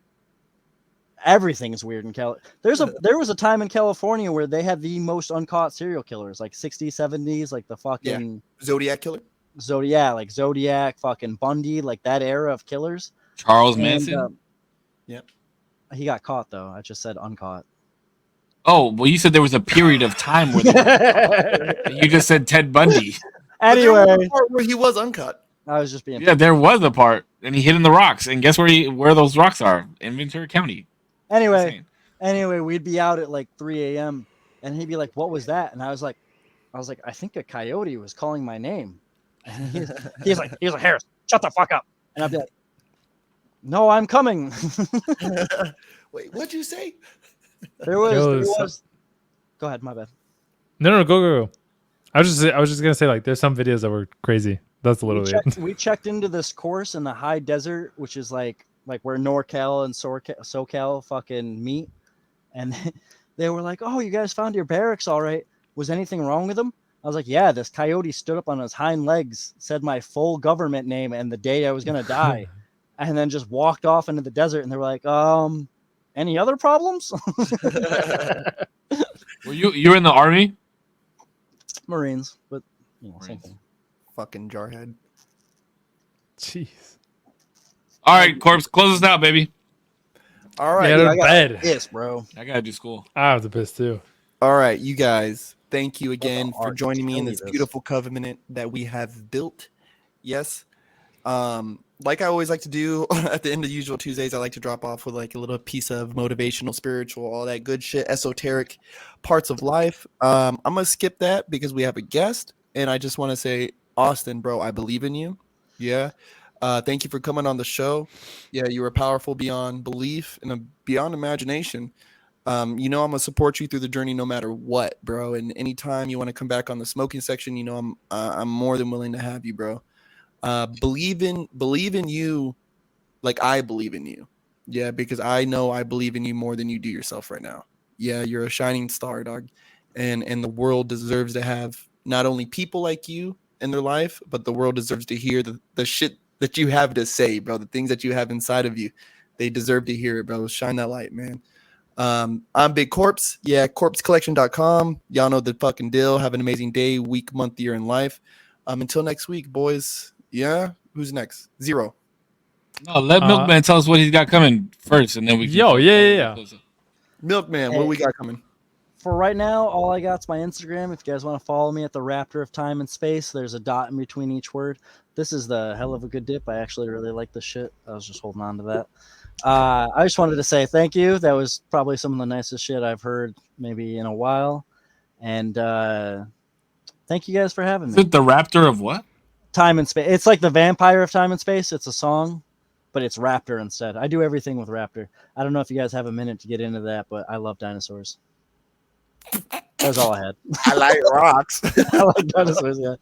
everything is weird in Cal. There was a time in California where they had the most uncaught serial killers, like 60s, 70s, like the fucking
Zodiac killer.
Zodiac, fucking Bundy, like that era of killers.
Charles
And,
Manson.
Yep.
He got caught though. I just said uncaught.
Oh, well, you said there was a period of time where you just said Ted Bundy.
But there was
Anyway,
a part where he was uncut.
I was just being.
Yeah, there was a part, and he hid in the rocks. And guess where those rocks are? In Ventura County.
Anyway, we'd be out at like 3 a.m. and he'd be like, "What was that?" And I was like, "I think a coyote was calling my name." And he's like, "Harris, shut the fuck up." And I'd be like, "No, I'm coming."
Wait, what'd you say?
There was. Go ahead, my bad.
No, go. I was just gonna say like there's some videos that were crazy. That's literally it.
We checked into this course in the high desert, which is like where NorCal and SoCal fucking meet, and they were like, "Oh, you guys found your barracks, all right? Was anything wrong with them?" I was like, "Yeah, this coyote stood up on his hind legs, said my full government name and the day I was gonna die, and then just walked off into the desert." And they were like, "Any other problems?"
Were you in the army?
Marines, but same
Marines.
thing.
Fucking jarhead.
Jeez.
All right, Corpse, close us out, baby.
All right.
Yeah,
Dude,
to
I got
bed.
this, bro.
I gotta do school.
I have to piss too.
All right, you guys. Thank you again for
art
joining me in
tell
this
you this.
beautiful covenant that we have built. Yes. Like I always like to do at the end of usual Tuesdays, I like to drop off with like a little piece of motivational, spiritual, all that good shit, esoteric parts of life. I'm gonna skip that because we have a guest, and I just want to say, Austin, bro, I believe in you. Yeah. Thank you for coming on the show. Yeah, you were powerful beyond belief and beyond imagination. I'm gonna support you through the journey no matter what, bro. And anytime you want to come back on the smoking section, I'm more than willing to have you, bro. Believe in you like I believe in you. Yeah, because I know I believe in you more than you do yourself right now. Yeah, you're a shining star, dog. And the world deserves to have not only people like you in their life, but the world deserves to hear the shit that you have to say, bro. The things that you have inside of you. They deserve to hear it, bro. Shine that light, man. I'm Big Korpsx. Yeah, korpscollection.com. Y'all know the fucking deal. Have an amazing day, week, month, year in life. Until next week, boys. Yeah, who's next? Zero.
No, let Milkman tell us what he's got coming first, and then we can.
Yeah.
Milkman, what we got coming?
For right now, all I got is my Instagram. If you guys want to follow me at the Raptor of Time and Space, there's a dot in between each word. This is the hell of a good dip. I actually really like this shit. I was just holding on to that. I just wanted to say thank you. That was probably some of the nicest shit I've heard maybe in a while. And thank you guys for having
Is
me.
it the Raptor of what?
Time and Space. It's like the Vampire of Time and Space. It's a song, but it's Raptor instead. I do everything with Raptor. I don't know if you guys have a minute to get into that, but I love dinosaurs. That's all I had.
I like rocks.
I like dinosaurs, yeah.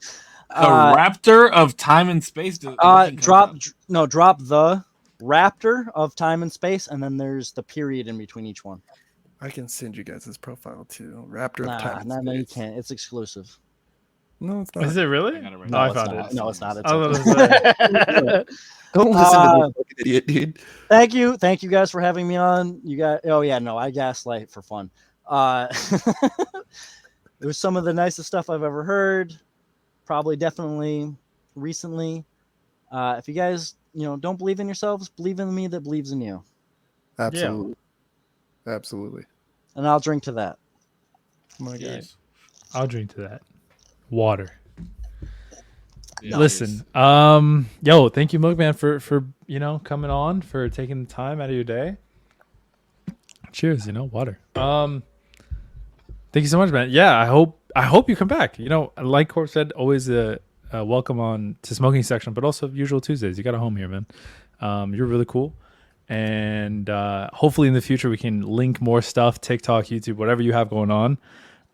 The Raptor of Time and Space.
Drop the Raptor of Time and Space, and then there's the period in between each one.
I can send you guys his profile too. Raptor of
Nah,
Time.
no, you can't. It's exclusive.
No, it's not.
Is it really?
I got it right
No,
now.
I
it's
found
not.
it.
No, it's not. It's
I was
okay.
gonna say.
Don't listen to this fucking idiot, dude.
Thank you guys for having me on. You got I gaslight for fun. It was some of the nicest stuff I've ever heard. Probably definitely recently. If you guys, don't believe in yourselves, believe in me that believes in you.
Absolutely. Absolutely.
And I'll drink to that.
My guy.
Yes.
I'll drink to that. Water.
Yeah,
Listen, thank you, Milkman, for coming on, for taking the time out of your day. Cheers, water. Thank you so much, man. Yeah, I hope you come back. Like Corp said, always welcome on to Smoking Section, but also usual Tuesdays. You got a home here, man. You're really cool. and hopefully in the future we can link more stuff, TikTok, YouTube, whatever you have going on,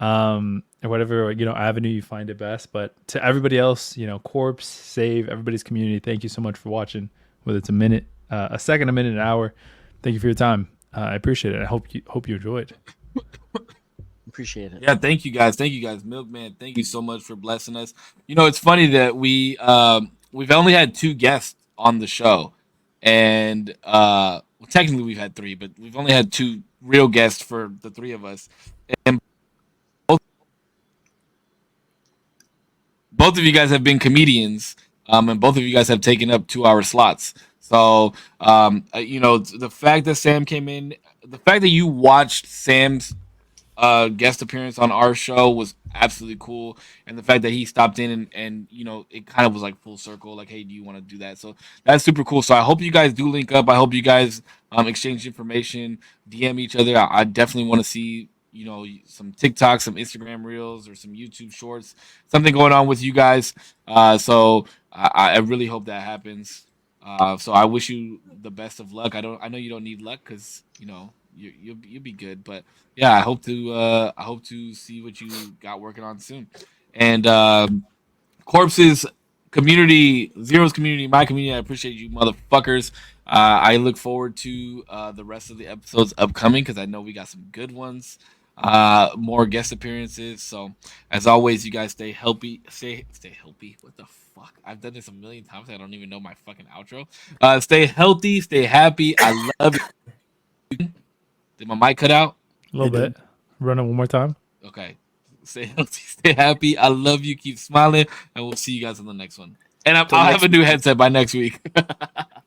or whatever avenue you find it best. But to everybody else, Corpse, Save, everybody's community, thank you so much for watching. Whether it's a minute, a second, a minute, an hour, thank you for your time. I appreciate it. I hope you enjoyed.
Appreciate it.
Yeah, thank you guys. MilkMan, thank you so much for blessing us. It's funny that we've only had 2 guests on the show, and well, technically we've had 3, but we've only had 2 real guests for the 3 of us, and both of you guys have been comedians, and both of you guys have taken up 2-hour slots. So the fact that Sam came in, the fact that you watched Sam's guest appearance on our show was absolutely cool, and the fact that he stopped in and it kind of was like full circle, like, hey, do you want to do that? So that's super cool. So I hope you guys do link up. I hope you guys exchange information, DM each other. I definitely want to see some TikTok, some Instagram reels, or some YouTube shorts, something going on with you guys. So I really hope that happens. So I wish you the best of luck. I know you don't need luck because you'll be good, but yeah, I hope to see what you got working on soon. And Korpsx's community, Zero's community, my community, I appreciate you motherfuckers. I look forward to the rest of the episodes upcoming because I know we got some good ones, more guest appearances. So as always, you guys stay healthy. Stay healthy. What the fuck? I've done this a million times. I don't even know my fucking outro. Stay healthy. Stay happy. I love you. Did my mic cut out?
A little bit. Run it one more time.
Okay. Stay healthy, stay happy. I love you. Keep smiling, and we'll see you guys on the next one. And I'll have a new headset by next week.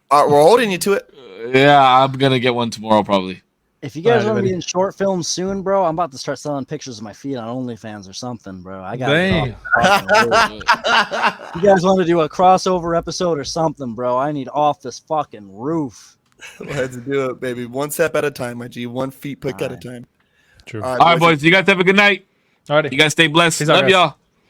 We're holding you to it.
Yeah, I'm gonna get one tomorrow probably.
If you guys want to be in short films soon, bro, I'm about to start selling pictures of my feet on OnlyFans or something, bro. I got it. You guys want to do a crossover episode or something, bro? I need off this fucking roof.
Let's do it, baby. One step at a time, my G. 1 feet pick at a time.
True.
All right, boys. You guys have a good night.
All right.
You guys stay blessed.
Peace out,
Love
guys.
y'all.